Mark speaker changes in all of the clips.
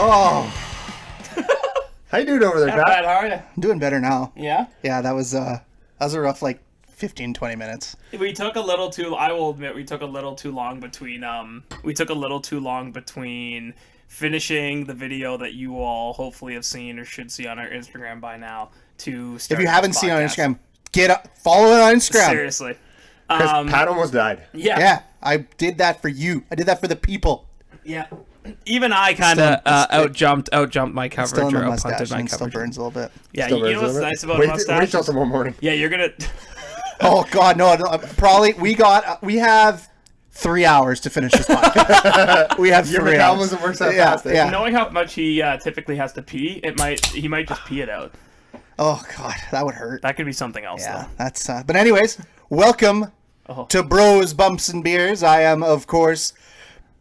Speaker 1: Oh.
Speaker 2: How you doing over there,
Speaker 3: Not
Speaker 2: Pat?
Speaker 3: bad, how are you?
Speaker 1: I'm doing better now.
Speaker 3: Yeah?
Speaker 1: Yeah, that was a rough 15, 20 minutes.
Speaker 3: We took a little too, I will admit, we took a little too long between finishing the video that you all hopefully have seen or should see on our Instagram by now to start
Speaker 1: If you haven't
Speaker 3: this
Speaker 1: seen it on
Speaker 3: podcast.
Speaker 1: Instagram, follow it on Instagram.
Speaker 3: Seriously.
Speaker 2: Because Pat almost died.
Speaker 3: Yeah.
Speaker 1: Yeah, I did that for you. I did that for the people.
Speaker 3: Yeah. Even I kind of outjumped my coverage
Speaker 1: Still in
Speaker 3: or
Speaker 1: the
Speaker 3: outpunted
Speaker 1: mustache
Speaker 3: my
Speaker 1: and still
Speaker 3: coverage.
Speaker 1: burns a little bit.
Speaker 3: Yeah,
Speaker 2: Still
Speaker 3: you know
Speaker 2: burns
Speaker 3: what's
Speaker 2: a little
Speaker 3: nice
Speaker 2: bit.
Speaker 3: about
Speaker 2: Wait
Speaker 3: mustache?
Speaker 2: till tomorrow morning.
Speaker 3: Yeah, you're gonna.
Speaker 1: Oh God, no! Probably we have 3 hours to finish this podcast. We have
Speaker 2: Your
Speaker 1: 3 hours.
Speaker 2: metabolism works that fast.
Speaker 1: Yeah.
Speaker 3: Knowing how much he typically has to pee, he might just pee it out.
Speaker 1: Oh God, that would hurt.
Speaker 3: That could be something else
Speaker 1: Yeah,
Speaker 3: though.
Speaker 1: that's. But anyways, welcome to Bros, Bumps, and Beers. I am, of course,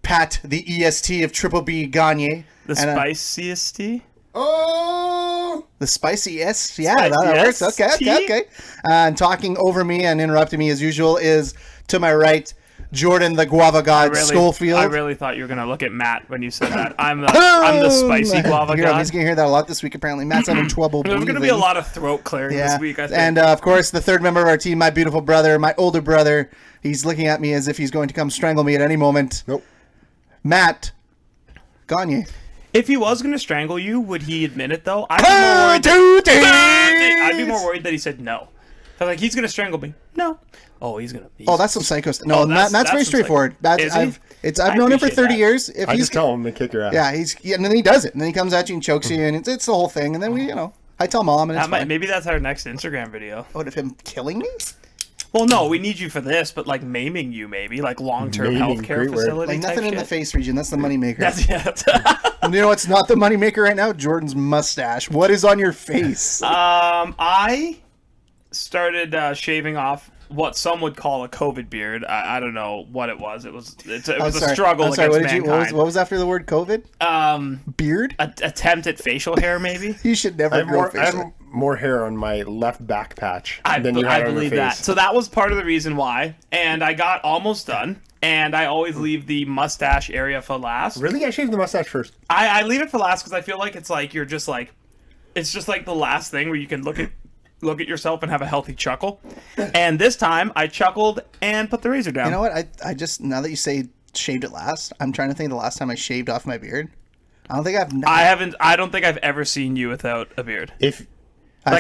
Speaker 1: Pat, the EST of Triple B Gagne.
Speaker 3: The spiciest tea?
Speaker 2: Oh!
Speaker 1: The spicy S, yeah,
Speaker 3: Spicy
Speaker 1: that works.
Speaker 3: S,
Speaker 1: Okay. And talking over me and interrupting me as usual is, to my right, Jordan the Guava God Schofield.
Speaker 3: I really thought you were gonna look at Matt when you said that. I'm the spicy guava God.
Speaker 1: He's gonna hear that a lot this week. Apparently, Matt's having trouble
Speaker 3: There's
Speaker 1: breathing.
Speaker 3: gonna be a lot of throat clearing this week, I think.
Speaker 1: And of course, the third member of our team, my beautiful brother, my older brother. He's looking at me as if he's going to come strangle me at any moment.
Speaker 2: Nope.
Speaker 1: Matt Gagne.
Speaker 3: If he was gonna strangle you, would he admit it though? I'd be more worried that he said no. So, like, he's gonna strangle me. No. Oh, he's gonna.
Speaker 1: Oh, that's some psycho stuff. No, Matt's very straightforward. I've known him for 30 years. If
Speaker 2: I
Speaker 1: he's
Speaker 2: just tell him to kick your ass.
Speaker 1: Yeah, and then he does it, and then he comes at you and chokes you, and it's the whole thing. And then I tell mom, and it's fine.
Speaker 3: Maybe that's our next Instagram video.
Speaker 1: What, of him killing me?
Speaker 3: Well, no, we need you for this, but like maiming you, maybe like long-term healthcare facility.
Speaker 1: Like
Speaker 3: type
Speaker 1: nothing in the
Speaker 3: shit.
Speaker 1: face region. That's the moneymaker.
Speaker 3: That's
Speaker 1: And you know what's not the moneymaker right now? Jordan's mustache. What is on your face?
Speaker 3: I started shaving off what some would call a COVID beard. I don't know what it was. It was a struggle against mankind.
Speaker 1: What was after the word COVID? Beard?
Speaker 3: Attempt at facial hair, maybe.
Speaker 1: You should never grow
Speaker 2: I
Speaker 1: facial.
Speaker 2: have more hair on my left back patch
Speaker 3: I
Speaker 2: than you had on your
Speaker 3: believe
Speaker 2: face.
Speaker 3: that. So that was part of the reason why. And I got almost done. And I always leave the mustache area for last.
Speaker 2: Really? I shaved the mustache first.
Speaker 3: I leave it for last because I feel like it's like it's just like the last thing where you can look at yourself and have a healthy chuckle. And this time I chuckled and put the razor down.
Speaker 1: You know what? I just, now that you say shaved it last, I'm trying to think of the last time I shaved off my beard. I don't think
Speaker 3: I don't think I've ever seen you without a beard.
Speaker 1: I'm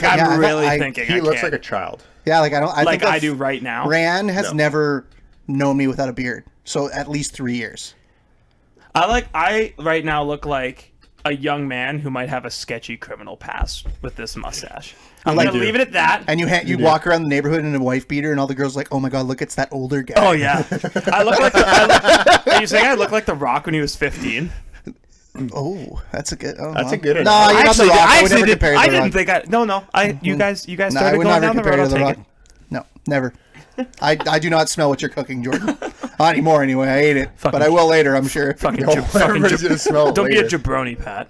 Speaker 3: Thinking
Speaker 2: He looks like a child.
Speaker 1: Yeah, I think
Speaker 3: I do right now.
Speaker 1: Ryan has never known me without a beard. So at least 3 years.
Speaker 3: I right now look like a young man who might have a sketchy criminal past with this mustache. I'm gonna leave it at that.
Speaker 1: And you walk around the neighborhood in a wife beater, and all the girls are like, "Oh my God, look, it's that older guy."
Speaker 3: Oh yeah, I look like. Are you saying I look like The Rock when he was 15?
Speaker 1: Oh, that's a good. Oh,
Speaker 2: That's a good one.
Speaker 1: No, you're not The Rock. I would never compare you to
Speaker 3: I
Speaker 1: The Rock.
Speaker 3: didn't think I. No. You guys
Speaker 1: No, I
Speaker 3: started
Speaker 1: would
Speaker 3: going
Speaker 1: never
Speaker 3: down the
Speaker 1: compare
Speaker 3: road.
Speaker 1: you to The
Speaker 3: I'll
Speaker 1: Rock.
Speaker 3: take it.
Speaker 1: No, never. I do not smell what you're cooking, Jordan. Not anymore, anyway. I ate it, but I will later, I'm sure.
Speaker 2: Everybody's gonna smell it
Speaker 3: Don't
Speaker 2: later.
Speaker 3: be a jabroni, Pat.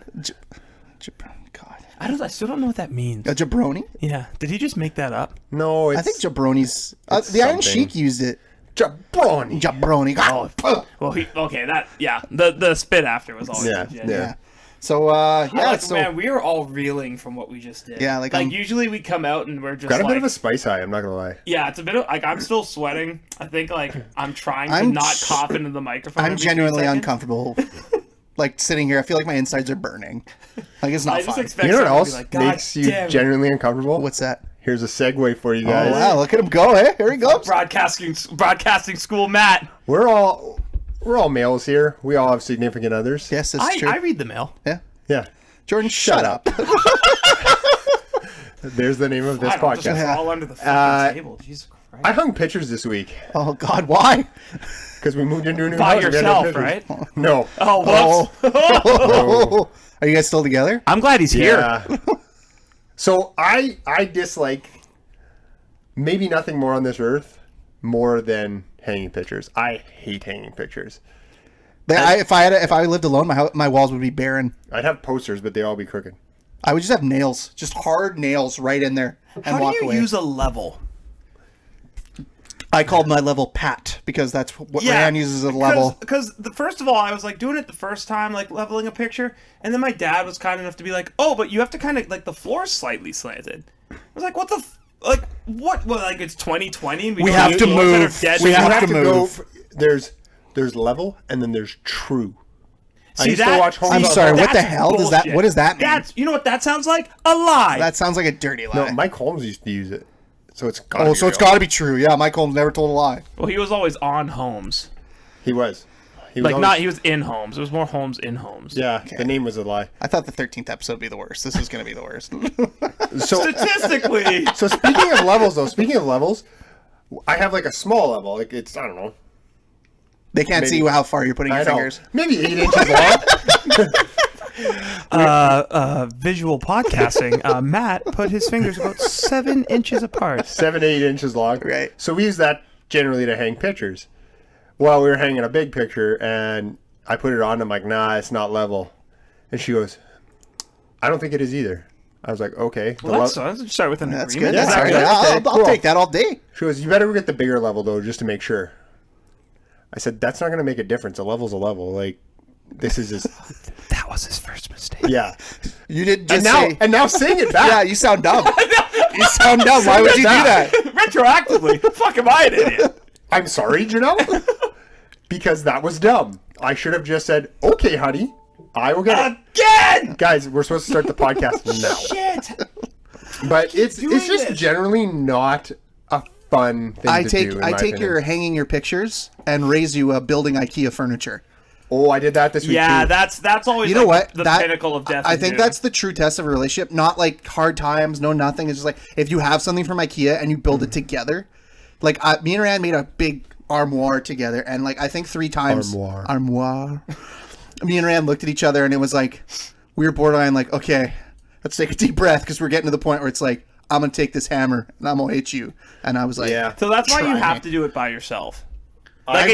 Speaker 1: God.
Speaker 3: I still don't know what that means.
Speaker 1: A jabroni?
Speaker 3: Yeah. Did he just make that up?
Speaker 2: No,
Speaker 1: I think jabroni's. The Iron Sheik used it.
Speaker 2: Jabroni.
Speaker 1: Jabroni.
Speaker 3: Oh, well, the spit after was always legit.
Speaker 1: Yeah. So
Speaker 3: man, we are all reeling from what we just did.
Speaker 1: Yeah,
Speaker 3: usually we come out and we're just
Speaker 2: got a bit of a spice high. I'm not gonna lie.
Speaker 3: Yeah, it's a bit of I'm still sweating. I think I'm trying to not cough into the microphone.
Speaker 1: I'm genuinely uncomfortable. Sitting here, I feel like my insides are burning. It's not fun.
Speaker 2: You know what else makes you genuinely uncomfortable?
Speaker 1: What's that?
Speaker 2: Here's a segue for you guys.
Speaker 1: Oh wow, look at him go! Here he goes.
Speaker 3: Broadcasting school, Matt.
Speaker 2: We're all males here. We all have significant others.
Speaker 1: Yes, that's true.
Speaker 3: I read the mail.
Speaker 2: Yeah.
Speaker 1: Jordan, shut up.
Speaker 2: There's the name of this podcast.
Speaker 3: Just crawl under the fucking table. Jesus Christ.
Speaker 2: I hung pictures this week.
Speaker 1: Oh God, why?
Speaker 2: Because we moved into a new
Speaker 3: By
Speaker 2: house.
Speaker 3: yourself, right?
Speaker 2: No.
Speaker 3: Oh, whoops.
Speaker 1: Oh. Are you guys still together?
Speaker 3: I'm glad he's here.
Speaker 2: Yeah. So I dislike maybe nothing more on this earth more than hanging pictures. I hate hanging pictures.
Speaker 1: If I lived alone, my walls would be barren.
Speaker 2: I'd have posters, but they'd all be crooked.
Speaker 1: I would just have nails, just hard nails right in there, and
Speaker 3: How
Speaker 1: walk
Speaker 3: do you
Speaker 1: away.
Speaker 3: use a level?
Speaker 1: I called my level Pat because that's what Rand uses as a level.
Speaker 3: Because first of all, I was like doing it the first time, like leveling a picture, and then my dad was kind enough to be like, "Oh, but you have to kind of like the floor's slightly slanted." I was like, "What the like what? Well, like it's 2020 and
Speaker 1: we have to move. We have to move.
Speaker 2: There's level and then there's true.
Speaker 3: See,
Speaker 2: I used to watch Home
Speaker 1: I'm
Speaker 2: Alone.
Speaker 1: sorry. What the hell does that? What does that mean?
Speaker 3: That's you know what that sounds like? A lie.
Speaker 1: That sounds like a dirty lie.
Speaker 2: No, Mike Holmes used to use it, so it's
Speaker 1: it's got to be true. Yeah, Mike Holmes never told a lie.
Speaker 3: Well, he was always on Holmes.
Speaker 2: He was
Speaker 3: He was in Holmes. It was more Holmes in Holmes.
Speaker 2: Yeah, okay. The name was a lie.
Speaker 1: I thought the 13th episode would be the worst. This is going to be the worst.
Speaker 2: So
Speaker 3: statistically.
Speaker 2: So speaking of levels, I have like a small level. Like it's I don't know.
Speaker 1: They can't see how far you're putting your fingers.
Speaker 2: Maybe 8 inches long.
Speaker 3: Visual podcasting. Matt put his fingers about 7 inches apart.
Speaker 2: 7, 8 inches long.
Speaker 1: Right.
Speaker 2: So we use that generally to hang pictures. Well, we were hanging a big picture, and I put it on. I'm like, nah, it's not level. And she goes, I don't think it is either. I was like, okay.
Speaker 3: Well, let's start with an
Speaker 1: That's
Speaker 3: agreement.
Speaker 1: good.
Speaker 2: Yeah,
Speaker 1: That's
Speaker 2: okay,
Speaker 1: I'll take that all day.
Speaker 2: She goes, you better get the bigger level, though, just to make sure. I said, that's not going to make a difference. A level's a level. Like, this is just...
Speaker 3: That was his first mistake.
Speaker 2: Yeah.
Speaker 1: You didn't just
Speaker 2: And now saying it back.
Speaker 1: Yeah, you sound dumb. You sound dumb. Why would you do that?
Speaker 3: Retroactively. Fuck, am I an idiot?
Speaker 2: I'm sorry, Janelle. Because that was dumb. I should have just said, okay, honey, I will get it.
Speaker 3: Again!
Speaker 2: Guys, we're supposed to start the podcast now.
Speaker 3: Shit!
Speaker 2: But it's just
Speaker 3: this?
Speaker 2: generally not a fun thing
Speaker 1: I
Speaker 2: to
Speaker 1: take
Speaker 2: do, in my opinion.
Speaker 1: your hanging your pictures and raise you a building IKEA furniture.
Speaker 2: Oh, I did that this week
Speaker 3: Yeah,
Speaker 2: too.
Speaker 3: that's always
Speaker 1: You know what?
Speaker 3: the
Speaker 1: That-
Speaker 3: pinnacle of death.
Speaker 1: I
Speaker 3: to
Speaker 1: think
Speaker 3: do.
Speaker 1: that's the true test of a relationship. Not like hard times, no nothing. It's just like if you have something from IKEA and you build it together. Like me and Rand made a big armoire together, and like I think 3 times armoire. Me and Rand looked at each other, and it was like we were borderline like, okay, let's take a deep breath because we're getting to the point where it's like I'm gonna take this hammer and I'm gonna hit you. And I was like,
Speaker 2: Yeah.
Speaker 3: So that's why you
Speaker 1: Try
Speaker 3: have
Speaker 1: me.
Speaker 3: to do it by yourself.
Speaker 1: But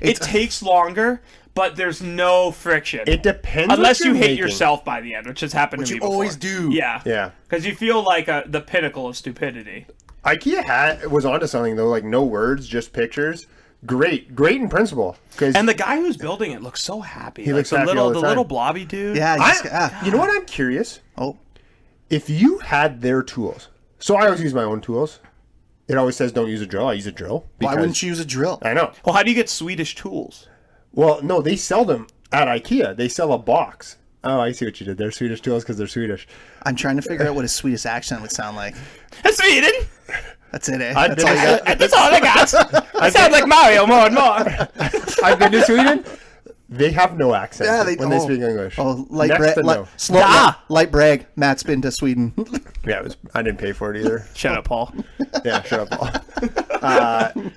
Speaker 3: It takes longer, but there's no friction.
Speaker 2: It depends
Speaker 3: Unless
Speaker 2: what
Speaker 3: you
Speaker 2: you're
Speaker 3: hit
Speaker 2: making.
Speaker 3: yourself by the end, which has happened
Speaker 1: Which
Speaker 3: to me
Speaker 1: you
Speaker 3: before.
Speaker 1: always do.
Speaker 3: Yeah.
Speaker 2: Yeah.
Speaker 3: Because you feel like the pinnacle of stupidity.
Speaker 2: IKEA was onto something though, like no words, just pictures. Great in principle.
Speaker 3: And the guy who's building it looks so happy. He
Speaker 2: looks happy all the time.
Speaker 3: little blobby dude.
Speaker 1: yeah,
Speaker 2: you know what I'm curious?
Speaker 1: Oh,
Speaker 2: If you had their tools, so I always use my own tools. It always says don't use a drill. I use a drill.
Speaker 1: why wouldn't you use a drill?
Speaker 2: I know.
Speaker 3: Well, how do you get Swedish tools?
Speaker 2: Well, no, they sell them at IKEA. They sell a box. Oh, I see what you did. They're Swedish tools because they're Swedish.
Speaker 1: I'm trying to figure out what a Swedish accent would sound like.
Speaker 3: Sweden.
Speaker 1: That's it, eh?
Speaker 2: I've
Speaker 1: That's
Speaker 2: been
Speaker 1: all you got.
Speaker 3: That's all I got. I sound like Mario more and more.
Speaker 2: I've been to Sweden. They have no accent
Speaker 1: Yeah,
Speaker 2: when they speak English.
Speaker 1: Oh, light
Speaker 2: Next
Speaker 1: brag.
Speaker 2: to no.
Speaker 1: Light brag. Matt's been to Sweden.
Speaker 2: Yeah, I didn't pay for it either.
Speaker 3: Shut up, Paul.
Speaker 2: Yeah, shut up, Paul.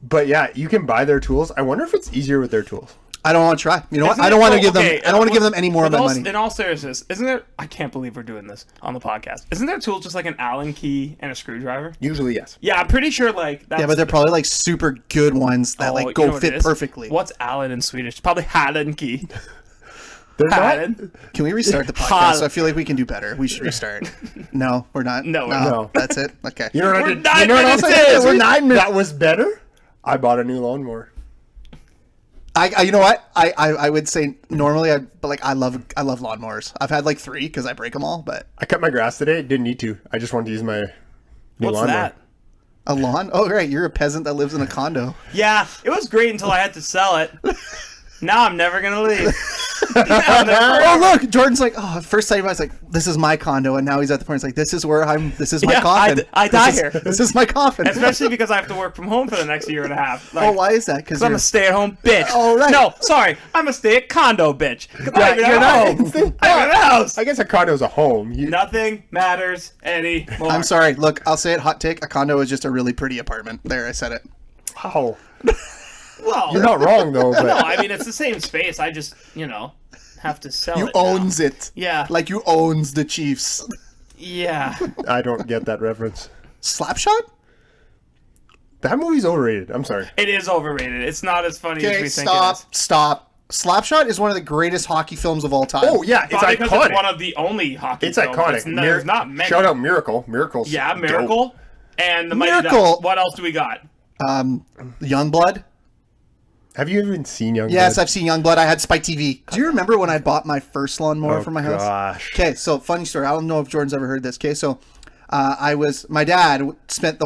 Speaker 2: But yeah, you can buy their tools. I wonder if it's easier with their tools.
Speaker 1: I don't want to try. You know what?
Speaker 3: Isn't
Speaker 1: I don't
Speaker 3: it-
Speaker 1: want to
Speaker 3: oh,
Speaker 1: give them.
Speaker 3: okay,
Speaker 1: I don't want to give them any more of my money.
Speaker 3: In all seriousness, isn't there? I can't believe we're doing this on the podcast. Isn't their tool just like an Allen key and a screwdriver?
Speaker 2: Usually, yes.
Speaker 3: Yeah, I'm pretty sure. Like that's
Speaker 1: Yeah, but they're probably like super good ones that
Speaker 3: Oh,
Speaker 1: like
Speaker 3: you
Speaker 1: go
Speaker 3: know what it
Speaker 1: fit
Speaker 3: is?
Speaker 1: perfectly.
Speaker 3: What's Allen in Swedish? It's probably Hallen key.
Speaker 2: They're not.
Speaker 3: Hallen.
Speaker 1: Can we restart the podcast? I feel like we can do better. We should restart. No, we're not.
Speaker 3: No, we're
Speaker 2: not.
Speaker 1: That's it. Okay.
Speaker 2: You know what I
Speaker 3: We're
Speaker 2: did?
Speaker 3: 9
Speaker 2: You know what else
Speaker 3: minutes
Speaker 2: I did?
Speaker 3: in.
Speaker 2: We're 9 minutes. That was better. I bought a new lawnmower.
Speaker 1: You know what? I would say normally I love lawnmowers. I've had like 3 because I break them all. But
Speaker 2: I cut my grass today. Didn't need to. I just wanted to use my new
Speaker 3: What's
Speaker 2: lawnmower.
Speaker 3: that?
Speaker 1: a lawn? Oh, right. You're a peasant that lives in a condo.
Speaker 3: Yeah, it was great until I had to sell it. Now I'm never gonna leave.
Speaker 1: Oh, look. Jordan's like, oh, first time I was like, this is my condo, and now he's at the point. It's like, this is where I'm. This is my
Speaker 3: Yeah,
Speaker 1: coffin.
Speaker 3: I die
Speaker 1: This is-
Speaker 3: here.
Speaker 1: This is my coffin.
Speaker 3: Especially because I have to work from home for the next year and a half. Like,
Speaker 1: Oh, why is that? Because
Speaker 3: I'm a stay-at-home bitch.
Speaker 1: Oh, right.
Speaker 3: No, sorry, I'm a stay-at-condo bitch.
Speaker 2: Yeah, you're not.
Speaker 3: I'm in a house.
Speaker 2: I guess a condo is a home.
Speaker 3: Nothing matters anymore.
Speaker 1: I'm sorry. Look, I'll say it. Hot take. A condo is just a really pretty apartment. There, I said it.
Speaker 2: Wow.
Speaker 3: Well,
Speaker 2: You're not wrong though. But
Speaker 3: no, I mean it's the same space. I just, have to sell
Speaker 1: You
Speaker 3: it. now.
Speaker 1: owns it.
Speaker 3: Yeah.
Speaker 1: Like you owns the Chiefs.
Speaker 3: Yeah.
Speaker 2: I don't get that reference.
Speaker 1: Slapshot?
Speaker 2: That movie's overrated. I'm sorry.
Speaker 3: It is overrated. It's not as funny as
Speaker 1: Okay,
Speaker 3: we think it is.
Speaker 1: stop. Slapshot is one of the greatest hockey films of all time.
Speaker 2: Oh yeah, it's
Speaker 3: Probably because
Speaker 2: iconic.
Speaker 3: it's one of the only hockey
Speaker 2: It's
Speaker 3: films.
Speaker 2: iconic.
Speaker 3: There's not many.
Speaker 2: Shout out Miracle. Miracle's
Speaker 3: Yeah,
Speaker 2: dope.
Speaker 3: Miracle. And the Mighty
Speaker 1: Miracle.
Speaker 3: Ducks. What else do we got?
Speaker 1: Youngblood.
Speaker 2: Have you even seen Youngblood?
Speaker 1: Yes, I've seen Youngblood. I had Spike TV. Do you remember when I bought my first lawnmower for my house?
Speaker 2: Gosh.
Speaker 1: Okay, so funny story. I don't know if Jordan's ever heard this. Okay, so my dad spent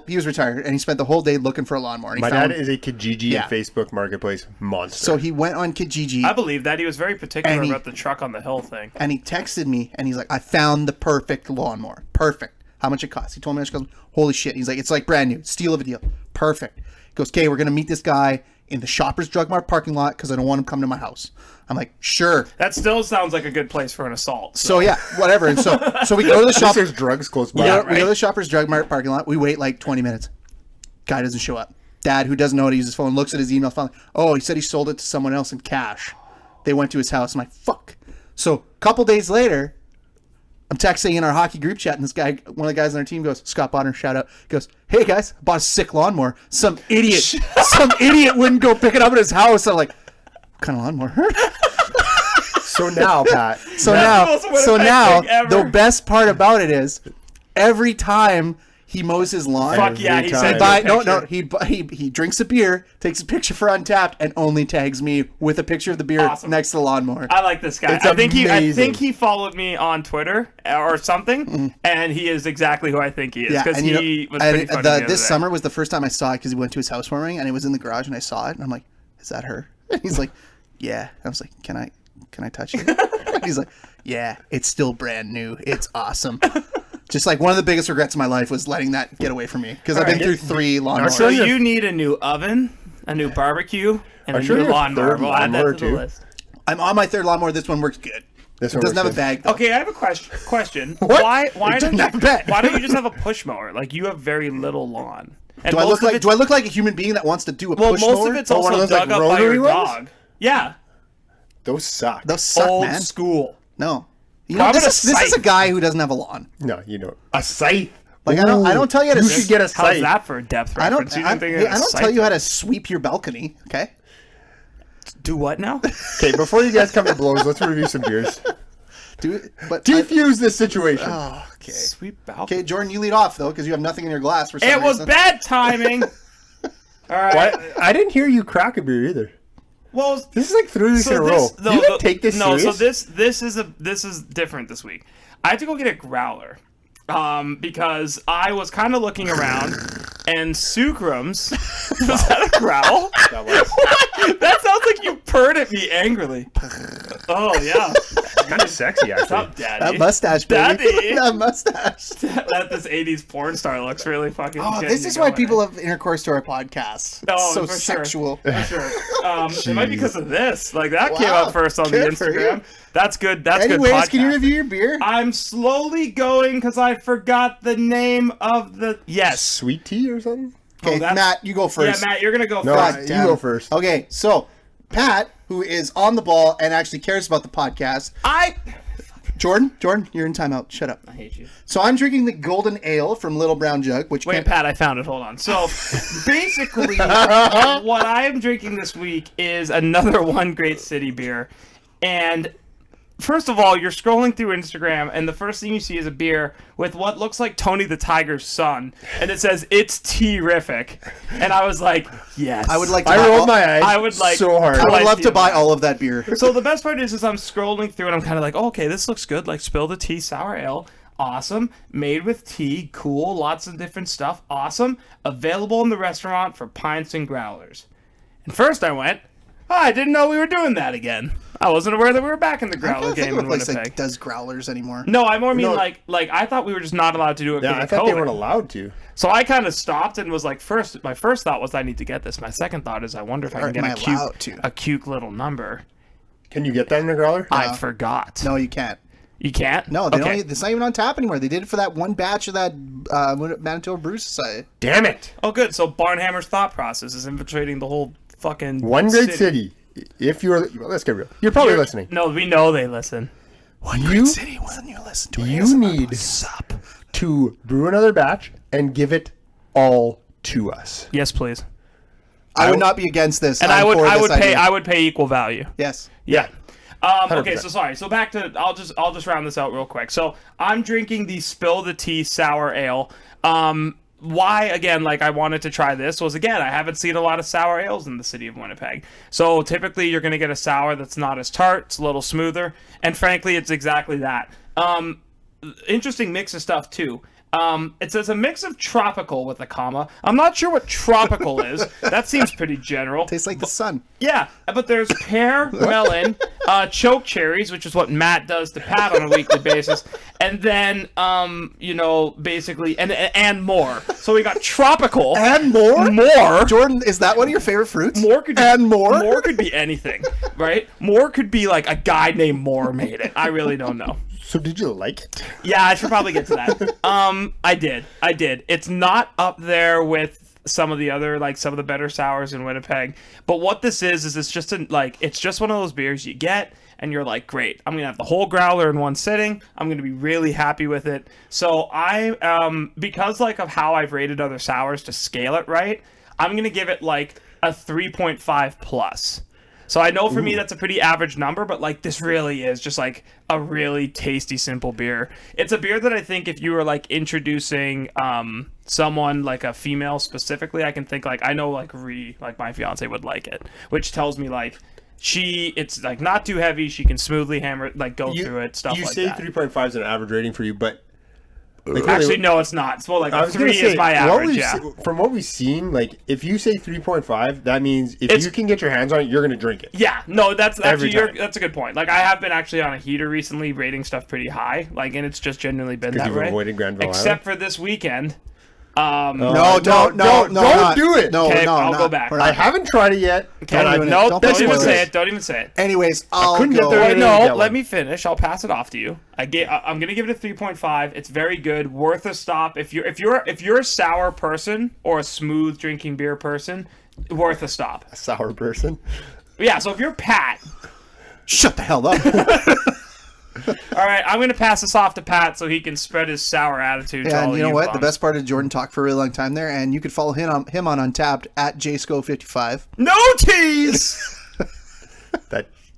Speaker 1: he was retired, and he spent the whole day looking for a lawnmower.
Speaker 2: My dad is a Kijiji and Facebook Marketplace monster.
Speaker 1: So he went on Kijiji.
Speaker 3: I believe that. He was very particular about the truck on the hill thing.
Speaker 1: And he texted me, and he's like, I found the perfect lawnmower. Perfect. How much it costs? He told me how much it costs. Holy shit. He's like, it's like brand new. Steal of a deal. Perfect. He goes, okay, we're going to meet this guy in the Shoppers Drug Mart parking lot because I don't want him coming to my house. I'm like, sure.
Speaker 3: That still sounds like a good place for an assault.
Speaker 1: So yeah, whatever. And so we go to the Shoppers.
Speaker 2: There's drugs close by.
Speaker 1: We go to the Shoppers Drug Mart parking lot. We wait like 20 minutes. Guy doesn't show up. Dad, who doesn't know how to use his phone, looks at his email phone. Oh, he said he sold it to someone else in cash. They went to his house. I'm like, fuck. So a couple days later, I'm texting in our hockey group chat, and this guy, one of the guys on our team, goes, Scott Bonner, shout out, goes, hey guys, I bought a sick lawnmower. Some idiot wouldn't go pick it up at his house. I'm like, what kind of lawnmower?
Speaker 2: So now, Pat.
Speaker 1: So now, the best part about it is, every time he mows his lawn,
Speaker 3: fuck yeah,
Speaker 1: he drinks a beer, takes a picture for Untapped, and only tags me with a picture of the beer next to the lawnmower.
Speaker 3: I like this guy. I think he followed me on Twitter or something, and he is exactly who I think he is because he was pretty funny.
Speaker 1: This summer was the first time I saw it because he went to his housewarming, and it was in the garage, and I saw it, and I'm like, is that her? And he's like, yeah. I was like, can I touch it? He's like, yeah, it's still brand new. It's awesome. Just like one of the biggest regrets of my life was letting that get away from me because I've been through 3 lawnmowers.
Speaker 3: So you need a new oven, a new barbecue, and a new lawnmower. We'll add that to the list.
Speaker 1: I'm on my 3rd lawnmower. This one works good. It doesn't have a bag, though.
Speaker 3: Okay, I have a question. Why don't you just have a push mower? Like, you have very little lawn. And
Speaker 1: do I look like a human being that wants to do a push mower?
Speaker 3: Well, most of it's also dug up by your dog. Yeah.
Speaker 2: Those suck.
Speaker 3: Old
Speaker 1: man.
Speaker 3: School.
Speaker 1: No. This is a guy who doesn't have a lawn.
Speaker 2: No, a scythe.
Speaker 1: Like, I don't tell you how to...
Speaker 2: You should get a scythe.
Speaker 3: How's that for a depth reference?
Speaker 1: I don't tell you how to sweep your balcony, okay?
Speaker 3: Do what now?
Speaker 2: Okay, before you guys come to blows, let's review some beers. Defuse this situation.
Speaker 1: Oh, okay.
Speaker 3: Sweep balcony.
Speaker 1: Okay, Jordan, you lead off, though, because you have nothing in your glass for some reason.
Speaker 3: It was bad timing. All right.
Speaker 2: What? I didn't hear you crack a beer either.
Speaker 3: Well,
Speaker 2: this is like 3 weeks in a row. You didn't take this serious?
Speaker 3: No, so this is different this week. I had to go get a growler because I was kind of looking around, and Sucrum's was that a growl?
Speaker 2: That was.
Speaker 3: That sounds like you purred at me angrily. Oh yeah,
Speaker 2: kind of sexy actually.
Speaker 3: Stop, Daddy.
Speaker 1: That mustache, baby.
Speaker 3: Daddy.
Speaker 1: That mustache.
Speaker 3: That this 80s porn star looks really fucking.
Speaker 1: Oh, this is why people have intercourse to our podcast.
Speaker 3: Oh,
Speaker 1: so
Speaker 3: for
Speaker 1: sexual.
Speaker 3: Sure. For sure. It might be because of this. Like that came out first on the Instagram. That's good. That's good.
Speaker 1: Anyways, can you review your beer?
Speaker 3: I'm slowly going because I forgot the name of the. Yes.
Speaker 2: Sweet tea or something?
Speaker 1: Okay, Matt, you go first.
Speaker 3: Yeah, Matt, you're going to go
Speaker 2: first. You go first.
Speaker 1: Okay, so Pat, who is on the ball and actually cares about the podcast. Jordan, you're in timeout. Shut up.
Speaker 3: I hate you.
Speaker 1: So I'm drinking the Golden Ale from Little Brown Jug.
Speaker 3: Wait, Pat, I found it. Hold on. So basically, what I am drinking this week is another One Great City beer. And first of all, you're scrolling through Instagram, and the first thing you see is a beer with what looks like Tony the Tiger's son, and it says "It's terrific." And I was like, "Yes."
Speaker 1: I would like.
Speaker 2: I rolled my eyes.
Speaker 3: I would like
Speaker 2: so hard.
Speaker 1: I would love to buy all of that beer.
Speaker 3: So the best part is I'm scrolling through, and I'm kind of like, oh, "Okay, this looks good." Like Spill the Tea Sour Ale, awesome. Made with tea, cool. Lots of different stuff, awesome. Available in the restaurant for pints and growlers. And first I went, oh, I didn't know we were doing that again. I wasn't aware that we were back in the growler game in Winnipeg.
Speaker 1: Like does growlers anymore?
Speaker 3: No, I more mean like I thought we were just not allowed to do it.
Speaker 2: Yeah, I thought they weren't allowed to.
Speaker 3: So I kind of stopped and was like, my first thought was I need to get this. My second thought is I wonder if I can get a cute little number.
Speaker 2: Can you get that in the growler?
Speaker 3: I forgot.
Speaker 1: No, you can't.
Speaker 3: You can't?
Speaker 1: No, they don't. It's not even on tap anymore. They did it for that one batch of that Manitoba Brew Society.
Speaker 2: Damn it!
Speaker 3: Oh, good. So Barnhammer's thought process is infiltrating the whole fucking
Speaker 2: One Great City. If you're, let's get real. You're probably listening.
Speaker 3: No, we know they listen.
Speaker 1: One Great City when you listen to it.
Speaker 2: You need to brew another batch and give it all to us.
Speaker 3: Yes, please.
Speaker 1: I would not be against this.
Speaker 3: And I would pay equal value.
Speaker 1: Yes.
Speaker 3: Yeah. Okay, so sorry. So back to I'll just round this out real quick. So I'm drinking the Spill the Tea Sour Ale. why, again, like, I wanted to try this was, again, I haven't seen a lot of sour ales in the city of Winnipeg. So typically you're going to get a sour that's not as tart, it's a little smoother, and frankly, it's exactly that. Interesting mix of stuff, too. It says a mix of tropical with a comma. I'm not sure what tropical is. That seems pretty general.
Speaker 1: Tastes like the sun.
Speaker 3: Yeah, but there's pear, melon, choke cherries, which is what Matt does to Pat on a weekly basis, and then, basically, and more. So we got tropical.
Speaker 1: And more?
Speaker 3: More.
Speaker 1: Jordan, is that one of your favorite fruits?
Speaker 3: More could be,
Speaker 1: and more?
Speaker 3: More could be anything, right? More could be like a guy named Moore made it. I really don't know.
Speaker 2: So did you like it?
Speaker 3: Yeah, I should probably get to that. I did. It's not up there with some of the other, like, some of the better sours in Winnipeg. But what this is it's just it's just one of those beers you get and you're like, great, I'm gonna have the whole growler in one sitting. I'm gonna be really happy with it. So I, because like of how I've rated other sours to scale it right, I'm gonna give it like a 3.5 plus. So I know for me that's a pretty average number, but like this really is just like a really tasty, simple beer. It's a beer that I think if you were like introducing someone, like a female specifically, I can think like, I know like like my fiance would like it, which tells me like it's like not too heavy. She can smoothly hammer it, like go through it, stuff like that.
Speaker 2: You say 3.5 is an average rating for you, but like,
Speaker 3: actually, no, it's not. It's more like a 3 is my average, yeah.
Speaker 2: From what we've seen, like, if you say 3.5, that means if you can get your hands on it, you're going to drink it.
Speaker 3: Yeah, no, that's actually, that's a good point. Like, I have been actually on a heater recently, rating stuff pretty high, like, and it's just genuinely been that way.
Speaker 2: Avoided Granville
Speaker 3: Except for this weekend.
Speaker 2: Don't do it.
Speaker 1: No,
Speaker 3: okay,
Speaker 1: no,
Speaker 3: I'll go back.
Speaker 2: I haven't tried it yet.
Speaker 3: Okay, don't even say it. Don't even say it.
Speaker 1: Anyways,
Speaker 2: couldn't get there.
Speaker 3: No, let me finish. I'll pass it off to you. I'm gonna give it a 3.5. It's very good, worth a stop. If you're a sour person or a smooth drinking beer person, worth a stop.
Speaker 2: A sour person.
Speaker 3: Yeah. So if you're Pat,
Speaker 1: shut the hell up.
Speaker 3: all right, I'm going to pass this off to Pat so he can spread his sour attitude.
Speaker 1: Yeah, and you know what?
Speaker 3: Bums.
Speaker 1: The best part is Jordan talked for a really long time there, and you could follow him on Untappd at jsco55.
Speaker 3: No tease!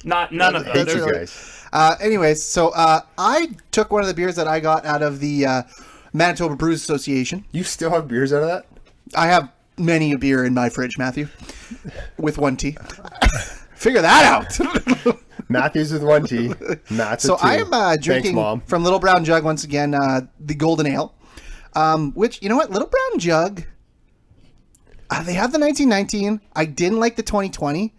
Speaker 3: None of them.
Speaker 2: Thank you guys.
Speaker 1: Anyways, so I took one of the beers that I got out of the Manitoba Brews Association.
Speaker 2: You still have beers out of that?
Speaker 1: I have many a beer in my fridge, Matthew, with one T. Figure that out.
Speaker 2: Matthew's with one T. Matt's
Speaker 1: so
Speaker 2: with two.
Speaker 1: I am drinking from Little Brown Jug once again, the Golden Ale, which, you know what, Little Brown Jug, they have the 1919. I didn't like the 2020.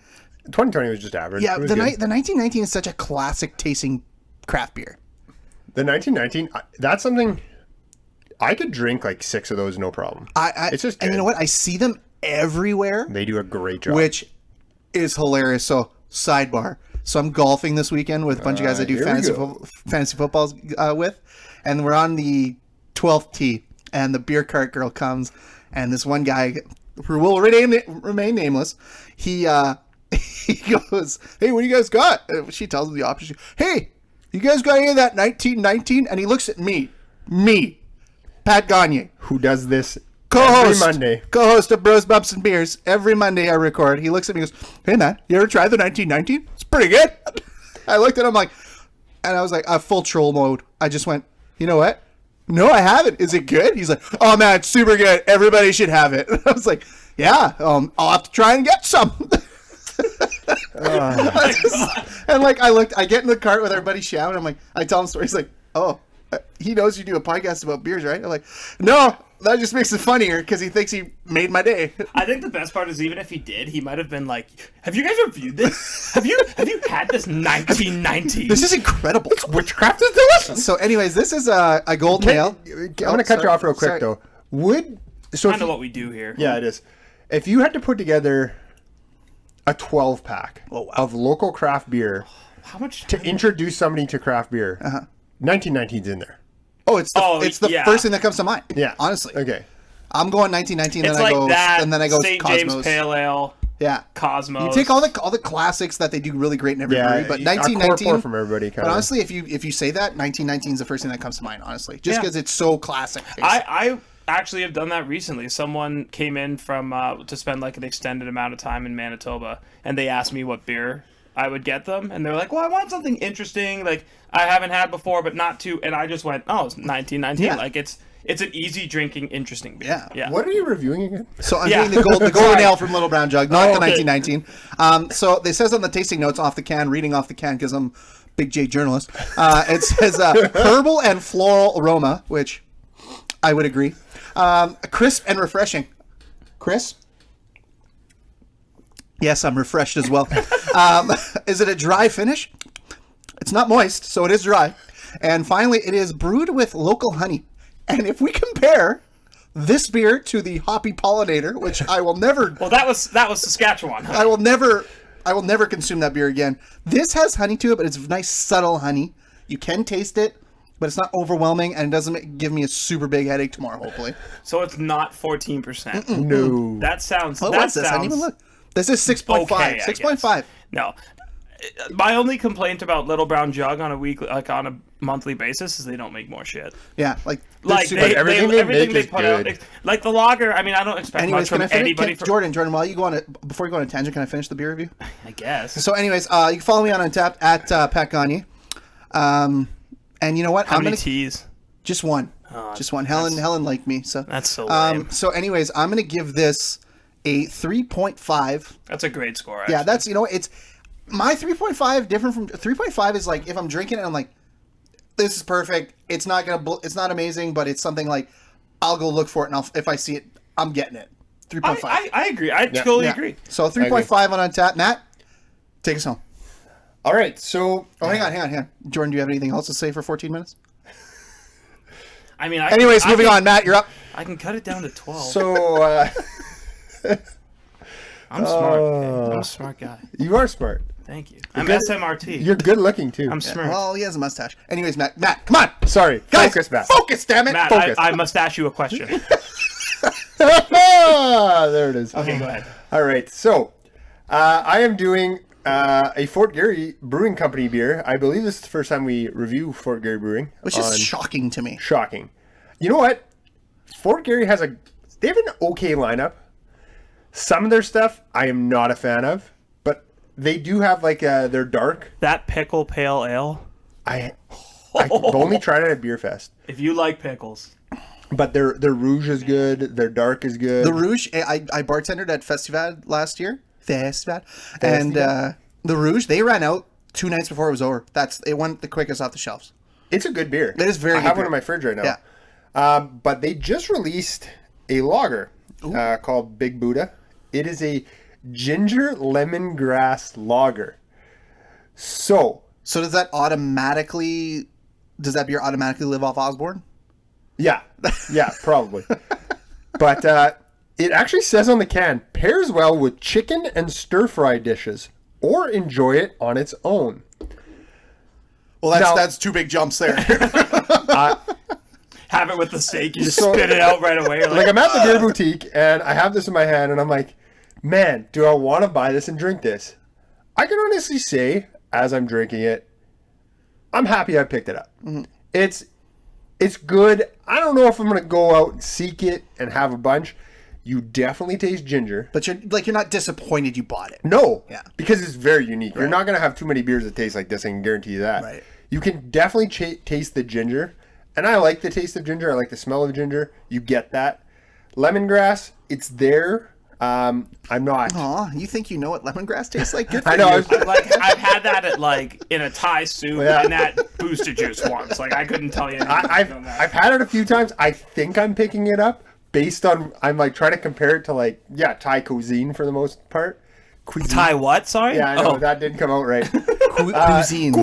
Speaker 2: 2020 was just average.
Speaker 1: Yeah, the 1919 is such a classic tasting craft beer.
Speaker 2: The 1919, that's something I could drink like 6 of those, no problem. It's just good.
Speaker 1: And you know what? I see them everywhere.
Speaker 2: They do a great job.
Speaker 1: Which is hilarious. So, sidebar. So I'm golfing this weekend with a bunch of guys I do fantasy footballs with, and we're on the 12th tee, and the beer cart girl comes, and this one guy, who will remain nameless, he goes, "Hey, what do you guys got?" And she tells him the opposite. "Hey, you guys got any of that 1919?" And he looks at me, Pat Gagne,
Speaker 2: who does this
Speaker 1: co-host,
Speaker 2: every Monday.
Speaker 1: Co-host of Bros, Bumps, and Beers. Every Monday I record. He looks at me and goes, "Hey, man, you ever tried the 1919? It's pretty good." I looked at him and I was like, full troll mode. I just went, "You know what? No, I haven't. Is it good?" He's like, "Oh, man, it's super good. Everybody should have it." I was like, "Yeah, I'll have to try and get some." And I get in the cart with everybody shouting. I'm like, I tell him stories like, "Oh, he knows you do a podcast about beers, right?" I'm like, "No, that just makes it funnier because he thinks he made my day."
Speaker 3: I think the best part is even if he did, he might have been like, "Have you guys reviewed this? Have you had this 1919?
Speaker 1: This is incredible.
Speaker 2: Witchcraft is delicious."
Speaker 1: So, anyways, this is a Golden Ale.
Speaker 2: I'm going to cut you off real quick, though.
Speaker 3: Kind of what we do here.
Speaker 2: Yeah, it is. If you had to put together a 12-pack of local craft beer
Speaker 3: how much
Speaker 2: to introduce somebody to craft beer, 1919's in there.
Speaker 1: Oh, it's the first thing that comes to mind.
Speaker 2: Yeah,
Speaker 1: honestly.
Speaker 2: Okay,
Speaker 1: I'm going 1919.
Speaker 3: It's
Speaker 1: then I go
Speaker 3: St.
Speaker 1: Cosmos.
Speaker 3: James Pale Ale.
Speaker 1: Yeah,
Speaker 3: Cosmos.
Speaker 1: You take all the classics that they do really great in every brewery, but 1919
Speaker 2: from everybody.
Speaker 1: But honestly, if you say that, 1919 is the first thing that comes to mind. Honestly, just because it's so classic.
Speaker 3: I actually have done that recently. Someone came in from to spend like an extended amount of time in Manitoba, and they asked me what beer I would get them, and they're like, "Well, I want something interesting, like I haven't had before, but not too." And I just went, "Oh, it's 1919."
Speaker 1: Yeah.
Speaker 3: Like It's an easy drinking, interesting beer.
Speaker 1: Yeah.
Speaker 3: Yeah.
Speaker 2: What are you reviewing again?
Speaker 1: So I'm
Speaker 3: Yeah.
Speaker 1: doing the golden ale from Little Brown Jug, not the
Speaker 2: okay.
Speaker 1: 1919. So it says on the tasting notes off the can, reading off the can because I'm big J journalist. It says herbal and floral aroma, which I would agree. Crisp and refreshing. Chris? Yes, I'm refreshed as well. Is it a dry finish? It's not moist, so it is dry. And finally, it is brewed with local honey. And if we compare this beer to the Hoppy Pollinator, which I will never...
Speaker 3: Well, that was Saskatchewan.
Speaker 1: I will never consume that beer again. This has honey to it, but it's nice, subtle honey. You can taste it, but it's not overwhelming, and it doesn't give me a super big headache tomorrow, hopefully.
Speaker 3: So it's not 14%.
Speaker 2: No.
Speaker 3: That sounds...
Speaker 1: What
Speaker 3: that
Speaker 1: was this? I didn't even
Speaker 3: sounds
Speaker 1: look. This is 6.5.
Speaker 3: okay, I
Speaker 1: 6.5.
Speaker 3: guess. No. My only complaint about Little Brown Jug on a monthly basis is they don't make more shit.
Speaker 1: Yeah, like
Speaker 2: everything they make is
Speaker 3: put out,
Speaker 2: good.
Speaker 3: like the lager. I mean, I don't expect
Speaker 1: Anyways,
Speaker 3: much
Speaker 1: can I
Speaker 3: from
Speaker 1: finish?
Speaker 3: anybody.
Speaker 1: Jordan, while you go on it, before you go on a tangent, can I finish the beer review?
Speaker 3: I guess.
Speaker 1: So, anyways, you can follow me on Untapped at Pat Gagne. And you know what?
Speaker 3: How many teas?
Speaker 1: Just one. Just one. Helen liked me. So
Speaker 3: That's so lame.
Speaker 1: So, anyways, I'm gonna give this a 3.5.
Speaker 3: That's a great score. Actually.
Speaker 1: Yeah, that's it's my 3.5 different from 3.5 is like if I'm drinking it, I'm like, this is perfect. It's not amazing, but it's something like I'll go look for it, and if I see it, I'm getting it. 3.5.
Speaker 3: I agree. I totally agree.
Speaker 1: So 3.5 on Untapped. Matt, take us home.
Speaker 2: All right, so...
Speaker 1: Oh, hang on. Jordan, do you have anything else to say for 14 minutes?
Speaker 3: I mean,
Speaker 1: Anyways, moving on. Matt, you're up.
Speaker 3: I can cut it down to 12.
Speaker 2: So,
Speaker 3: I'm smart. Okay? I'm a smart guy.
Speaker 2: you are smart.
Speaker 3: Thank you. I'm
Speaker 2: good.
Speaker 3: SMRT.
Speaker 2: You're good looking, too.
Speaker 3: I'm smart.
Speaker 1: Well, he has a mustache. Anyways, Matt, come on.
Speaker 2: Sorry.
Speaker 1: Guys,
Speaker 2: Focus, Matt.
Speaker 1: Focus, damn it.
Speaker 3: Matt,
Speaker 2: focus.
Speaker 3: I must ask you a question.
Speaker 2: There it is.
Speaker 3: Okay, go ahead.
Speaker 2: All right, so I am doing a Fort Garry Brewing Company beer. I believe this is the first time we review Fort Garry Brewing.
Speaker 1: Which is shocking to me.
Speaker 2: Shocking. You know what? Fort Garry they have an okay lineup. Some of their stuff I am not a fan of, but they do have like their dark.
Speaker 3: That pickle pale ale.
Speaker 2: I've only tried it at Beer Fest.
Speaker 3: If you like pickles.
Speaker 2: But their Rouge is good. Their dark is good.
Speaker 1: The Rouge, I bartended at Festival last year. And the Rouge, they ran out 2 nights before it was over. It went the quickest off the shelves.
Speaker 2: It's a good beer.
Speaker 1: It is very good
Speaker 2: I have
Speaker 1: beer.
Speaker 2: one in my fridge right now.
Speaker 1: Yeah.
Speaker 2: But they just released a lager called Big Buddha. It is a ginger lemongrass lager. So
Speaker 1: does that beer automatically live off Osborne?
Speaker 2: yeah, probably. But it actually says on the can, pairs well with chicken and stir-fry dishes, or enjoy it on its own.
Speaker 1: Well, that's 2 big jumps there.
Speaker 3: Have it with the steak. You just
Speaker 2: So-
Speaker 3: spit it out right away. You're
Speaker 2: Like I'm at the beer boutique and I have this in my hand and I'm like, man, do I want to buy this and drink this? I can honestly say, as I'm drinking it, I'm happy I picked it up.
Speaker 1: Mm-hmm.
Speaker 2: It's good. I don't know if I'm going to go out and seek it and have a bunch. You definitely taste ginger.
Speaker 1: But you're not disappointed you bought it.
Speaker 2: No.
Speaker 1: Yeah.
Speaker 2: Because it's very unique. You're not going to have too many beers that taste like this. I can guarantee you that.
Speaker 1: Right.
Speaker 2: You can definitely taste the ginger. And I like the taste of ginger. I like the smell of ginger. You get that. Lemongrass, it's there. I'm not.
Speaker 1: Aw, you think you know what lemongrass tastes like? Good for
Speaker 2: I know.
Speaker 1: you.
Speaker 3: I've had that in a Thai soup and that booster juice once. Like I couldn't tell you anything on that.
Speaker 2: I've had it a few times. I think I'm picking it up based on I'm like trying to compare it to Thai cuisine for the most part. Cuisine.
Speaker 3: Thai what? Sorry.
Speaker 2: Yeah, I know that didn't come out right.
Speaker 1: Cuisine.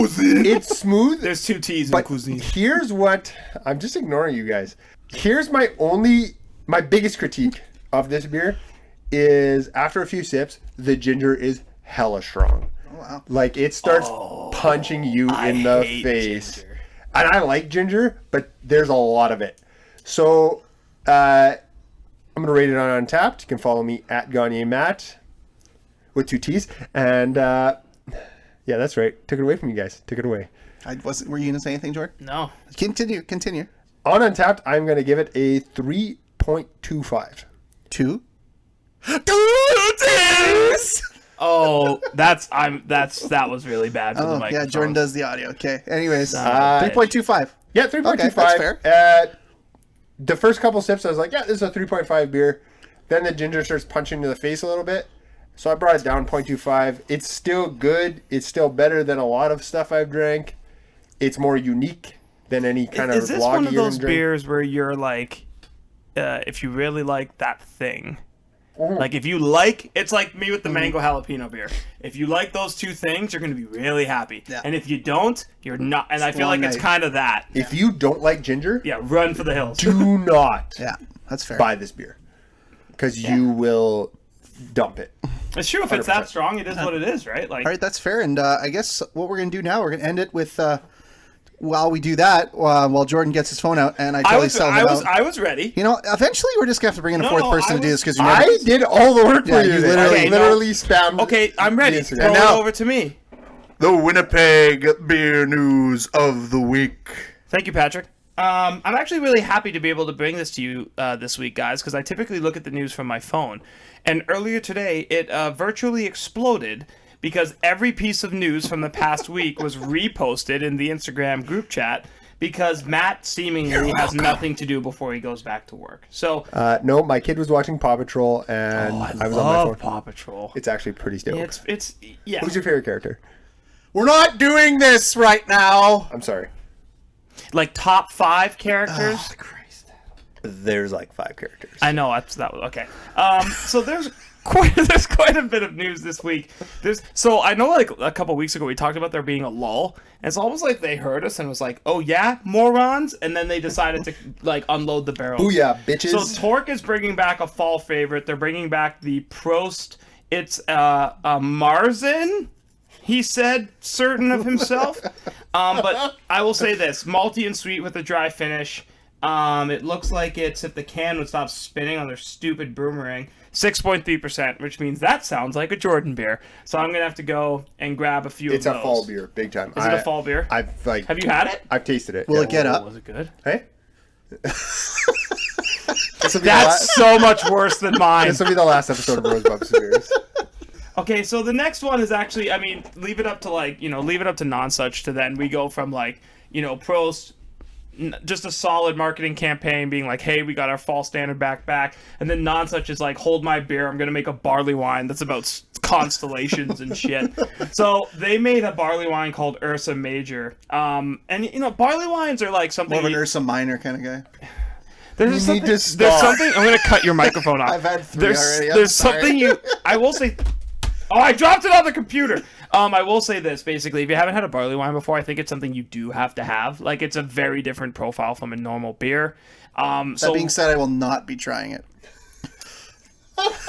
Speaker 2: It's smooth.
Speaker 3: There's 2 T's in
Speaker 2: But
Speaker 3: cuisine.
Speaker 2: here's what I'm just ignoring you guys. Here's my biggest critique of this beer is after a few sips, the ginger is hella strong.
Speaker 1: Oh, wow.
Speaker 2: Like it starts punching you in the
Speaker 3: hate
Speaker 2: face.
Speaker 3: ginger.
Speaker 2: And I like ginger, but there's a lot of it. So I'm gonna rate it on Untapped. You can follow me at Gagne Matt with 2 T's. And yeah, that's right. Took it away from you guys. Took it away.
Speaker 1: Were you gonna say anything, Jordan?
Speaker 3: No.
Speaker 1: Continue.
Speaker 2: On Untapped, I'm gonna give it a 3.25.
Speaker 1: 2.
Speaker 3: Oh, that was really bad for the
Speaker 1: Oh,
Speaker 3: microphone.
Speaker 1: yeah, Jordan does the audio. Okay. Anyways,
Speaker 3: Uh,
Speaker 1: 3.25.
Speaker 2: Yeah, 3.25.
Speaker 1: Okay, that's fair.
Speaker 2: the first couple sips, I was like, yeah, this is a 3.5 beer. Then the ginger starts punching to the face a little bit. So I brought it down 0.25. It's still good. It's still better than a lot of stuff I've drank. It's more unique than any kind of
Speaker 3: Is this one of those beers where you're like, if you really like that thing, like if you like, it's like me with the mango jalapeno beer. If you like those two things, you're going to be really happy. Yeah. And if you don't, you're not. And I feel like it's kind of that.
Speaker 2: If you don't like ginger,
Speaker 3: run for the hills.
Speaker 2: Do not
Speaker 1: that's fair.
Speaker 2: buy this beer. Because you will dump it.
Speaker 3: It's true. If 100%. It's that strong, it is what it is, right? Like,
Speaker 1: all right, that's fair. And I guess what we're going to do now, we're going to end it with... while we do that, while Jordan gets his phone out, and I
Speaker 3: was ready.
Speaker 1: You know, eventually we're just gonna have to bring in a fourth person to do this because
Speaker 2: I did all the work for you.
Speaker 1: You literally
Speaker 2: spammed.
Speaker 3: Okay, I'm ready. Throw it over to me.
Speaker 1: The Winnipeg beer news of the week.
Speaker 3: Thank you, Patrick. I'm actually really happy to be able to bring this to you this week, guys, because I typically look at the news from my phone, and earlier today it virtually exploded. Because every piece of news from the past week was reposted in the Instagram group chat because Matt seemingly has nothing to do before he goes back to work. So
Speaker 2: no, my kid was watching Paw Patrol and I was on my phone.
Speaker 3: Paw Patrol.
Speaker 2: It's actually pretty dope.
Speaker 3: Yeah.
Speaker 2: Who's your favorite character?
Speaker 1: We're not doing this right now.
Speaker 2: I'm sorry.
Speaker 3: Like top 5 characters?
Speaker 1: Oh, Christ.
Speaker 2: There's like 5 characters.
Speaker 3: I know that was okay. So there's quite a bit of news this week. So I know like a couple weeks ago we talked about there being a lull, and it's almost like they heard us and was like, "Oh yeah, morons!" And then they decided to like unload the barrels.
Speaker 2: Oh yeah, bitches!
Speaker 3: So Torque is bringing back a fall favorite. They're bringing back the Prost. It's a Marzen. He said, certain of himself. But I will say this: malty and sweet with a dry finish. It looks like it's if the can would stop spinning on their stupid boomerang. 6.3%, which means that sounds like a Jordan beer. So I'm gonna have to go and grab a few of those.
Speaker 2: It's a fall beer, big time.
Speaker 3: Is it a fall beer?
Speaker 2: Have
Speaker 3: you had it?
Speaker 2: I've tasted it.
Speaker 1: Will it get up?
Speaker 3: Was it good?
Speaker 2: Hey?
Speaker 3: That's so much worse than mine.
Speaker 2: This will be the last episode of Rosebud Beers.
Speaker 3: Okay, so the next one is actually, I mean, leave it up to non-such to then we go from like, Prost, just a solid marketing campaign being like, hey, we got our fall standard back, and then non-such is like, hold my beer, I'm gonna make a barley wine that's about constellations and shit. So they made a barley wine called Ursa Major, and barley wines are like something
Speaker 1: more of an Ursa Minor kind of guy.
Speaker 3: There's something. I'm gonna cut your microphone off.
Speaker 1: I've had 3 already.
Speaker 3: There's something I will say. Oh, I dropped it on the computer. I will say this, basically, if you haven't had a barley wine before, I think it's something you do have to have. Like, it's a very different profile from a normal beer.
Speaker 1: That being said, I will not be trying it.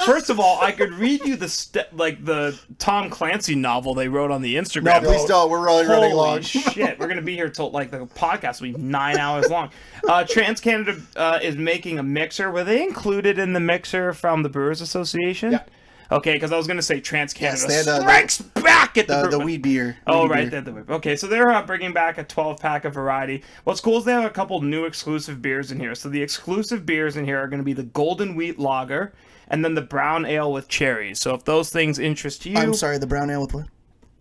Speaker 3: First of all, I could read you the Tom Clancy novel they wrote on the Instagram.
Speaker 1: No, please don't. We're really running long.
Speaker 3: Holy shit. We're going to be here till, the podcast will be 9 hours long. TransCanada is making a mixer. Were they included in the mixer from the Brewers Association?
Speaker 2: Yeah.
Speaker 3: Okay, because I was going to say TransCanada strikes back at
Speaker 1: the wheat beer.
Speaker 3: Right. Okay, so they're bringing back a 12-pack of variety. What's cool is they have a couple new exclusive beers in here. So the exclusive beers in here are going to be the Golden Wheat Lager and then the Brown Ale with cherries. So if those things interest you...
Speaker 1: I'm sorry, the Brown Ale with what?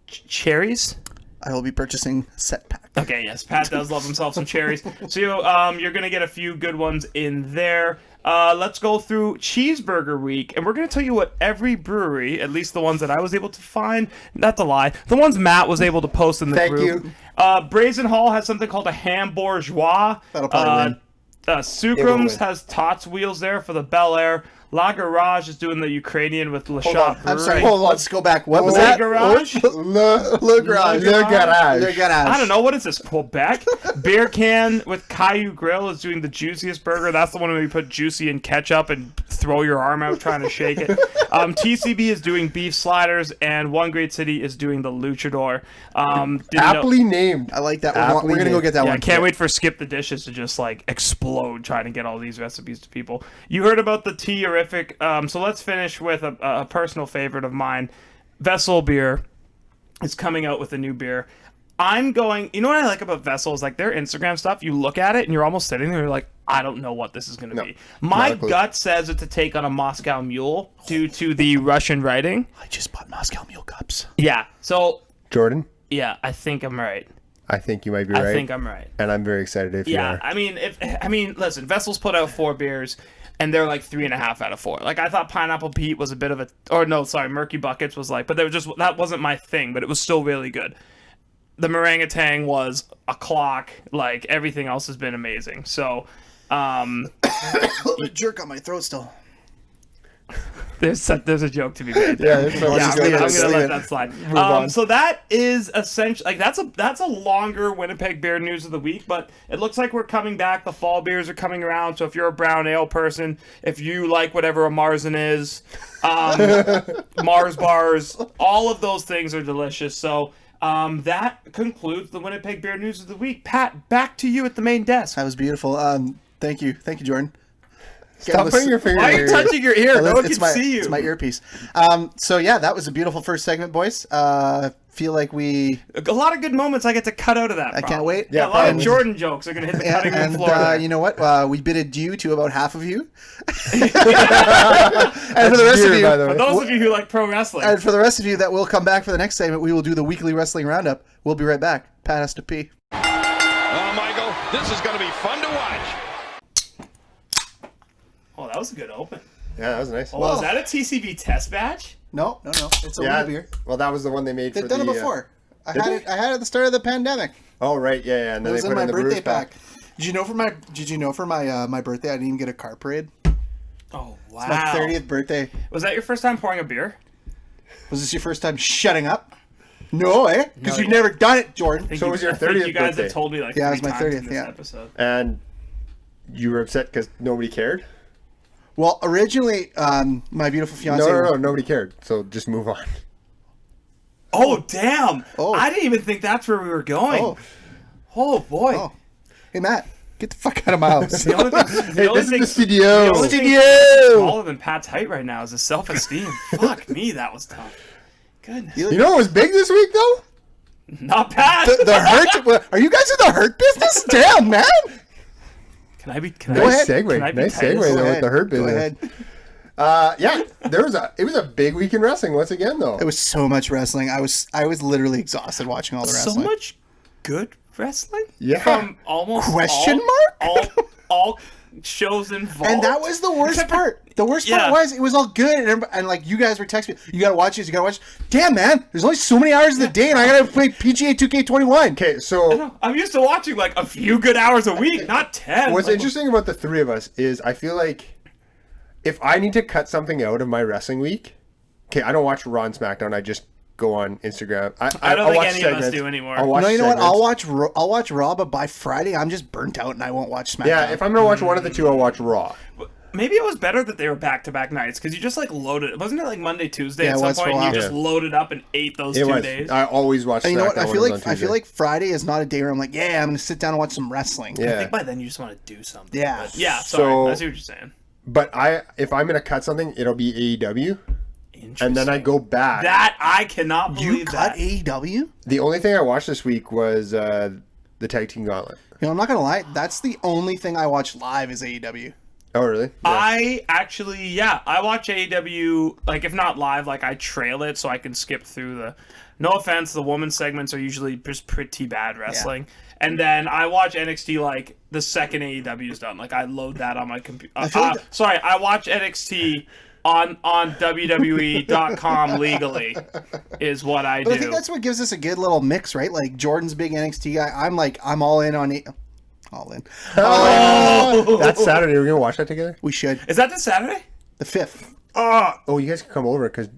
Speaker 3: Cherries?
Speaker 1: I will be purchasing set pack.
Speaker 3: Okay, yes, Pat does love himself some cherries. So you're going to get a few good ones in there. Let's go through Cheeseburger Week, and we're going to tell you what every brewery, at least the ones that I was able to find, not to lie, the ones Matt was able to post in the group. Thank you. Brazen Hall has something called a Ham Bourgeois.
Speaker 1: That'll probably win.
Speaker 3: Sucrums has Tots Wheels there for the Bel Air. La Garage is doing the Ukrainian with Le Shop Brewery.
Speaker 1: I'm sorry, hold on. Let's go back. What was that?
Speaker 3: Garage?
Speaker 1: Le Garage.
Speaker 3: I don't know. What is this, Quebec? Beer Can with Caillou Grill is doing the juiciest burger. That's the one where you put juicy in ketchup and throw your arm out trying to shake it. TCB is doing beef sliders, and One Great City is doing the Luchador.
Speaker 2: Aptly named.
Speaker 1: I like that. We're going to go get that one.
Speaker 3: I can't wait for Skip the Dishes to just explode trying to get all these recipes to people. You heard about the tea-orific. So let's finish with a personal favorite of mine. Vessel Beer is coming out with a new beer. You know what I like about Vessel is their Instagram stuff. You look at it and you're almost sitting there, you're like, I don't know what this is going to be. My gut says it's a take on a Moscow Mule due to the Russian writing.
Speaker 1: I just bought Moscow Mule cups.
Speaker 3: Yeah. So
Speaker 2: Jordan?
Speaker 3: Yeah, I think I'm right.
Speaker 2: I think you might be
Speaker 3: I
Speaker 2: right.
Speaker 3: think I'm right.
Speaker 2: And I'm very excited if you are.
Speaker 3: I mean, listen, Vessel's put out 4 beers, and they're like 3.5 out of 4. Like, I thought Pineapple Pete was a bit of a, or no, sorry, Murky Buckets was like, but they were just, that wasn't my thing, but it was still really good. The Meringatang was a clock. Like, everything else has been amazing. So,
Speaker 1: A little bit jerk on my throat still.
Speaker 3: there's a joke to be made.
Speaker 2: Yeah,
Speaker 3: There.
Speaker 2: there's
Speaker 3: I'm gonna let that slide.
Speaker 2: on.
Speaker 3: So that is essentially like that's a longer Winnipeg beer news of the week, but it looks like we're coming back. The fall beers are coming around. So if you're a brown ale person, if you like whatever a Marzen is, Mars bars, all of those things are delicious. So that concludes the Winnipeg beer news of the week. Pat, back to you at the main desk.
Speaker 1: That was beautiful. Thank you, Jordan.
Speaker 2: Stop putting your finger
Speaker 3: Why
Speaker 2: in
Speaker 3: are
Speaker 2: your
Speaker 3: you
Speaker 2: ear.
Speaker 3: touching your ear? No one can see you.
Speaker 1: It's my earpiece. So yeah, that was a beautiful first segment, boys. Feel like we.
Speaker 3: A lot of good moments I get to cut out of that.
Speaker 1: I can't wait.
Speaker 3: Yeah, a lot
Speaker 1: and-
Speaker 3: of Jordan jokes are going to hit the
Speaker 1: Yeah,
Speaker 3: cutting room
Speaker 1: and
Speaker 3: floor. there.
Speaker 1: you know what? We bid adieu to about half of you. And for the rest of
Speaker 2: beer,
Speaker 1: you,
Speaker 2: by the way.
Speaker 3: For those of you who like pro wrestling,
Speaker 1: and for the rest of you that will come back for the next segment, we will do the weekly wrestling roundup. We'll be right back. Pat has to pee.
Speaker 4: Oh, Michael, this is going to be fun to watch.
Speaker 3: oh, that was a good open.
Speaker 2: Yeah, that was nice.
Speaker 3: Oh, is that a TCB test batch?
Speaker 1: No. It's a
Speaker 2: yeah,
Speaker 1: little beer.
Speaker 2: well, that was the one they made
Speaker 1: They've
Speaker 2: for
Speaker 1: done
Speaker 2: the...
Speaker 1: it before. I
Speaker 2: did
Speaker 1: had
Speaker 2: they?
Speaker 1: it at the start of the pandemic.
Speaker 2: Oh, right, yeah. And
Speaker 1: It
Speaker 2: then
Speaker 1: was
Speaker 2: they
Speaker 1: in
Speaker 2: put
Speaker 1: my
Speaker 2: it in the
Speaker 1: birthday
Speaker 2: brewer's
Speaker 1: pack. Did you know for my birthday I didn't even get a car parade?
Speaker 3: Oh wow!
Speaker 1: My 30th birthday.
Speaker 3: Was that your first time pouring a beer?
Speaker 1: Was this your first time shutting up? No, because
Speaker 3: No,
Speaker 1: you've
Speaker 3: you-
Speaker 1: never done it, Jordan.
Speaker 3: I think
Speaker 2: So it was your
Speaker 3: I think
Speaker 2: 30th
Speaker 3: You guys
Speaker 2: birthday.
Speaker 3: have told me like
Speaker 1: Yeah, it was
Speaker 3: 3
Speaker 1: my
Speaker 3: times
Speaker 1: 30th,
Speaker 3: in this
Speaker 1: yeah.
Speaker 3: episode.
Speaker 2: And you were upset because nobody cared?
Speaker 1: Well, originally, my beautiful fiance.
Speaker 2: No, nobody cared. So just move on.
Speaker 3: Oh damn!
Speaker 1: Oh.
Speaker 3: I didn't even think that's where we were going.
Speaker 1: Oh,
Speaker 3: Oh boy!
Speaker 1: oh. Hey, Matt, get the fuck out of my house.
Speaker 3: The only thing,
Speaker 2: Hey, this is the studio.
Speaker 3: the only thing
Speaker 1: Studio.
Speaker 3: taller than Pat's height right now is his self-esteem. Fuck me, that was tough. Goodness,
Speaker 2: You know what was big this week, though?
Speaker 3: not Pat.
Speaker 1: The hurt? Are you guys in the hurt business? Damn, man.
Speaker 3: Can I be?
Speaker 2: Nice
Speaker 1: ahead.
Speaker 2: segue.
Speaker 3: Can I be
Speaker 2: Nice
Speaker 3: Titus?
Speaker 2: segue
Speaker 1: Go
Speaker 2: there with
Speaker 1: ahead.
Speaker 2: the hurt
Speaker 1: Go
Speaker 2: business.
Speaker 1: ahead.
Speaker 2: Yeah, it was a big week in wrestling once again, though.
Speaker 1: It was so much wrestling. I was literally exhausted watching all the
Speaker 3: So
Speaker 1: wrestling.
Speaker 3: much good wrestling.
Speaker 2: Yeah.
Speaker 3: From almost
Speaker 1: Question
Speaker 3: all shows involved.
Speaker 1: And that was the worst
Speaker 3: Except for-
Speaker 1: part. The worst
Speaker 3: Yeah.
Speaker 1: part was it was all good, and like you guys were texting me, you gotta watch this, you gotta watch. Damn, man, there's only so many hours in the day, and I gotta play PGA 2K21.
Speaker 2: Okay, so
Speaker 3: I'm used to watching like a few good hours a week, not 10.
Speaker 2: what's
Speaker 3: Like,
Speaker 2: interesting about the three of us is I feel like if I need to cut something out of my wrestling week, okay, I don't watch Raw and SmackDown. I just go on Instagram.
Speaker 3: I don't
Speaker 2: I'll
Speaker 3: think
Speaker 2: watch
Speaker 3: any of us
Speaker 2: segments.
Speaker 3: do anymore.
Speaker 2: I'll watch
Speaker 1: No, you know what?
Speaker 2: segments.
Speaker 1: I'll watch Raw, but by Friday I'm just burnt out and I won't watch SmackDown.
Speaker 2: Yeah, if I'm gonna watch one of the two, I'll watch Raw.
Speaker 3: Maybe it was better that they were back-to-back nights because you just like loaded. Wasn't it like Monday, Tuesday
Speaker 1: Yeah,
Speaker 3: at
Speaker 1: it
Speaker 3: some
Speaker 1: was for a
Speaker 3: point?
Speaker 1: while.
Speaker 3: You just
Speaker 2: Yeah.
Speaker 3: loaded up and ate those
Speaker 2: It
Speaker 3: 2
Speaker 2: was.
Speaker 3: days.
Speaker 2: I always watch.
Speaker 1: And you know what?
Speaker 2: SmackDown
Speaker 1: I
Speaker 2: when
Speaker 1: feel
Speaker 2: it was
Speaker 1: like
Speaker 2: on
Speaker 1: I feel
Speaker 2: Tuesday.
Speaker 1: like Friday is not a day where I'm like, yeah, I'm gonna sit down and watch some wrestling.
Speaker 3: I
Speaker 2: Yeah.
Speaker 3: think by then you just want to do something.
Speaker 1: Yeah.
Speaker 3: But yeah. Sorry,
Speaker 2: So-
Speaker 3: I see what you're saying.
Speaker 2: But if I'm gonna cut something, it'll be AEW,
Speaker 3: Interesting.
Speaker 2: and then I go back.
Speaker 3: That I cannot believe
Speaker 1: You cut
Speaker 3: that.
Speaker 1: AEW?
Speaker 2: The only thing I watched this week was the Tag Team Gauntlet.
Speaker 1: You know, I'm not gonna lie. That's the only thing I watch live is AEW.
Speaker 2: Oh, really? Yeah.
Speaker 3: I actually, I watch AEW, like, if not live, like, I trail it so I can skip through the, no offense, the women's segments are usually just pretty bad wrestling. And then I watch NXT, like, the second AEW is done. Like, I load that on my computer.
Speaker 1: feel like
Speaker 3: Sorry, I watch NXT on WWE.com legally, is what I
Speaker 1: But
Speaker 3: do.
Speaker 1: I think that's what gives us a good little mix, right? Like Jordan's big NXT guy. I'm all in on all in.
Speaker 2: That's Saturday. We're gonna watch that together.
Speaker 1: We should.
Speaker 3: Is that this Saturday?
Speaker 1: The 5th.
Speaker 2: Oh, you guys can come over because.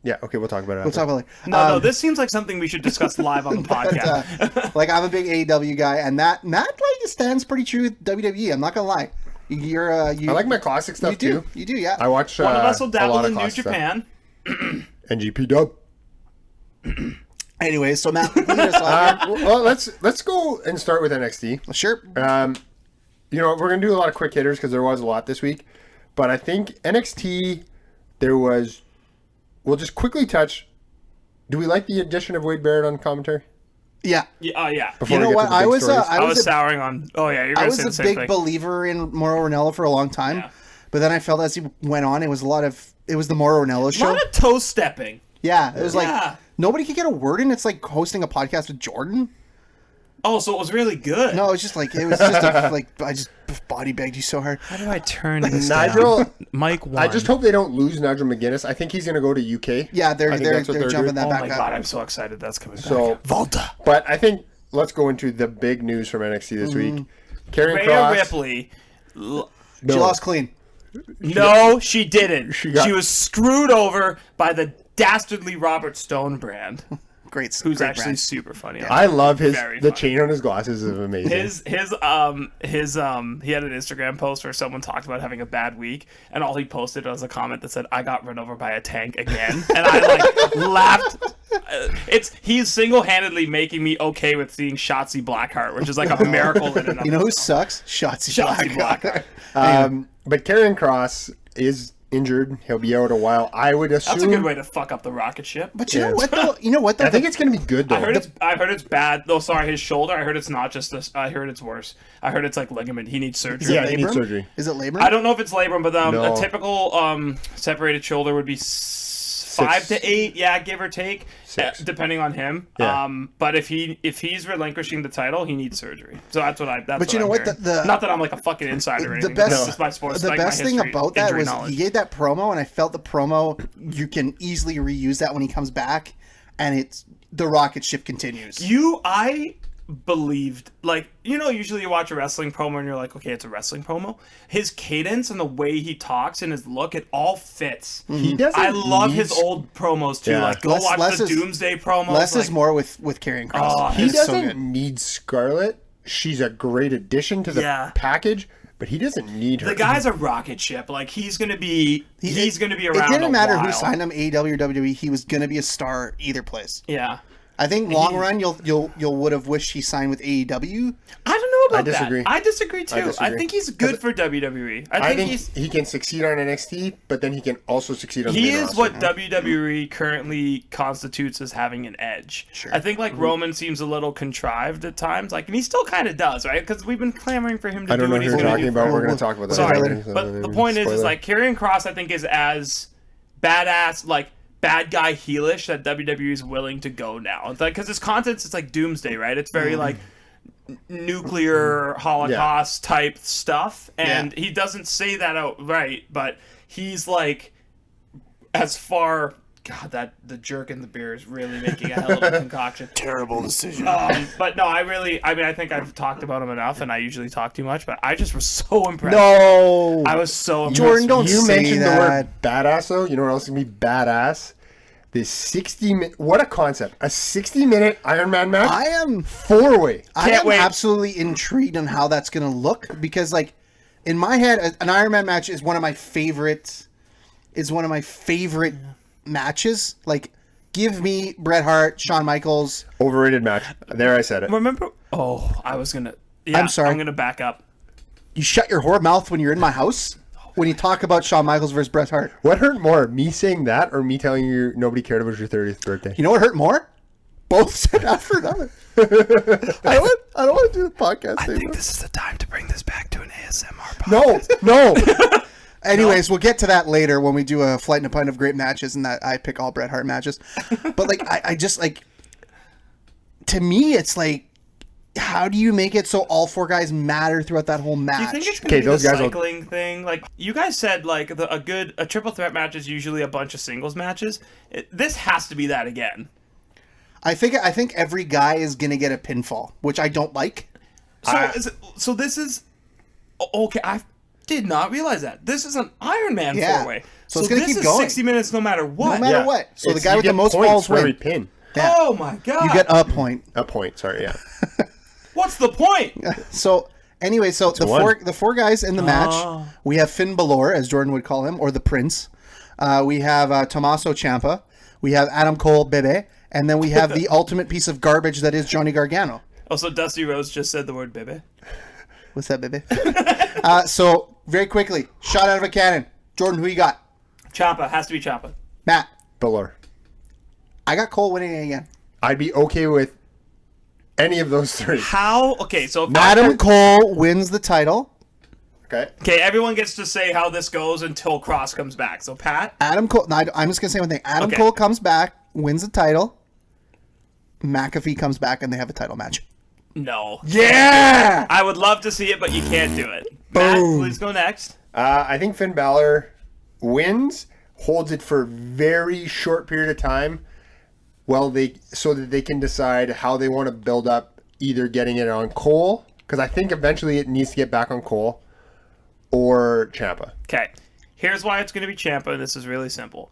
Speaker 2: Yeah. Okay, we'll talk about it.
Speaker 1: We'll talk about it later.
Speaker 3: No, this seems like something we should discuss live on the podcast.
Speaker 1: Like I'm a big AEW guy, and that like stands pretty true with WWE. I'm not gonna lie. You
Speaker 2: I like my classic stuff
Speaker 1: you do.
Speaker 2: too.
Speaker 1: You do, yeah.
Speaker 2: I watch.
Speaker 3: One of us will
Speaker 2: a
Speaker 3: dabble
Speaker 2: lot of
Speaker 3: in New
Speaker 2: classic stuff.
Speaker 3: Japan.
Speaker 2: NGP Dub.
Speaker 1: Anyway, so Matt, lead us off.
Speaker 2: Well, let's go and start with NXT.
Speaker 1: Sure.
Speaker 2: You know, we're gonna do a lot of quick hitters because there was a lot this week, but I think NXT there was. We'll just quickly touch. Do we like the addition of Wade Barrett on commentary?
Speaker 1: Yeah.
Speaker 3: Yeah, oh yeah.
Speaker 2: Before
Speaker 1: You know
Speaker 2: we get
Speaker 1: what?
Speaker 2: to the
Speaker 1: I
Speaker 2: big
Speaker 1: was
Speaker 2: stories?
Speaker 3: I was souring on. Oh yeah, you're
Speaker 1: I
Speaker 3: gonna
Speaker 1: was
Speaker 3: say the
Speaker 1: a
Speaker 3: same
Speaker 1: big
Speaker 3: thing.
Speaker 1: believer in Mauro Ranallo for a long time,
Speaker 3: Yeah.
Speaker 1: but then I felt as he went on, it was the Mauro Ranallo
Speaker 3: A
Speaker 1: show.
Speaker 3: lot of toe stepping.
Speaker 1: Yeah, it was
Speaker 3: Yeah.
Speaker 1: like nobody could get a word in. It's like hosting a podcast with Jordan.
Speaker 3: Oh, so it was really good.
Speaker 1: No, it was just I just body bagged you so hard.
Speaker 3: How do I turn this
Speaker 2: Nigel,
Speaker 3: down? Mike 1.
Speaker 2: I just hope they don't lose Nigel McGuinness. I think he's going to go to UK.
Speaker 1: Yeah, they're
Speaker 2: that's what
Speaker 1: jumping that
Speaker 3: Oh
Speaker 1: back
Speaker 3: my
Speaker 1: up.
Speaker 3: god, I'm so excited that's coming
Speaker 2: So,
Speaker 3: back. Volta.
Speaker 2: But I think let's go into the big news from NXT this week. Karrion
Speaker 3: Rhea
Speaker 2: Kross.
Speaker 3: Ripley.
Speaker 1: She lost clean.
Speaker 3: No, she didn't. She
Speaker 2: got-
Speaker 3: was screwed over by the dastardly Robert Stone brand,
Speaker 1: Great.
Speaker 3: who's
Speaker 1: great
Speaker 3: actually
Speaker 1: brand.
Speaker 3: super funny.
Speaker 2: I love the
Speaker 3: Very funny.
Speaker 2: chain on his glasses is amazing.
Speaker 3: He had an Instagram post where someone talked about having a bad week, and all he posted was a comment that said, "I got run over by a tank again," and I laughed. He's single-handedly making me okay with seeing Shotzi Blackheart, which is like a miracle in and of
Speaker 1: You know who sucks? Shotzi
Speaker 3: Blackheart.
Speaker 2: But Karrion Kross is injured. He'll be out a while. I would assume.
Speaker 3: That's a good way to fuck up the rocket ship.
Speaker 1: But you know what though? You know what though?
Speaker 2: I think it's going to be good though.
Speaker 3: I heard it's bad. Oh, sorry, his shoulder. I heard it's not just this. I heard it's worse. I heard it's like ligament. He needs surgery.
Speaker 2: Yeah, he needs
Speaker 1: labrum?
Speaker 2: surgery.
Speaker 1: Is it labor?
Speaker 3: I don't know if it's labrum, but
Speaker 2: No.
Speaker 3: a typical separated shoulder would be 5 to 8, yeah, give or take,
Speaker 2: 6.
Speaker 3: depending on him.
Speaker 2: Yeah.
Speaker 3: But if he's relinquishing the title, he needs surgery. So that's what I. That's
Speaker 1: But you know what?
Speaker 3: The not that I'm like a fucking insider or anything.
Speaker 1: best-
Speaker 3: This is my sports.
Speaker 1: The
Speaker 3: like my
Speaker 1: best thing
Speaker 3: history,
Speaker 1: about that
Speaker 3: injury
Speaker 1: was
Speaker 3: knowledge.
Speaker 1: he gave that promo, and I felt the promo. You can easily reuse that when he comes back, and it's the rocket ship continues.
Speaker 3: I believed, like, usually you watch a wrestling promo and you're like, okay, it's a wrestling promo. His cadence and the way he talks and his look, it all fits.
Speaker 2: He doesn't.
Speaker 3: I love
Speaker 2: need-
Speaker 3: his old promos too.
Speaker 2: Yeah.
Speaker 3: Like, go
Speaker 1: Less-
Speaker 3: watch
Speaker 1: less
Speaker 3: the
Speaker 1: is-
Speaker 3: Doomsday promos.
Speaker 1: Less
Speaker 3: like,
Speaker 1: is more with Karrion Kross.
Speaker 3: Oh,
Speaker 2: He
Speaker 1: It's so
Speaker 2: doesn't
Speaker 1: good.
Speaker 2: need Scarlett. She's a great addition to the
Speaker 3: Yeah.
Speaker 2: package, but he doesn't need her.
Speaker 3: The guy's a rocket ship. Like, he's gonna be around.
Speaker 1: It didn't matter who
Speaker 3: while.
Speaker 1: signed him, AEW or WWE. He was gonna be a star either place.
Speaker 3: Yeah.
Speaker 1: I think long run, you'll would have wished he signed with AEW.
Speaker 3: I don't know about
Speaker 2: I disagree.
Speaker 3: that. I disagree too. I
Speaker 2: disagree.
Speaker 3: think he's good for WWE.
Speaker 2: I think he can succeed on NXT, but then he can also succeed on the
Speaker 3: He
Speaker 2: main
Speaker 3: is
Speaker 2: roster.
Speaker 3: what WWE currently constitutes as having an edge.
Speaker 1: Sure.
Speaker 3: I think like Roman seems a little contrived at times, like, and he still kind of does, right? Because we've been clamoring for him to
Speaker 2: I don't
Speaker 3: do
Speaker 2: know
Speaker 3: what
Speaker 2: who
Speaker 3: he's
Speaker 2: you're
Speaker 3: going
Speaker 2: talking
Speaker 3: to do.
Speaker 2: about. We're going to talk about that.
Speaker 3: Sorry,
Speaker 2: later.
Speaker 3: but the point is
Speaker 2: Spoiler.
Speaker 3: like Karrion Kross, I think, is as badass, like bad guy heelish that WWE is willing to go now. It's like, because his content's, it's like Doomsday, right? It's very like nuclear Holocaust type stuff, and he doesn't say that outright, but he's like as far. God, the jerk in the beer is really making a hell of a concoction.
Speaker 1: Terrible decision.
Speaker 3: But no, I think I've talked about him enough, and I usually talk too much, but I just was so impressed.
Speaker 1: No,
Speaker 3: I was so impressed.
Speaker 1: Jordan, don't
Speaker 2: You
Speaker 1: say
Speaker 2: mentioned
Speaker 1: that.
Speaker 2: the word badass, though. You know what else can be badass? This 60-minute... What a concept. A 60-minute Iron Man match?
Speaker 1: I am
Speaker 2: 4-way.
Speaker 1: I am
Speaker 3: wait.
Speaker 1: absolutely intrigued on how that's going to look, because like in my head an Iron Man match is one of my favorite matches. Like, give me Bret Hart, Shawn Michaels.
Speaker 2: Overrated match. There, I said it.
Speaker 3: Remember? Oh, I was gonna. Yeah,
Speaker 1: I'm sorry.
Speaker 3: I'm gonna back up.
Speaker 1: You shut your whore mouth when you're in my house when you talk about Shawn Michaels versus Bret Hart.
Speaker 2: What hurt more, me saying that or me telling you nobody cared about your 30th birthday?
Speaker 1: You know what hurt more? Both said after another. I don't want to do the podcast
Speaker 3: I
Speaker 1: anymore.
Speaker 3: think this is the time to bring this back to an ASMR podcast.
Speaker 2: No.
Speaker 1: Anyways, we'll get to that later when we do a Flight and a Pint of great matches, and that I pick all Bret Hart matches. But like, I just like, to me, it's like, how do you make it so all four guys matter throughout that whole match?
Speaker 3: Do you think it's gonna
Speaker 2: Okay,
Speaker 3: be
Speaker 2: those
Speaker 3: the
Speaker 2: guys will-
Speaker 3: cycling thing? Like you guys said, like a triple threat match is usually a bunch of singles matches. This has to be that again.
Speaker 1: I think every guy is gonna get a pinfall, which I don't like.
Speaker 3: So this is okay. I did not realize that this is an Iron Man
Speaker 1: Yeah.
Speaker 3: 4-way.
Speaker 1: So it's gonna
Speaker 3: this
Speaker 1: keep
Speaker 3: is
Speaker 1: going.
Speaker 3: 60 minutes no matter what.
Speaker 1: No matter what. So the guy
Speaker 2: you
Speaker 1: with the
Speaker 2: get
Speaker 1: most
Speaker 2: points
Speaker 1: balls
Speaker 2: for every
Speaker 1: win.
Speaker 2: pin.
Speaker 1: Yeah.
Speaker 3: Oh my god!
Speaker 1: You get a point.
Speaker 2: A point, sorry, yeah.
Speaker 3: What's the point?
Speaker 1: So anyway, so the four guys in the match, we have Finn Balor, as Jordan would call him, or the Prince. We have Tommaso Ciampa. We have Adam Cole, Bebe, and then we have the ultimate piece of garbage that is Johnny Gargano.
Speaker 3: Also, Dusty Rhodes just said the word "bebe."
Speaker 1: What's that, Bebe? So very quickly, shot out of a cannon. Jordan, who you got?
Speaker 3: Ciampa has to be Ciampa.
Speaker 1: Matt,
Speaker 2: Balor.
Speaker 1: I got Cole winning it again.
Speaker 2: I'd be okay with any of those three.
Speaker 3: How? Okay, so if
Speaker 1: Adam Cole wins the title.
Speaker 2: Okay.
Speaker 3: everyone gets to say how this goes until Cross comes back. So Pat,
Speaker 1: Adam Cole. No, I'm just gonna say one thing. Adam
Speaker 3: Okay.
Speaker 1: Cole comes back, wins the title. McAfee comes back, and they have a title match.
Speaker 3: No.
Speaker 1: Yeah!
Speaker 3: I would love to see it, but you can't do it. Matt, please go next.
Speaker 2: I think Finn Balor wins, holds it for a very short period of time, so that they can decide how they want to build up either getting it on Cole, because I think eventually it needs to get back on Cole, or Ciampa.
Speaker 3: Okay. Here's why it's going to be Ciampa, and this is really simple.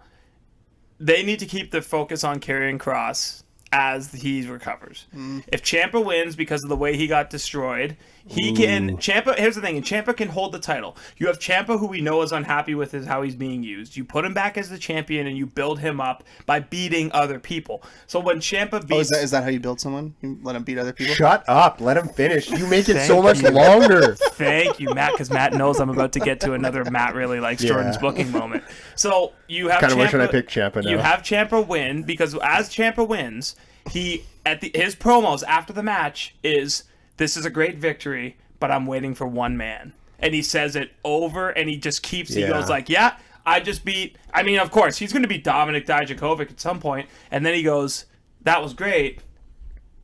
Speaker 3: They need to keep their focus on Karrion Kross as he recovers. If Ciampa wins because of the way he got destroyed, he can... Ciampa, here's the thing, and Ciampa can hold the title. You have Ciampa, who we know is unhappy with how he's being used. You put him back as the champion, and you build him up by beating other people. So when Ciampa beats...
Speaker 1: is that how you build someone? You let him beat other people?
Speaker 2: Shut up. Let him finish. You make it so much longer.
Speaker 3: Thank you, Matt, because Matt knows I'm about to get to another Matt really likes Jordan's booking moment. So you have
Speaker 2: Kind of wish
Speaker 3: Ciampa...
Speaker 2: I picked Ciampa now.
Speaker 3: You have Ciampa win, because as Ciampa wins... his promos after the match is, this is a great victory, but I'm waiting for one man. And he says it over, and he just keeps, he goes like, yeah, I just beat, I mean, of course, he's going to beat Dominik Dijakovic at some point, and then he goes, that was great,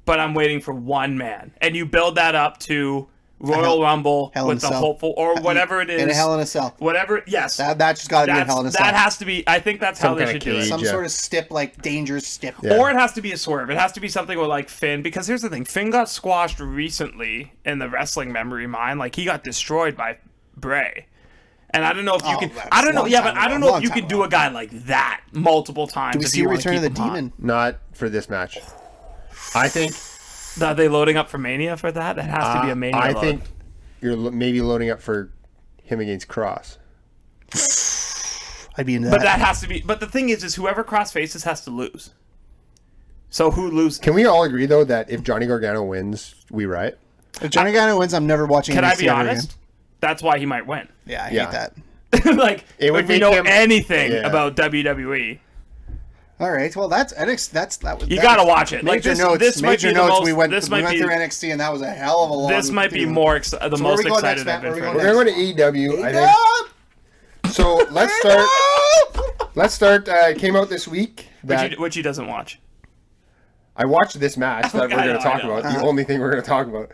Speaker 3: but I'm waiting for one man. And you build that up to Royal Rumble with the hopeful, or whatever it is.
Speaker 1: In a Hell in a Cell.
Speaker 3: Whatever, yes.
Speaker 1: That just got to be in Hell in a Cell.
Speaker 3: That has to be, I think that's how they should do it.
Speaker 1: Some sort of stip, like dangerous stip.
Speaker 2: Yeah.
Speaker 3: Or it has to be a swerve. It has to be something with like Finn, because here's the thing: Finn got squashed recently in the wrestling memory mine. Like he got destroyed by Bray, and I don't know if you can. I don't know. Yeah, but I don't know if you can do a guy like that multiple times.
Speaker 1: Do we see Return of the Demon?
Speaker 2: Not for this match. I think.
Speaker 3: Are they loading up for Mania for that? It has to be a Mania.
Speaker 2: I think you're maybe loading up for him against Cross.
Speaker 1: I'd be into that.
Speaker 3: But that has to be. But the thing is whoever Cross faces has to lose. So who loses?
Speaker 2: Can we all agree though that if Johnny Gargano wins, we riot?
Speaker 1: If Johnny Gargano wins, I'm never watching.
Speaker 3: Can I be
Speaker 1: NXT
Speaker 3: honest?
Speaker 1: again.
Speaker 3: That's why he might win.
Speaker 1: Yeah, I hate that.
Speaker 3: Like
Speaker 2: It would
Speaker 3: if we
Speaker 2: make
Speaker 3: know
Speaker 2: him-
Speaker 3: anything
Speaker 2: Yeah.
Speaker 3: about WWE.
Speaker 1: All right, well that's NXT. That was
Speaker 3: You gotta watch it. Like
Speaker 1: Major notes.
Speaker 3: this might
Speaker 1: Major
Speaker 3: be the
Speaker 1: notes.
Speaker 3: most.
Speaker 1: We went
Speaker 3: this might be
Speaker 1: through NXT, and that was a hell of a long.
Speaker 3: This might be more the
Speaker 1: where
Speaker 3: most
Speaker 1: we go
Speaker 3: excited
Speaker 1: next,
Speaker 3: I've been
Speaker 1: Matt?
Speaker 3: for
Speaker 1: Where we
Speaker 2: We're
Speaker 3: anything.
Speaker 2: going to AEW. I think. So let's start. It came out this week.
Speaker 3: Which he doesn't watch.
Speaker 2: I watched this match that we're going to talk about. The only thing we're going to talk about.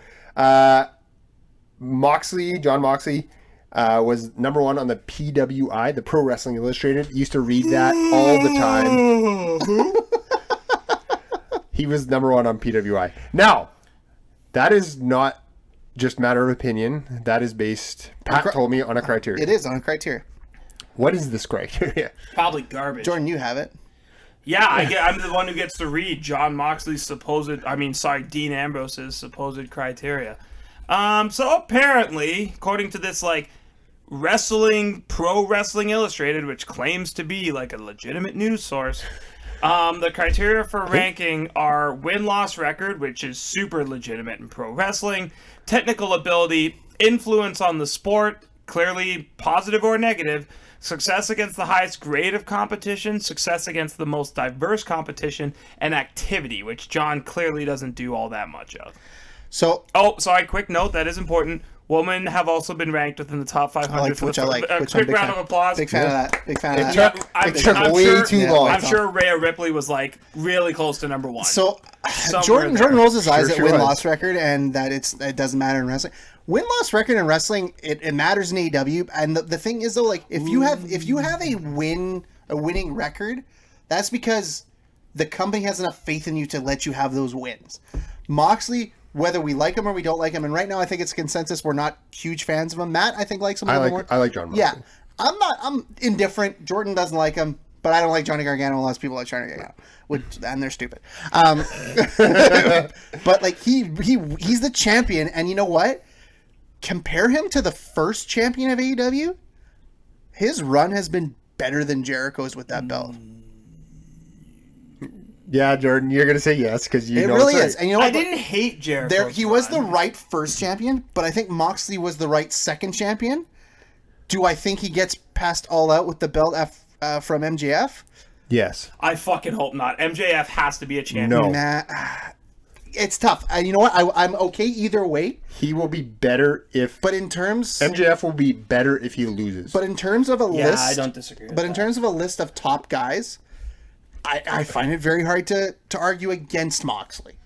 Speaker 2: John Moxley, was #1 on the PWI, the Pro Wrestling Illustrated. Used to read that all the time. He was #1 on PWI. Now, that is not just matter of opinion. That is based, Pat told me, on a criteria.
Speaker 1: It is on a criteria.
Speaker 2: What is this criteria?
Speaker 3: Probably garbage.
Speaker 1: Jordan, you have it.
Speaker 3: Yeah, I'm the one who gets to read John Moxley's Dean Ambrose's supposed criteria. So apparently, according to this, like, Pro Wrestling Illustrated, which claims to be like a legitimate news source, the criteria for ranking are win-loss record, which is super legitimate in pro wrestling, technical ability, influence on the sport, clearly positive or negative, success against the highest grade of competition, success against the most diverse competition, and activity, which John clearly doesn't do all that much of.
Speaker 1: So,
Speaker 3: sorry, quick note, that is important. Women have also been ranked within the top 500.
Speaker 1: which I like.
Speaker 3: Quick round of applause.
Speaker 1: Big fan of that. Big fan of
Speaker 2: It
Speaker 1: that.
Speaker 2: took way too long.
Speaker 3: I'm sure Rhea Ripley was like really close to #1.
Speaker 1: So,
Speaker 3: Somewhere
Speaker 1: Jordan
Speaker 3: there.
Speaker 1: rolls his eyes
Speaker 2: Sure
Speaker 1: at
Speaker 2: she
Speaker 1: win-loss record, and that it doesn't matter in wrestling. Win-loss record in wrestling, it matters in AEW. And the thing is though, like if you have a winning record, that's because the company has enough faith in you to let you have those wins. Moxley, whether we like him or we don't like him, and right now I think it's consensus we're not huge fans of him. Matt, I think, likes him a little more.
Speaker 2: I like John Moxley.
Speaker 1: Yeah, I'm indifferent. Jordan doesn't like him, but I don't like Johnny Gargano unless people like Johnny Gargano, and they're stupid. But like he's the champion, and you know what? Compare him to the first champion of AEW. His run has been better than Jericho's with that belt.
Speaker 2: Yeah, Jordan, you're going to say yes because you know
Speaker 1: really
Speaker 2: it's
Speaker 1: is.
Speaker 2: right.
Speaker 1: And you know what?
Speaker 3: I didn't hate Jericho.
Speaker 1: He was the right first champion, but I think Moxley was the right second champion. Do I think he gets past All Out with the belt from MJF?
Speaker 2: Yes.
Speaker 3: I fucking hope not. MJF has to be a champion.
Speaker 2: No.
Speaker 1: Nah, it's tough. You know what? I'm okay either way.
Speaker 2: He will be better if...
Speaker 1: But in terms...
Speaker 2: MJF will be better if he loses.
Speaker 1: But in terms of a list...
Speaker 3: I don't disagree with
Speaker 1: But in terms of a list of top guys, I find it very hard to argue against Moxley.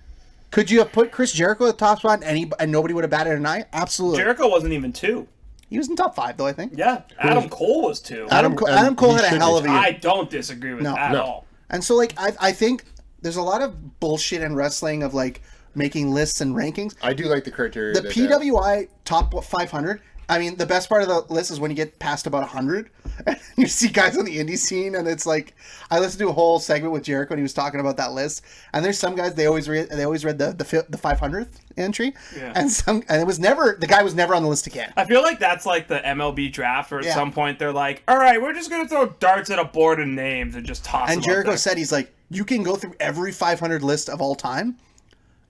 Speaker 1: Could you have put Chris Jericho at the top spot and nobody would have batted an eye? Absolutely.
Speaker 3: Jericho wasn't even 2.
Speaker 1: He was in top 5 though, I think.
Speaker 3: Yeah, Adam Cole was 2.
Speaker 1: Adam Cole had a hell of a year.
Speaker 3: I don't disagree with that at all.
Speaker 1: And so, like, I think there's a lot of bullshit in wrestling of, like, making lists and rankings.
Speaker 2: I do like the criteria.
Speaker 1: The PWI top 500, I mean, the best part of the list is when you get past about 100. And you see guys on the indie scene, and it's like, I listened to a whole segment with Jericho, and he was talking about that list. And there's some guys, they always read the 500th entry.
Speaker 3: Yeah.
Speaker 1: And the guy was never on the list again.
Speaker 3: I feel like that's like the MLB draft, where at some point they're like, all right, we're just going to throw darts at a board of names and just toss them.
Speaker 1: And Jericho said, he's like, you can go through every 500 list of all time,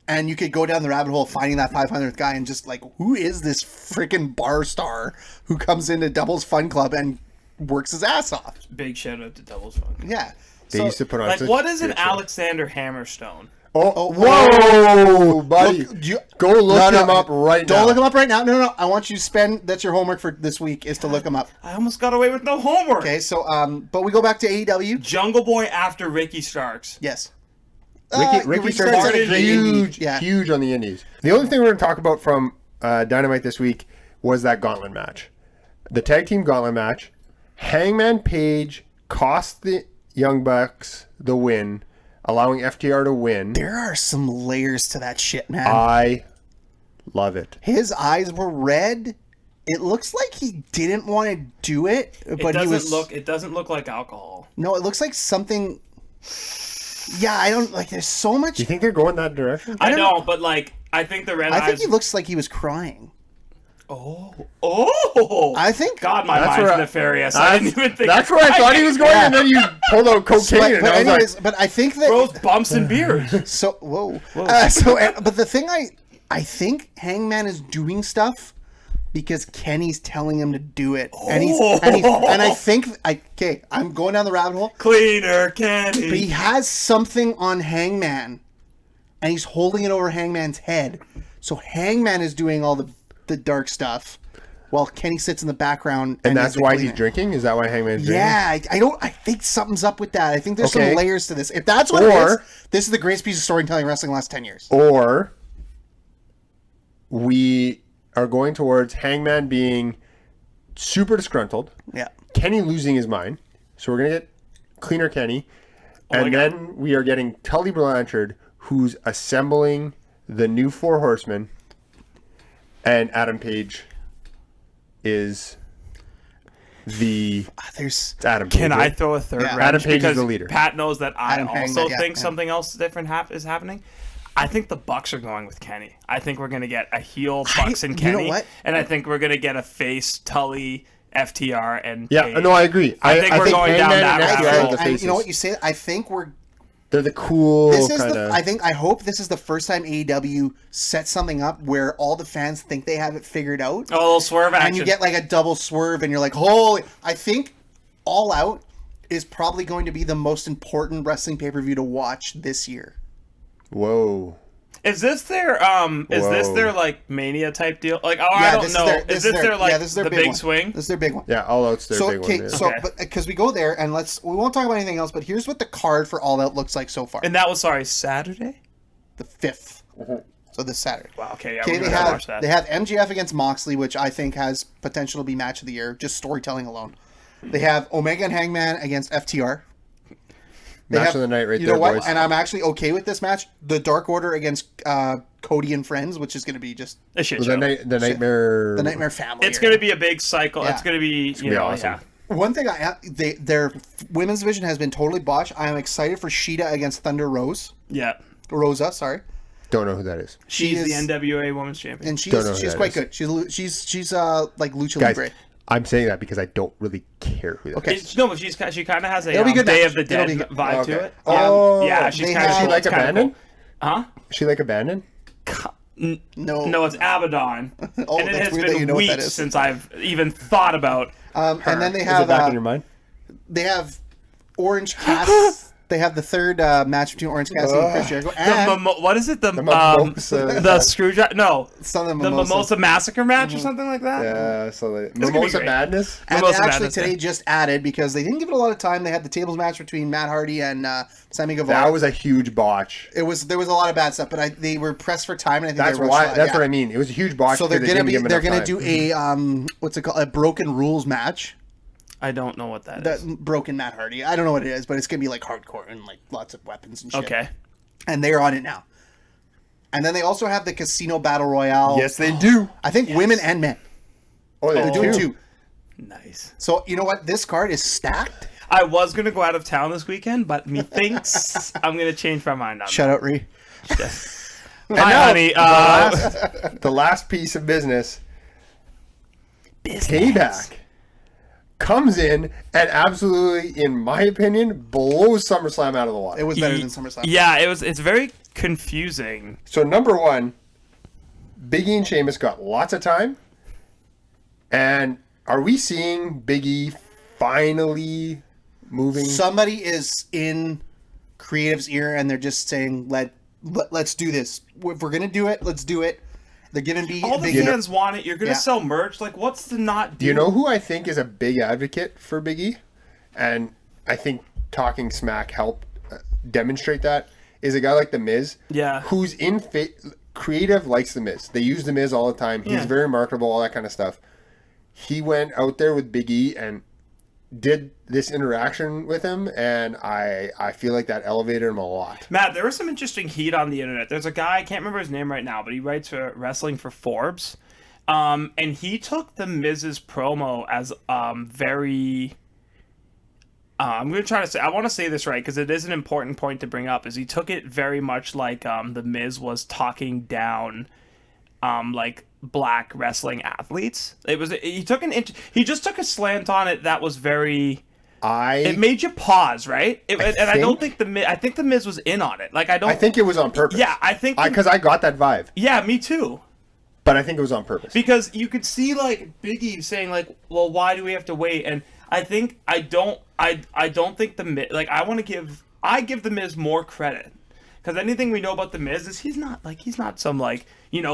Speaker 1: and you could go down the rabbit hole finding that 500th guy and just like, who is this freaking bar star who comes into Doubles Fun Club and works his ass off?
Speaker 3: Big shout out to Doubles Fun.
Speaker 1: Yeah.
Speaker 2: They used to put on
Speaker 3: like, what is an Alexander Hammerstone?
Speaker 2: Whoa, buddy. Go look him up right now.
Speaker 1: Don't look him up right now. No. I want you to spend, that's your homework for this week, is to look him up.
Speaker 3: I almost got away with no homework.
Speaker 1: Okay, so, but we go back to AEW.
Speaker 3: Jungle Boy after Ricky Starks.
Speaker 1: Yes.
Speaker 2: Ricky Starks had a huge on the indies. The only thing we're going to talk about from Dynamite this week was that gauntlet match. The tag team gauntlet match. Hangman Page cost the Young Bucks the win, allowing FTR to win.
Speaker 1: There are some layers to that shit, man.
Speaker 2: I love it.
Speaker 1: His eyes were red. It looks like he didn't want to do it, but
Speaker 3: it doesn't look like alcohol.
Speaker 1: No, it looks like something. Yeah, I don't like. There's so much.
Speaker 2: Do you think they're going that direction?
Speaker 3: I don't, but like, I think the red eyes.
Speaker 1: I think he looks like he was crying.
Speaker 3: Oh!
Speaker 1: I think
Speaker 3: God, my mind's nefarious. I didn't even think.
Speaker 2: That's where I thought he was going, and then you pulled out cocaine.
Speaker 1: But I think that
Speaker 3: Bros, bumps and beers.
Speaker 1: So whoa. But the thing I think Hangman is doing stuff because Kenny's telling him to do it, and I think I'm going down the rabbit hole.
Speaker 3: Cleaner Kenny.
Speaker 1: But he has something on Hangman, and he's holding it over Hangman's head. So Hangman is doing all the dark stuff, while Kenny sits in the background.
Speaker 2: And that's why he's drinking? Is that why Hangman's drinking?
Speaker 1: Yeah, I think something's up with that. I think there's some layers to this. If that's what it is, this is the greatest piece of storytelling in wrestling in the last 10 years.
Speaker 2: Or we are going towards Hangman being super disgruntled.
Speaker 1: Yeah.
Speaker 2: Kenny losing his mind. So we're going to get cleaner Kenny. And then we are getting Tully Blanchard, who's assembling the new Four Horsemen. And Adam Page is it's Adam Page.
Speaker 3: Can I throw a third wrench?
Speaker 2: Adam Page is the leader.
Speaker 3: Pat knows that I also think something else different is happening. I think the Bucks are going with Kenny. I think we're going to get a heel Bucks and Kenny.
Speaker 1: You know what?
Speaker 3: And I think we're going to get a face Tully, FTR, and
Speaker 2: Page. No, I agree.
Speaker 3: I think we're going down that rabbit hole.
Speaker 1: You know what you say? I think
Speaker 2: they're the cool
Speaker 1: I hope this is the first time AEW sets something up where all the fans think they have it figured out.
Speaker 3: Oh, a little swerve action.
Speaker 1: And you get like a double swerve and you're like, holy. I think All Out is probably going to be the most important wrestling pay-per-view to watch this year.
Speaker 2: Whoa.
Speaker 3: Is this their like Mania type deal? Like, I don't know. Is this their big swing?
Speaker 1: This is their big one.
Speaker 2: Yeah, All Out's their big one. Yeah.
Speaker 1: So, but because we go there and we won't talk about anything else, but here's what the card for All Out looks like so far.
Speaker 3: And that was Saturday?
Speaker 1: The 5th. Mm-hmm. So this Saturday.
Speaker 3: Wow, okay, yeah, we're going to watch that.
Speaker 1: They have MJF against Moxley, which I think has potential to be match of the year, just storytelling alone. They have Omega and Hangman against FTR.
Speaker 2: Match of the night right there,
Speaker 1: you know what?
Speaker 2: boys.
Speaker 1: And I'm actually okay with this match. The Dark Order against Cody and Friends, which is going to be just
Speaker 3: a shit show.
Speaker 2: The Nightmare
Speaker 1: family.
Speaker 3: It's going to be a big cycle. Yeah. It's going to be,
Speaker 2: awesome.
Speaker 3: Yeah.
Speaker 1: One thing their women's division has been totally botched. I am excited for Sheeta against Thunder Rosa. Sorry.
Speaker 2: Don't know who that is.
Speaker 3: She's the NWA Women's Champion,
Speaker 1: and she's quite good. She's like Lucha Libre.
Speaker 2: I'm saying that because I don't really care who that is.
Speaker 3: No, but she kind of has a Day of the Dead vibe to it.
Speaker 2: Oh,
Speaker 3: yeah, she's kind of.
Speaker 2: She like Abandon?
Speaker 3: Cool. Huh?
Speaker 2: She like Abandon?
Speaker 1: No,
Speaker 3: it's Abaddon. And it has been weeks since I've even thought about her.
Speaker 1: And then they have
Speaker 2: Is it back in your mind?
Speaker 1: They have Orange Cassidy. They have the third match between Orange Cassidy and Chris Jericho. And
Speaker 3: What is it? The
Speaker 2: Mimosa.
Speaker 3: the screwdriver? No,
Speaker 1: Something
Speaker 3: the Mimosa Massacre match or something like that.
Speaker 2: Yeah, so like
Speaker 3: gonna be
Speaker 2: Mimosa
Speaker 3: great.
Speaker 2: Madness.
Speaker 1: And
Speaker 3: Mimosa
Speaker 1: they actually
Speaker 3: Madness,
Speaker 1: today
Speaker 3: yeah.
Speaker 1: just added, because they didn't give it a lot of time, they had the tables match between Matt Hardy and Sammy Guevara.
Speaker 2: That was a huge botch.
Speaker 1: There was a lot of bad stuff, but they were pressed for time, and I think
Speaker 2: That's
Speaker 1: they
Speaker 2: why.
Speaker 1: rushed
Speaker 2: That's
Speaker 1: yeah.
Speaker 2: what I mean. It was a huge botch.
Speaker 1: So they're
Speaker 2: because
Speaker 1: gonna
Speaker 2: didn't give
Speaker 1: they're
Speaker 2: enough
Speaker 1: gonna
Speaker 2: time.
Speaker 1: do a what's it called, a broken rules match.
Speaker 3: I don't know what that
Speaker 1: That
Speaker 3: is.
Speaker 1: broken Matt Hardy. I don't know what it is, but it's gonna be like hardcore and like lots of weapons and shit.
Speaker 3: Okay.
Speaker 1: And they're on it now. And then they also have the Casino Battle Royale.
Speaker 2: Yes, they do.
Speaker 1: I think women and men.
Speaker 2: Oh,
Speaker 1: They're doing two.
Speaker 3: Nice.
Speaker 1: So you know what? This card is stacked.
Speaker 3: I was gonna go out of town this weekend, but methinks I'm gonna change my mind on
Speaker 1: Shout out Ree.
Speaker 3: that. Hi, honey.
Speaker 2: The last piece of business. Payback comes in and absolutely, in my opinion, blows SummerSlam out of the water.
Speaker 1: It was better than SummerSlam.
Speaker 3: Yeah, it's very confusing.
Speaker 2: So number one, Big E and Sheamus got lots of time. And are we seeing Big E finally moving?
Speaker 1: Somebody is in creative's ear, and they're just saying, let's do this. If we're gonna do it, let's do it. They're giving
Speaker 3: All the fans want it. You're gonna
Speaker 1: Yeah.
Speaker 3: sell merch. Like, what's to not do?
Speaker 2: Do you know who I think is a big advocate for Big E? And I think Talking Smack helped demonstrate that, is a guy like The Miz.
Speaker 3: Yeah.
Speaker 2: Who's in creative likes The Miz. They use The Miz all the time. He's
Speaker 3: Yeah.
Speaker 2: very marketable, all that kind of stuff. He went out there with Big E and did this interaction with him, and I feel like that elevated him a lot.
Speaker 3: Matt, there was some interesting heat on the internet. There's a guy, I can't remember his name right now, but he writes for wrestling for Forbes. And he took the Miz's promo as very... I'm going to try to say... I want to say this right, because it is an important point to bring up, is he took it very much like the Miz was talking down like black wrestling athletes. He just took a slant on it that was very... It made you pause, right? I don't think I think the Miz was in on it. Like I
Speaker 2: think it was on purpose.
Speaker 3: Yeah, I think
Speaker 2: because I got that vibe.
Speaker 3: Yeah, me too.
Speaker 2: But I think it was on purpose
Speaker 3: because you could see like Big E saying like, "Well, why do we have to wait?" And I don't think the Miz, like I give the Miz more credit. Because anything we know about the Miz is he's not some like,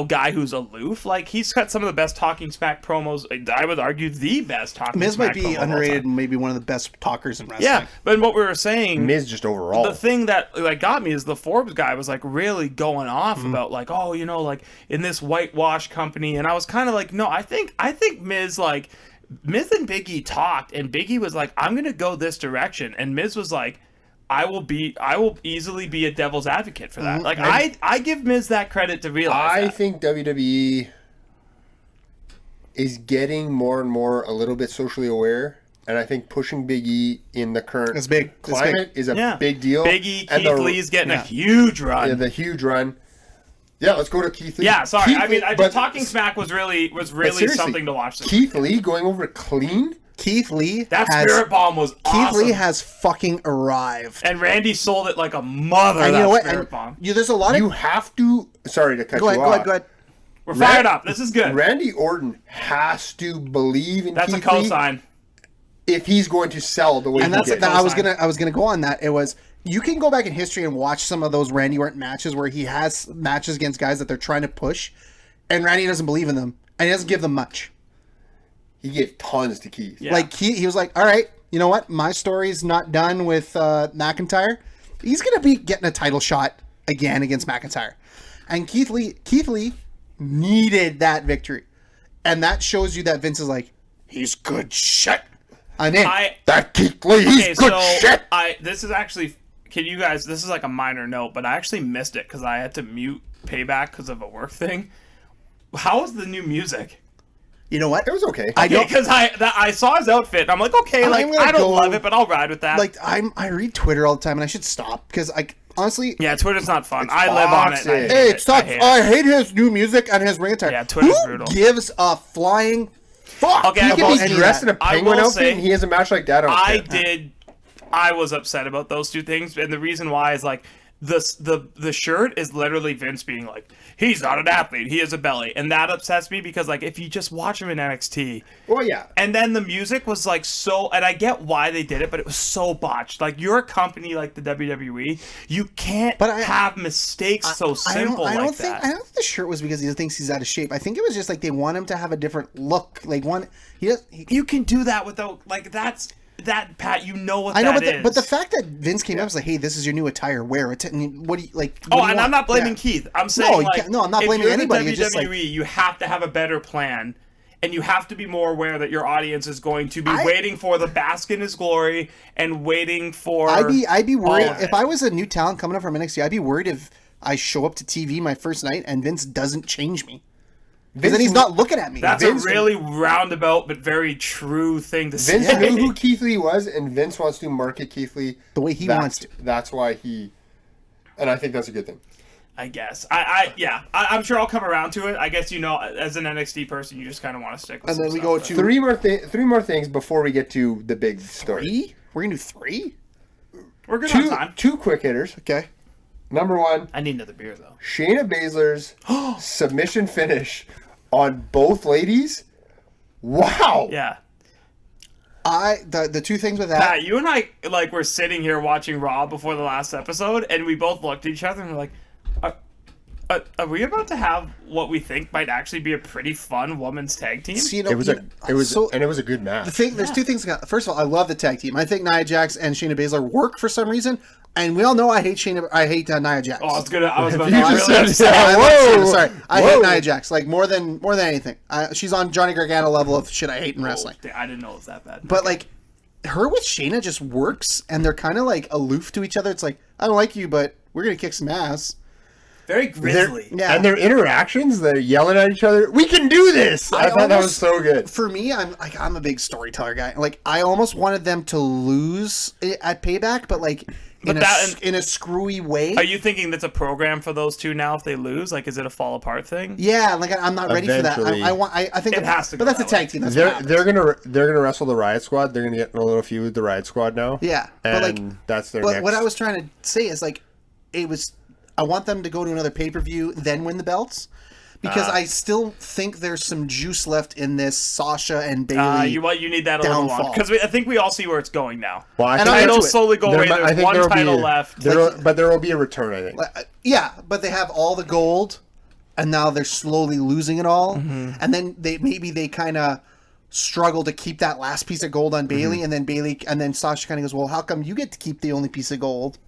Speaker 3: guy who's aloof. Like he's got some of the best Talking Smack promos. I would argue the best Talking
Speaker 1: Miz
Speaker 3: Smack
Speaker 1: might be underrated and maybe one of the best talkers in wrestling.
Speaker 3: Yeah, but what we were saying,
Speaker 2: Miz just overall.
Speaker 3: The thing that like got me is the Forbes guy was like really going off about like, oh, like in this whitewash company, and I was kind of like, no, I think Miz and Big E talked, and Big E was like, I'm gonna go this direction, and Miz was like, I will easily be a devil's advocate for that. Like I give Miz that credit to realize.
Speaker 2: I think WWE is getting more and more a little bit socially aware, and I think pushing Big E in the current climate is a big deal.
Speaker 3: Big E, Keith Lee's getting a huge run.
Speaker 2: Yeah, the huge run. Yeah, let's go to Keith Lee.
Speaker 3: Yeah, sorry.
Speaker 2: But
Speaker 3: Talking Smack was really something to watch.
Speaker 2: Keith Lee going over clean.
Speaker 1: Keith Lee.
Speaker 3: That Spirit Bomb was awesome.
Speaker 1: Keith Lee has fucking arrived.
Speaker 3: And Randy sold it like a mother.
Speaker 1: And you know what?
Speaker 3: Spirit Bomb.
Speaker 1: There's a lot of...
Speaker 2: You have to... Sorry to cut you off.
Speaker 1: Go ahead.
Speaker 3: We're fired up. This is good.
Speaker 2: Randy Orton has to believe in
Speaker 3: That's
Speaker 2: Keith
Speaker 3: a cosign.
Speaker 2: Lee if he's going to sell the way he did.
Speaker 1: I was gonna go on that. It was... You can go back in history and watch some of those Randy Orton matches where he has matches against guys that they're trying to push, and Randy doesn't believe in them, and he doesn't give them much.
Speaker 2: He gave tons to Keith.
Speaker 1: Yeah. Like he was like, all right, you know what? My story's not done with McIntyre. He's gonna be getting a title shot again against McIntyre, and Keith Lee needed that victory, and that shows you that Vince is like, he's good shit. I'm in.
Speaker 2: That Keith Lee, he's good shit.
Speaker 3: This is actually. This is like a minor note, but I actually missed it because I had to mute Payback because of a work thing. How was the new music?
Speaker 1: You know what?
Speaker 2: It was okay.
Speaker 3: Because I saw his outfit. And I'm like, okay, I don't love it, but I'll ride with that.
Speaker 1: Like I read Twitter all the time, and I should stop because honestly,
Speaker 3: yeah, Twitter's not fun. I live on it.
Speaker 1: Hey, it sucks. I hate his new music and his ringtone.
Speaker 3: Yeah, Twitter's brutal.
Speaker 1: Who gives a flying fuck?
Speaker 3: Okay,
Speaker 2: he can be dressed in a penguin outfit, and he has a match like that on.
Speaker 3: I was upset about those two things, and the reason why is like the shirt is literally Vince being like, he's not an athlete, he has a belly, and that upsets me because like if you just watch him in NXT,
Speaker 2: well, yeah,
Speaker 3: and then the music was like so, and I get why they did it, but it was so botched. Like you're a company like the WWE, you can't have mistakes so simple
Speaker 1: I don't
Speaker 3: like that.
Speaker 1: I don't think the shirt was because he thinks he's out of shape. I think it was just like they want him to have a different look. Like
Speaker 3: you can do that without like that, Pat, you know what
Speaker 1: I know,
Speaker 3: that is.
Speaker 1: but the fact that Vince came out and was like, "Hey, this is your new attire. Wear it." And what do you like?
Speaker 3: And I'm not blaming Keith. I'm saying
Speaker 1: I'm not blaming anybody.
Speaker 3: If you're
Speaker 1: it's
Speaker 3: the WWE,
Speaker 1: just like,
Speaker 3: you have to have a better plan, and you have to be more aware that your audience is going to be waiting for the bask in his glory and waiting for.
Speaker 1: I'd be worried if I was a new talent coming up from NXT. I'd be worried if I show up to TV my first night and Vince doesn't change me. Because then he's not looking at me.
Speaker 3: That's a really roundabout but very true thing to say.
Speaker 2: Vince knew who Keith Lee was, and Vince wants to market Keith Lee
Speaker 1: the way he wants to.
Speaker 2: That's why and I think that's a good thing.
Speaker 3: I guess. I'm sure I'll come around to it. I guess, as an NXT person, you just kind of want to stick with
Speaker 1: And then we go to...
Speaker 2: Three more things before we get to the big story.
Speaker 1: 3? We're going to do 3?
Speaker 3: We're good on time.
Speaker 2: 2 quick hitters.
Speaker 1: Okay.
Speaker 2: Number 1.
Speaker 3: I need another beer, though.
Speaker 2: Shayna Baszler's submission finish on both ladies. Wow.
Speaker 3: Yeah.
Speaker 1: The 2 things with that...
Speaker 3: Pat, you and I, were sitting here watching Raw before the last episode, and we both looked at each other and we're like, are we about to have what we think might actually be a pretty fun women's tag team?
Speaker 2: It was a good match.
Speaker 1: There's 2 things. First of all, I love the tag team. I think Nia Jax and Shayna Baszler work for some reason, and we all know I hate Nia Jax.
Speaker 3: Oh, I was about to really
Speaker 1: Sorry, I hate Nia Jax more than anything. She's on Johnny Gargano level of shit I hate in wrestling.
Speaker 3: I didn't know it was that bad.
Speaker 1: But her with Shayna just works, and they're kind of aloof to each other. It's like, I don't like you, but we're gonna kick some ass.
Speaker 3: Very grisly.
Speaker 2: And their interactions, they're yelling at each other. We can do this. I thought that was so good.
Speaker 1: For me, I'm a big storyteller guy. I almost wanted them to lose at Payback, but in a screwy way.
Speaker 3: Are you thinking that's a program for those two now? If they lose, is it a fall apart thing?
Speaker 1: Yeah, I'm not ready for that. I think
Speaker 3: it has to.
Speaker 1: But that's a tag team.
Speaker 2: They're gonna wrestle the Riot Squad. They're gonna get in a little feud with the Riot Squad now.
Speaker 1: Yeah,
Speaker 2: and that's their.
Speaker 1: But what I was trying to say is it was. I want them to go to another pay-per-view, then win the belts, because I still think there's some juice left in this Sasha and Bayley.
Speaker 3: You need that a little longer, because I think we all see where it's going now.
Speaker 2: Well, I
Speaker 3: think it'll slowly go away. There's one title left,
Speaker 2: but there will be a return. I think.
Speaker 1: Yeah, but they have all the gold, and now they're slowly losing it all, and then they kind of struggle to keep that last piece of gold on Bayley, and then Sasha kind of goes, "Well, how come you get to keep the only piece of gold?"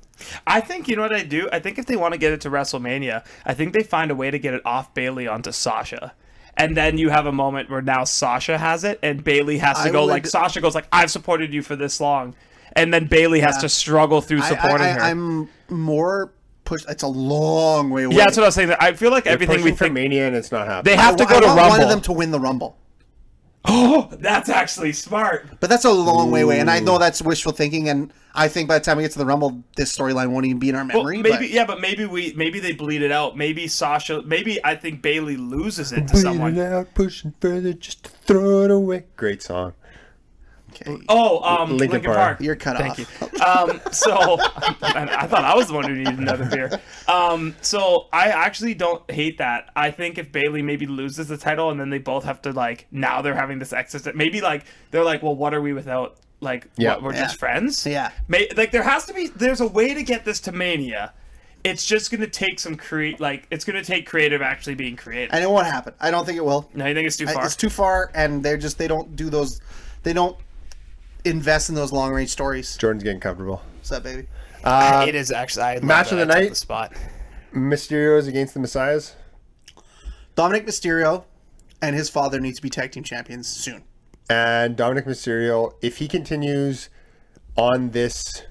Speaker 3: I think, you know what I do? I think if they want to get it to WrestleMania, I think they find a way to get it off Bayley onto Sasha. And then you have a moment where now Sasha has it, and Bayley has to go, Sasha goes I've supported you for this long. And then Bayley has to struggle through supporting her.
Speaker 1: I'm more pushed. It's a long way away.
Speaker 3: Yeah, that's what I was saying. I feel like everything we think...
Speaker 2: for Mania, and it's not happening.
Speaker 3: They have to go to Rumble.
Speaker 1: I wanted them to win the Rumble.
Speaker 3: Oh, that's actually smart.
Speaker 1: But that's a long way away, and I know that's wishful thinking, and I think by the time we get to the Rumble, this storyline won't even be in our memory.
Speaker 3: But maybe they bleed it out. Maybe I think Bayley loses it to someone.
Speaker 2: Bleed it out, pushing further, just to throw it away. Great song.
Speaker 1: Okay.
Speaker 3: Oh, Linkin Park.
Speaker 1: You're cut
Speaker 3: Thank
Speaker 1: off.
Speaker 3: you. So I thought I was the one who needed another beer. So I actually don't hate that. I think if Bayley maybe loses the title and then they both have to now they're having this excess. Maybe they're well, what are we without? We're just friends.
Speaker 1: Yeah.
Speaker 3: There's a way to get this to Mania. It's just gonna take some it's gonna take creative actually being creative.
Speaker 1: And it won't happen. I don't think it will.
Speaker 3: No, you think it's too far?
Speaker 1: It's too far, and they don't do those. They don't invest in those long range stories.
Speaker 2: Jordan's getting comfortable.
Speaker 1: What's up, baby?
Speaker 3: It is actually
Speaker 2: match of the night.
Speaker 3: The spot.
Speaker 2: Mysterios against the Messiahs.
Speaker 1: Dominic Mysterio and his father need to be tag team champions soon.
Speaker 2: And Dominic Mysterio, if he continues on this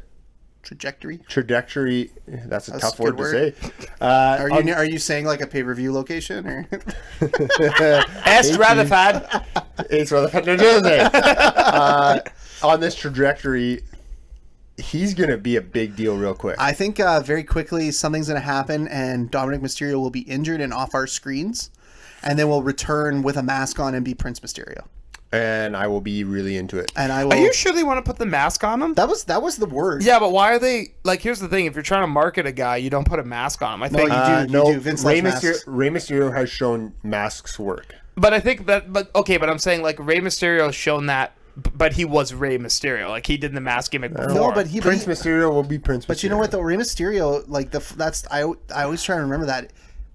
Speaker 1: trajectory,
Speaker 2: that's a tough word to say.
Speaker 1: Are you saying a pay-per-view location or?
Speaker 3: It's Rutherford.
Speaker 2: It's Rutherford. On this trajectory, he's going to be a big deal real quick.
Speaker 1: I think very quickly something's going to happen, and Dominic Mysterio will be injured and off our screens, and then we'll return with a mask on and be Prince Mysterio.
Speaker 2: and I will be really into it.
Speaker 1: And I will.
Speaker 3: Are you sure they want to put the mask on him?
Speaker 1: That was the word.
Speaker 3: Yeah, but why are they like? Here's the thing: if you're trying to market a guy, you don't put a mask on him. I think.
Speaker 1: you do. Vince
Speaker 2: Rey
Speaker 1: loves masks.
Speaker 2: Rey Mysterio has shown masks work.
Speaker 3: But I think that. But okay, but I'm saying like Rey Mysterio has shown that. But he was Rey Mysterio. Like he did the mask gimmick before.
Speaker 1: No, but
Speaker 2: Prince Mysterio will be Prince Mysterio.
Speaker 1: But you know what though, Rey Mysterio, like that's I always try to remember that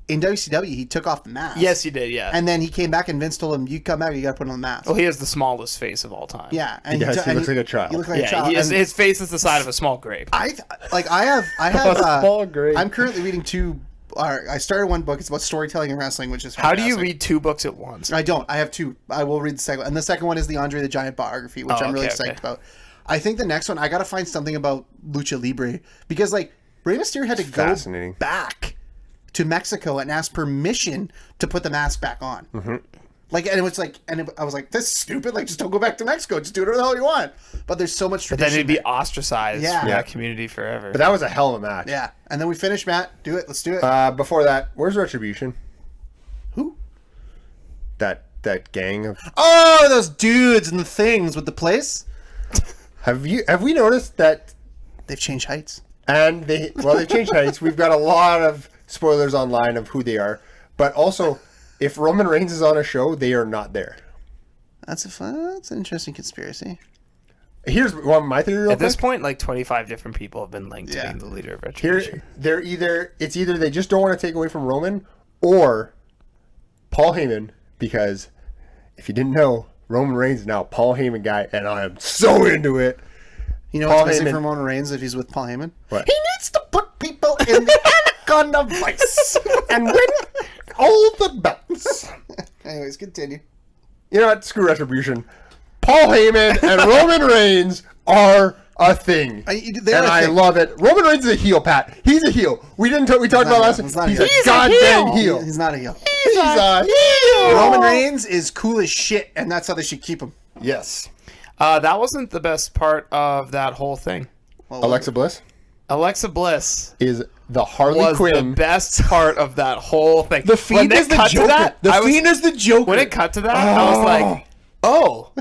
Speaker 1: in WCW he took off the mask.
Speaker 3: Yes, he did. Yeah.
Speaker 1: And then he came back and Vince told him, "You come back, you got to put on the mask."
Speaker 3: Well, he has the smallest face of all time.
Speaker 1: Yeah, and
Speaker 2: he looks like a child.
Speaker 1: He looks like a child.
Speaker 3: His face is the size of a small grape.
Speaker 1: I have.
Speaker 2: Small grape.
Speaker 1: I'm currently reading two. I started one book. It's about storytelling and wrestling, which is
Speaker 3: How
Speaker 1: fantastic.
Speaker 3: do you read 2 books at once?
Speaker 1: I don't. I have 2. I will read the second one. And the second one is the Andre the Giant biography, which I'm really excited about. I think the next one, I got to find something about Lucha Libre. Because, like, Rey Mysterio had to go back to Mexico and ask permission to put the mask back on. Mm-hmm. Like, and it was like, I was like, this is stupid. Like, just don't go back to Mexico. Just do whatever the hell you want. But there's so much tradition.
Speaker 3: But then he'd be ostracized from that community forever.
Speaker 2: But that was a hell of a match.
Speaker 1: Yeah. And then we finished, Matt. Do it. Let's do it.
Speaker 2: Before that, where's Retribution?
Speaker 1: Who?
Speaker 2: That gang of...
Speaker 1: Oh, those dudes and the things with the place.
Speaker 2: Have we noticed that...
Speaker 1: They've changed heights.
Speaker 2: And they've changed heights. We've got a lot of spoilers online of who they are. But also... If Roman Reigns is on a show, they are not there.
Speaker 1: That's an interesting conspiracy.
Speaker 2: Here's one my theory.
Speaker 3: At this point, like 25 different people have been linked to being the leader of Retribution.
Speaker 2: It's either they just don't want to take away from Roman, or Paul Heyman, because if you didn't know, Roman Reigns is now a Paul Heyman guy, and I am so into it.
Speaker 1: You know what's missing from Roman Reigns if he's with Paul Heyman?
Speaker 2: What?
Speaker 1: He needs to put people in the anaconda vice
Speaker 2: and win all the belts.
Speaker 1: Anyways, continue.
Speaker 2: You know what? Screw Retribution. Paul Heyman and Roman Reigns are a thing. I love it. Roman Reigns is a heel, Pat. He's a heel. We talked about last time. He's a goddamn heel.
Speaker 1: He's not a heel.
Speaker 2: He's a heel.
Speaker 1: Roman Reigns is cool as shit, and that's how they should keep him.
Speaker 2: Yes.
Speaker 3: That wasn't the best part of that whole thing.
Speaker 1: Well,
Speaker 2: Alexa Bliss
Speaker 3: is
Speaker 2: the Harley Quinn.
Speaker 3: The best part of that whole thing.
Speaker 1: The Fiend is the Joker. The Fiend is the Joker.
Speaker 3: When it cut to that, I was like, oh,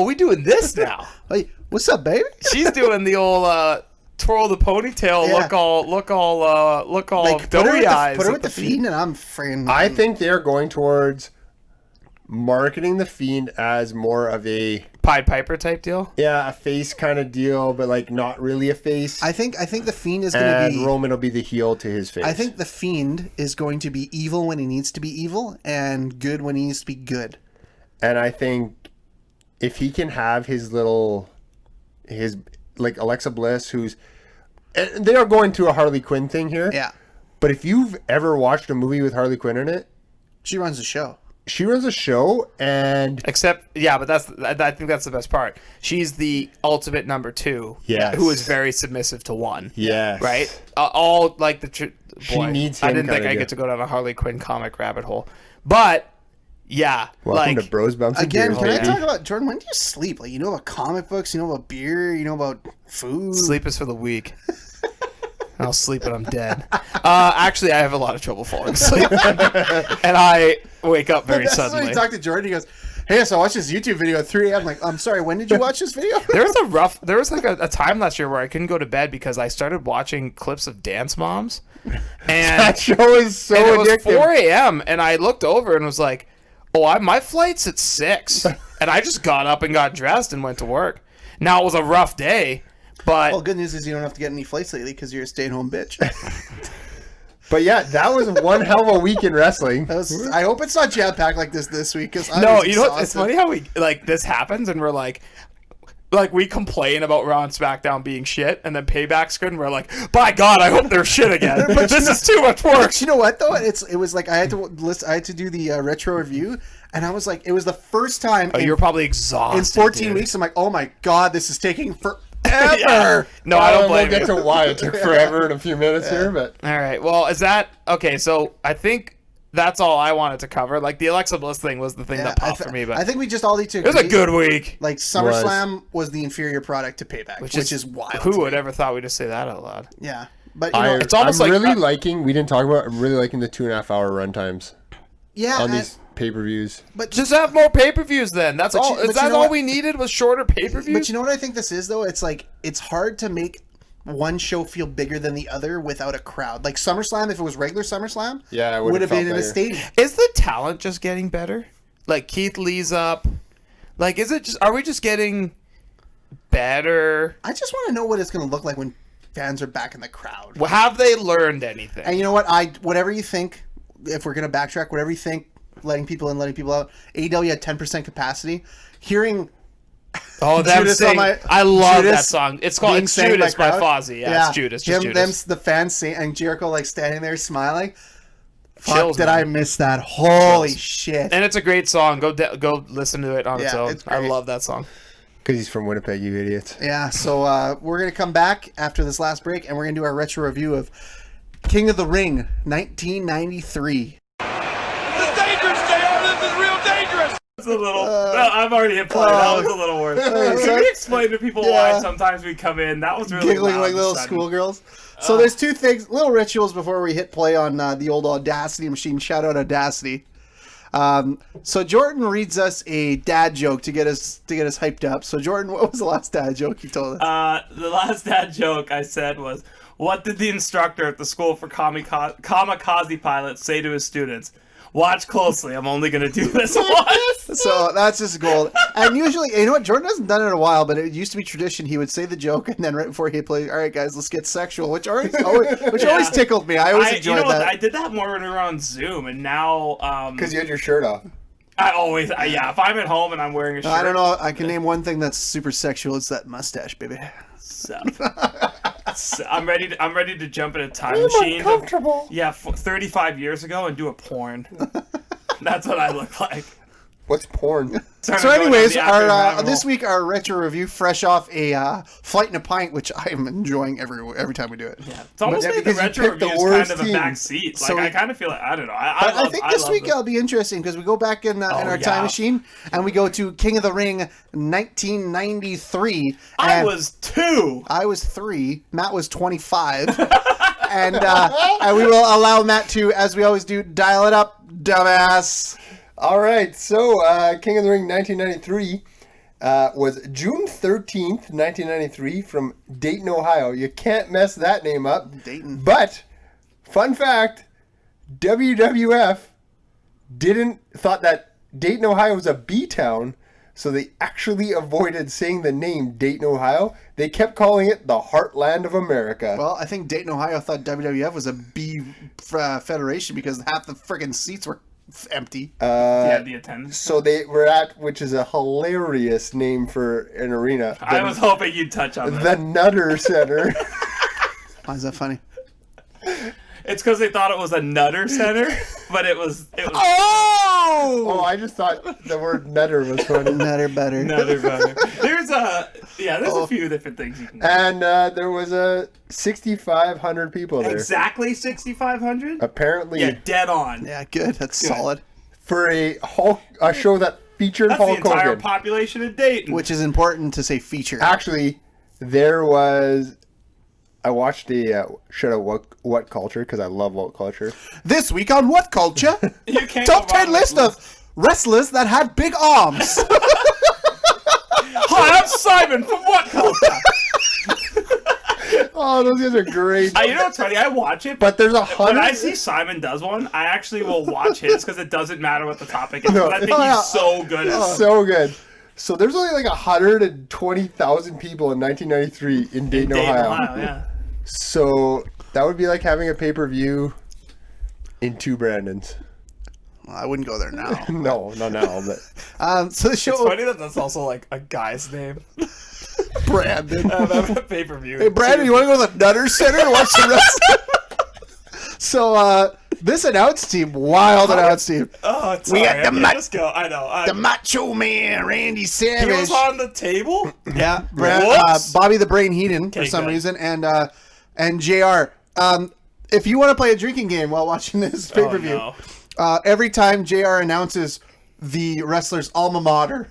Speaker 3: we doing this now?
Speaker 1: Hey, what's up, baby?
Speaker 3: She's doing the old twirl the ponytail, look all
Speaker 1: like,
Speaker 3: doughy eyes.
Speaker 1: Put her with the Fiend, and I'm freaking.
Speaker 2: I think they're going towards marketing the Fiend as more of a
Speaker 3: Pied Piper type deal.
Speaker 2: Yeah, a face kind of deal, but like not really a face.
Speaker 1: I think the Fiend is going to be.
Speaker 2: And Roman will be the heel to his face.
Speaker 1: I think the Fiend is going to be evil when he needs to be evil, and good when he needs to be good.
Speaker 2: And I think if he can have his like Alexa Bliss, and they are going to a Harley Quinn thing here.
Speaker 1: Yeah.
Speaker 2: But if you've ever watched a movie with Harley Quinn in it,
Speaker 1: she runs the show.
Speaker 2: She runs a show, and
Speaker 3: but I think that's the best part. She's the ultimate number 2, who is very submissive to 1.
Speaker 2: Yes,
Speaker 3: right. All like
Speaker 2: she needs him.
Speaker 3: I didn't think I get to go down a Harley Quinn comic rabbit hole, but
Speaker 2: welcome to Bros Bumps
Speaker 1: again. Can I talk about Jordan? When do you sleep? Like, you know about comic books, you know about beer, you know about food.
Speaker 3: Sleep is for the weak. I'll sleep when I'm dead. Actually, I have a lot of trouble falling asleep, and I wake up very suddenly.
Speaker 1: When you talk to Jordan, he goes, "Hey, so I watched this YouTube video at 3 a.m." I'm like, "I'm sorry, when did you watch this video?"
Speaker 3: There was like a time last year where I couldn't go to bed because I started watching clips of Dance Moms, and
Speaker 2: that show is so addictive.
Speaker 3: It was 4 a.m. and I looked over and was like, "Oh, my flight's at 6," and I just got up and got dressed and went to work. Now it was a rough day. But
Speaker 1: well, good news is you don't have to get any flights lately because you're a stay-at-home bitch.
Speaker 2: But yeah, that was one hell of a week in wrestling.
Speaker 1: I hope it's not jam-packed like this week. Cause
Speaker 3: you know what? It's funny how we this happens and we're like we complain about Raw and SmackDown being shit, and then Payback's good, and we're like, by God, I hope they're shit again. This is too much work.
Speaker 1: But you know what though? It was like I had to do the retro review, and I was like, it was the first time.
Speaker 3: You were probably exhausted.
Speaker 1: In 14 weeks, I'm like, oh my God, this is taking forever. Yeah.
Speaker 3: No, I don't blame you.
Speaker 2: We'll get to why it took forever in a few minutes here, but
Speaker 3: all right. Well, is that okay? So I think that's all I wanted to cover. Like the Alexa Bliss thing was the thing that popped for me. But
Speaker 1: I think we just all need to agree.
Speaker 3: It was a good week.
Speaker 1: Like SummerSlam was the inferior product to Payback, which is wild.
Speaker 3: Who would ever thought we'd just say that out loud?
Speaker 1: Yeah, but
Speaker 3: it's almost
Speaker 2: I'm
Speaker 3: like
Speaker 2: really liking. We didn't talk about. I'm really liking the 2.5 hour runtimes.
Speaker 1: Yeah,
Speaker 2: on these pay-per-views.
Speaker 1: But
Speaker 5: Just have more pay-per-views then. That's all.
Speaker 1: but
Speaker 5: Is that
Speaker 1: you know
Speaker 5: all
Speaker 1: what?
Speaker 5: we needed was shorter pay-per-views?
Speaker 1: But you know what I think this is, though? It's like, it's hard to make one show feel bigger than the other without a crowd. Like SummerSlam, if it was regular SummerSlam,
Speaker 2: Yeah, it would've
Speaker 1: would have been
Speaker 2: felt
Speaker 1: in a
Speaker 2: bigger.
Speaker 1: stadium.
Speaker 5: Is the talent just getting better? Like Keith Lee's up. Like, is it just? Are we just getting better?
Speaker 1: I just want to know what it's going to look like when fans are back in the crowd.
Speaker 5: Well, have they learned anything?
Speaker 1: And you know what? Whatever you think, if we're going to backtrack, whatever you think, letting people in, letting people out, AEW had 10% capacity. Hearing
Speaker 5: Oh, them
Speaker 1: Judas
Speaker 5: sing.
Speaker 1: on
Speaker 5: I love
Speaker 1: Judas
Speaker 5: that song. It's called
Speaker 1: being
Speaker 5: it's
Speaker 1: sang
Speaker 5: Judas by
Speaker 1: crowd.
Speaker 5: Fozzy. Yeah, it's Judas. Just
Speaker 1: Him,
Speaker 5: Judas.
Speaker 1: the fans sing, and Jericho like standing there smiling. Fuck,
Speaker 5: Chills,
Speaker 1: did
Speaker 5: man.
Speaker 1: I miss that? Holy
Speaker 5: Chills.
Speaker 1: shit.
Speaker 5: And it's a great song. Go listen to it on its
Speaker 1: Yeah,
Speaker 5: own.
Speaker 1: it's
Speaker 5: I
Speaker 1: great.
Speaker 5: love that song.
Speaker 2: Because he's from Winnipeg, you idiots.
Speaker 1: Yeah, so we're going to come back after this last break, and we're going to do our retro review of King of the Ring, 1993.
Speaker 4: This is dangerous, JR. This is real dangerous.
Speaker 3: It's a little. I've already hit play. That was a little worse. Can we explain to people why sometimes we come in? That was really
Speaker 1: Giggling
Speaker 3: loud
Speaker 1: like
Speaker 3: and
Speaker 1: little
Speaker 3: sudden.
Speaker 1: schoolgirls. So there's two things, little rituals before we hit play on the old Audacity machine. Shout out Audacity. So Jordan reads us a dad joke to get us hyped up. So Jordan, what was the last dad joke you told us?
Speaker 3: The last dad joke I said was, "What did the instructor at the school for kamikaze pilots say to his students? Watch closely. I'm only going to do this once."
Speaker 1: So that's just gold. And usually, you know what? Jordan hasn't done it in a while, but it used to be tradition. He would say the joke, and then right before he played, "All right, guys, let's get sexual," which always tickled me. I always enjoyed that.
Speaker 3: I did that more when we were on Zoom, and now
Speaker 2: Because you had your shirt off.
Speaker 3: I always if I'm at home and I'm wearing a shirt,
Speaker 1: I don't know. I can name one thing that's super sexual. It's that mustache, baby.
Speaker 3: So I'm ready to jump in a time machine.
Speaker 2: Comfortable.
Speaker 3: 35 years ago and do a porn. That's what I look like.
Speaker 2: What's porn?
Speaker 1: So anyways, our this week our retro review, fresh off a Flight in a Pint, which I am enjoying every time we do it.
Speaker 3: Yeah, it's almost
Speaker 2: Yeah,
Speaker 3: made the
Speaker 2: because you
Speaker 3: retro
Speaker 2: picked the
Speaker 3: reviews
Speaker 2: worst
Speaker 3: kind of a
Speaker 2: team.
Speaker 3: back seat.
Speaker 1: So
Speaker 3: I kind of feel like I don't know.
Speaker 1: I think this
Speaker 3: love
Speaker 1: week
Speaker 3: them.
Speaker 1: it'll be interesting because we go back in our time machine and we go to King of the Ring 1993.
Speaker 3: I was 2.
Speaker 1: I was 3. Matt was 25. and we will allow Matt to, as we always do, dial it up, dumbass.
Speaker 2: All right, so King of the Ring 1993 was June 13th, 1993 from Dayton, Ohio. You can't mess that name up.
Speaker 1: Dayton.
Speaker 2: But, fun fact, WWF thought that Dayton, Ohio was a B-town, so they actually avoided saying the name Dayton, Ohio. They kept calling it the Heartland of America.
Speaker 1: Well, I think Dayton, Ohio thought WWF was a B federation because half the friggin' seats were empty.
Speaker 3: The attendance.
Speaker 2: So they were at, which is a hilarious name for an arena.
Speaker 3: I was hoping you'd touch on that.
Speaker 2: The Nutter Center.
Speaker 1: Why is that funny?
Speaker 3: It's because they thought it was a Nutter Center, but it was.
Speaker 2: Oh, I just thought the word nutter was funny.
Speaker 1: Nutter better.
Speaker 3: Nutter Better. There's a few different things you can.
Speaker 2: And there was 6,500 people there.
Speaker 3: Exactly 6,500.
Speaker 2: Apparently,
Speaker 3: Yeah, dead on.
Speaker 1: Yeah, good. That's solid.
Speaker 2: for a show that featured
Speaker 3: That's the
Speaker 2: Hulk
Speaker 3: entire
Speaker 2: Hogan.
Speaker 3: population of Dayton.
Speaker 1: Which is important to say feature.
Speaker 2: Actually, there was. I watched a show of WhatCulture because I love WhatCulture.
Speaker 1: This week on WhatCulture,
Speaker 3: You can't
Speaker 1: top
Speaker 3: go wrong
Speaker 1: 10
Speaker 3: with
Speaker 1: list of wrestlers that had big arms.
Speaker 3: Hi, I'm Simon from WhatCulture.
Speaker 2: Oh, those guys are great.
Speaker 3: You know what's funny? I watch it,
Speaker 2: But there's
Speaker 3: when
Speaker 2: 100.
Speaker 3: I see Simon does one, I actually will watch his because it doesn't matter what the topic is.
Speaker 2: No.
Speaker 3: But I think he's so good at it.
Speaker 2: So good. So there's only like 120,000 people in 1993 in Dayton, Ohio.
Speaker 3: Yeah.
Speaker 2: So that would be like having a pay-per-view in two Brandons.
Speaker 1: Well, I wouldn't go there now.
Speaker 2: No, not now, but
Speaker 1: So the show,
Speaker 3: It's funny that that's also like a guy's name.
Speaker 1: Brandon.
Speaker 3: Pay-per-view.
Speaker 1: Hey, Brandon, you want to go to the Nutter Center and watch the wrestling? So, this announce team, wild announce team.
Speaker 3: Oh, it's
Speaker 1: We got the
Speaker 3: just go. I know.
Speaker 1: The Macho Man, Randy Savage.
Speaker 3: He was on the table.
Speaker 1: Yeah,
Speaker 3: Whoops.
Speaker 1: Bobby the Brain Heenan for
Speaker 3: Okay,
Speaker 1: some
Speaker 3: good.
Speaker 1: reason, and JR. If you want to play a drinking game while watching this pay-per-view,
Speaker 3: Oh, no.
Speaker 1: every time JR announces the wrestler's alma mater.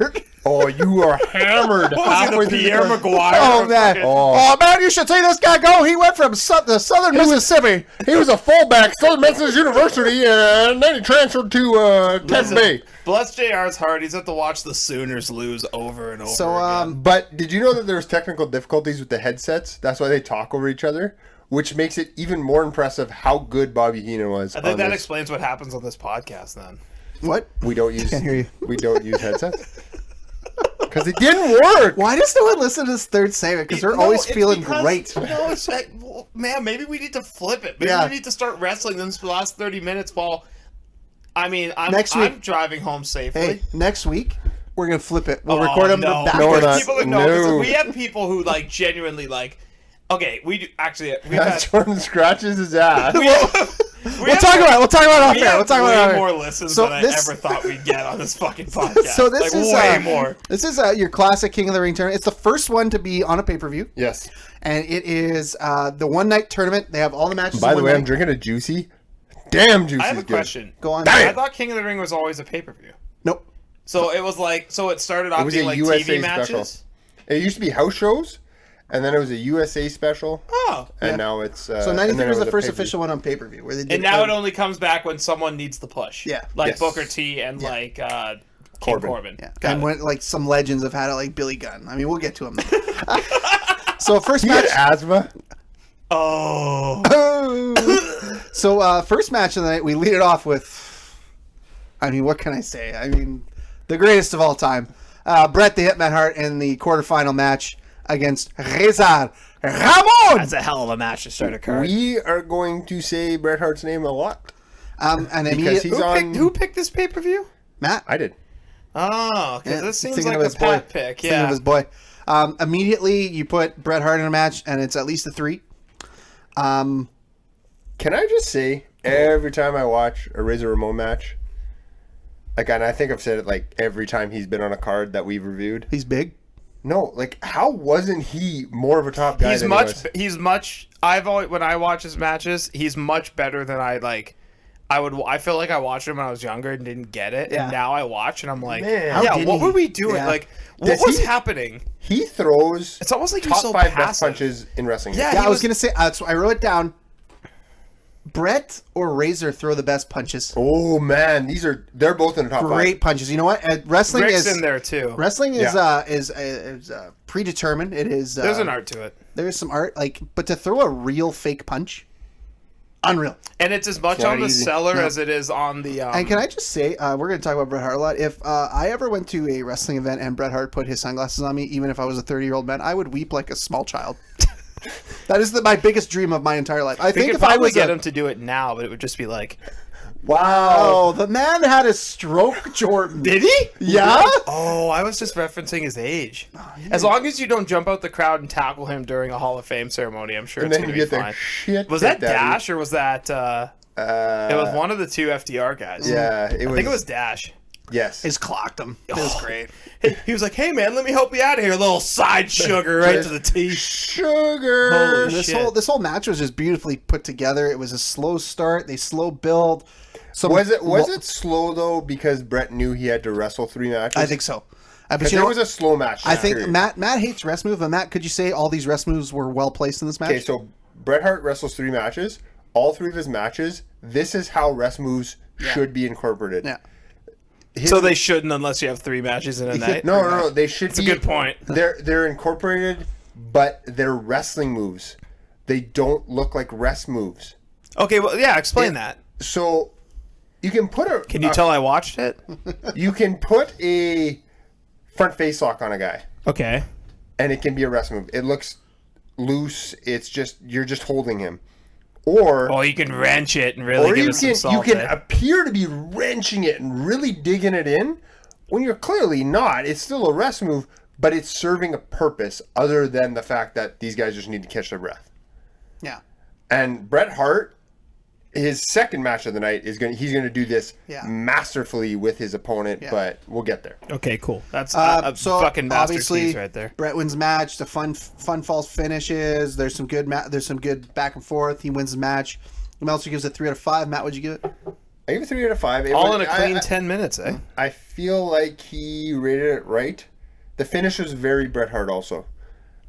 Speaker 2: Oh, you are hammered.
Speaker 3: Was it the Pierre Maguire?
Speaker 1: Oh man! Oh man! You should see this guy go. He went from the Southern Mississippi.
Speaker 2: He was a fullback, Southern Methodist University, and then he transferred to Tampa Bay.
Speaker 5: Bless JR's heart. He's have to watch the Sooners lose over and over.
Speaker 1: So
Speaker 5: again.
Speaker 2: But did you know that there's technical difficulties with the headsets? That's why they talk over each other, which makes it even more impressive how good Bobby Heenan was.
Speaker 5: I think that explains what happens on this podcast. Then
Speaker 1: what?
Speaker 2: We don't use.
Speaker 1: Can't hear you.
Speaker 2: We don't use headsets because it didn't work.
Speaker 1: Why does no one listen to this third segment? Because they're always feeling great.
Speaker 5: No, it's like, well, man, maybe we need to flip it. Maybe we need to start wrestling this last 30 minutes while. I mean, I'm driving home safely.
Speaker 1: Hey, next week we're gonna flip it. We'll record them backwards.
Speaker 2: No, we're not.
Speaker 5: People that know, 'cause we have people who like genuinely like. Okay, we do actually.
Speaker 2: Jordan scratches his ass.
Speaker 1: We'll talk about it. We'll talk about it off air. We'll talk about it.
Speaker 5: Way more listens than I ever thought we'd get on this fucking podcast.
Speaker 1: So this is
Speaker 5: way more.
Speaker 1: This is your classic King of the Ring tournament. It's the first one to be on a pay-per-view.
Speaker 2: Yes.
Speaker 1: And it is the one-night tournament. They have all the matches.
Speaker 2: By the way, I'm drinking a juicy. Damn juicy.
Speaker 5: I have a question.
Speaker 1: Go on.
Speaker 5: I thought King of the Ring was always a pay-per-view.
Speaker 1: Nope.
Speaker 5: So it was like, it started off being like
Speaker 2: USA
Speaker 5: TV matches.
Speaker 2: special. It used to be house shows. And then it was a USA special.
Speaker 5: Oh.
Speaker 2: And now it's...
Speaker 1: so 93 was the first official one on pay-per-view. Where they did
Speaker 5: and now it only comes back when someone needs the push.
Speaker 1: Yeah.
Speaker 5: Like
Speaker 2: Yes.
Speaker 5: Booker T and like King Corbin.
Speaker 1: Yeah. And when, like some legends have had it, like Billy Gunn. I mean, we'll get to him. So first match...
Speaker 2: asthma.
Speaker 5: Oh.
Speaker 1: So first match of the night, we lead it off with... I mean, what can I say? I mean, the greatest of all time. Bret the Hitman Hart in the quarterfinal match against Cesar Ramon.
Speaker 5: That's a hell of a match to start a card.
Speaker 2: We are going to say Bret Hart's name a lot.
Speaker 1: And
Speaker 2: because he's
Speaker 5: who picked this pay-per-view?
Speaker 1: Matt.
Speaker 2: I did.
Speaker 5: Oh, because this seems
Speaker 1: thinking
Speaker 5: like
Speaker 1: of
Speaker 5: a
Speaker 1: his boy.
Speaker 5: Pat pick.
Speaker 1: Thinking of his boy. Immediately, you put Bret Hart in a match, and it's at least a 3.
Speaker 2: Can I just say, every time I watch a Razor Ramon match, like, and I think I've said it like every time he's been on a card that we've reviewed.
Speaker 1: He's big.
Speaker 2: No, like, how wasn't he more of a top guy?
Speaker 5: When I watch his matches, he's much better than I feel like I watched him when I was younger and didn't get it, and now I watch and I'm like,
Speaker 2: Man,
Speaker 5: what were we doing?
Speaker 1: Yeah.
Speaker 5: Like, what was happening?
Speaker 2: He throws.
Speaker 5: It's almost like
Speaker 2: top
Speaker 5: he's so
Speaker 2: 5
Speaker 5: passive.
Speaker 2: best punches in wrestling.
Speaker 1: Yeah, I was gonna say. So I wrote it down. Brett or Razor throw the best punches.
Speaker 2: Oh man, they're both in the top 5.
Speaker 1: Great punches. You know what? Wrestling
Speaker 5: Rick's
Speaker 1: is
Speaker 5: in there too.
Speaker 1: Wrestling is predetermined. It is.
Speaker 5: There's an art to it.
Speaker 1: There's some art, but to throw a real fake punch, unreal.
Speaker 5: And it's as much on the seller as it is on the.
Speaker 1: And can I just say, we're going to talk about Bret Hart a lot. If I ever went to a wrestling event and Bret Hart put his sunglasses on me, even if I was a 30-year-old man, I would weep like a small child. That is my biggest dream of my entire life. I think if I was
Speaker 5: get him to do it now, but it would just be like,
Speaker 1: wow, the man had a stroke, Jordan.
Speaker 5: did he?
Speaker 1: Yeah.
Speaker 5: Oh, I was just referencing his age. As long as you don't jump out the crowd and tackle him during a Hall of Fame ceremony, I'm sure
Speaker 2: And
Speaker 5: it's
Speaker 2: then
Speaker 5: going
Speaker 2: you
Speaker 5: to be
Speaker 2: get
Speaker 5: fine.
Speaker 2: their shit.
Speaker 5: Was that
Speaker 2: kicked out of you.
Speaker 5: Dash or was that? It was one of the two FDR guys.
Speaker 2: Yeah,
Speaker 5: I think it was Dash.
Speaker 2: Yes.
Speaker 1: He's clocked him. It was great.
Speaker 5: He was like, "Hey man, let me help you out of here, little side sugar right to the teeth."
Speaker 2: Sugar.
Speaker 5: Holy shit.
Speaker 1: This whole match was just beautifully put together. It was a slow start, they slow build.
Speaker 2: Was it slow though because Bret knew he had to wrestle 3 matches?
Speaker 1: I think so. But
Speaker 2: Because there was a slow match.
Speaker 1: I think
Speaker 2: period.
Speaker 1: Matt hates rest move. But Matt, could you say all these rest moves were well placed in this match?
Speaker 2: Okay, so Bret Hart wrestles 3 matches. All 3 of his matches, this is how rest moves should be incorporated.
Speaker 1: Yeah.
Speaker 5: So they shouldn't unless you have 3 matches in a night.
Speaker 2: No. They should
Speaker 5: That's
Speaker 2: be.
Speaker 5: a good point.
Speaker 2: They're incorporated, but they're wrestling moves. They don't look like rest moves.
Speaker 5: Okay, well, yeah, explain that.
Speaker 2: So you can put a.
Speaker 5: Can you tell I watched it?
Speaker 2: You can put a front face lock on a guy,
Speaker 5: Okay.
Speaker 2: and it can be a rest move. It looks loose. It's just you're just holding him, or
Speaker 5: Oh, you can wrench it and really give it some salt.
Speaker 2: you can appear to be wrenching it and really digging it in when you're clearly not. It's still a rest move, but it's serving a purpose other than the fact that these guys just need to catch their breath.
Speaker 1: Yeah.
Speaker 2: And Bret Hart, his second match of the night he's gonna do this masterfully with his opponent, but we'll get there.
Speaker 5: Okay, cool. That's
Speaker 1: So
Speaker 5: fucking
Speaker 1: obviously
Speaker 5: masterpiece right there.
Speaker 1: Bret wins match. The fun falls finishes. There's some good back and forth. He wins the match. Meltzer gives it 3 out of 5. Matt, what'd you give it?
Speaker 2: I give it 3 out of 5.
Speaker 5: All in a clean 10 minutes, eh?
Speaker 2: I feel like he rated it right. The finish was very Bret Hart also.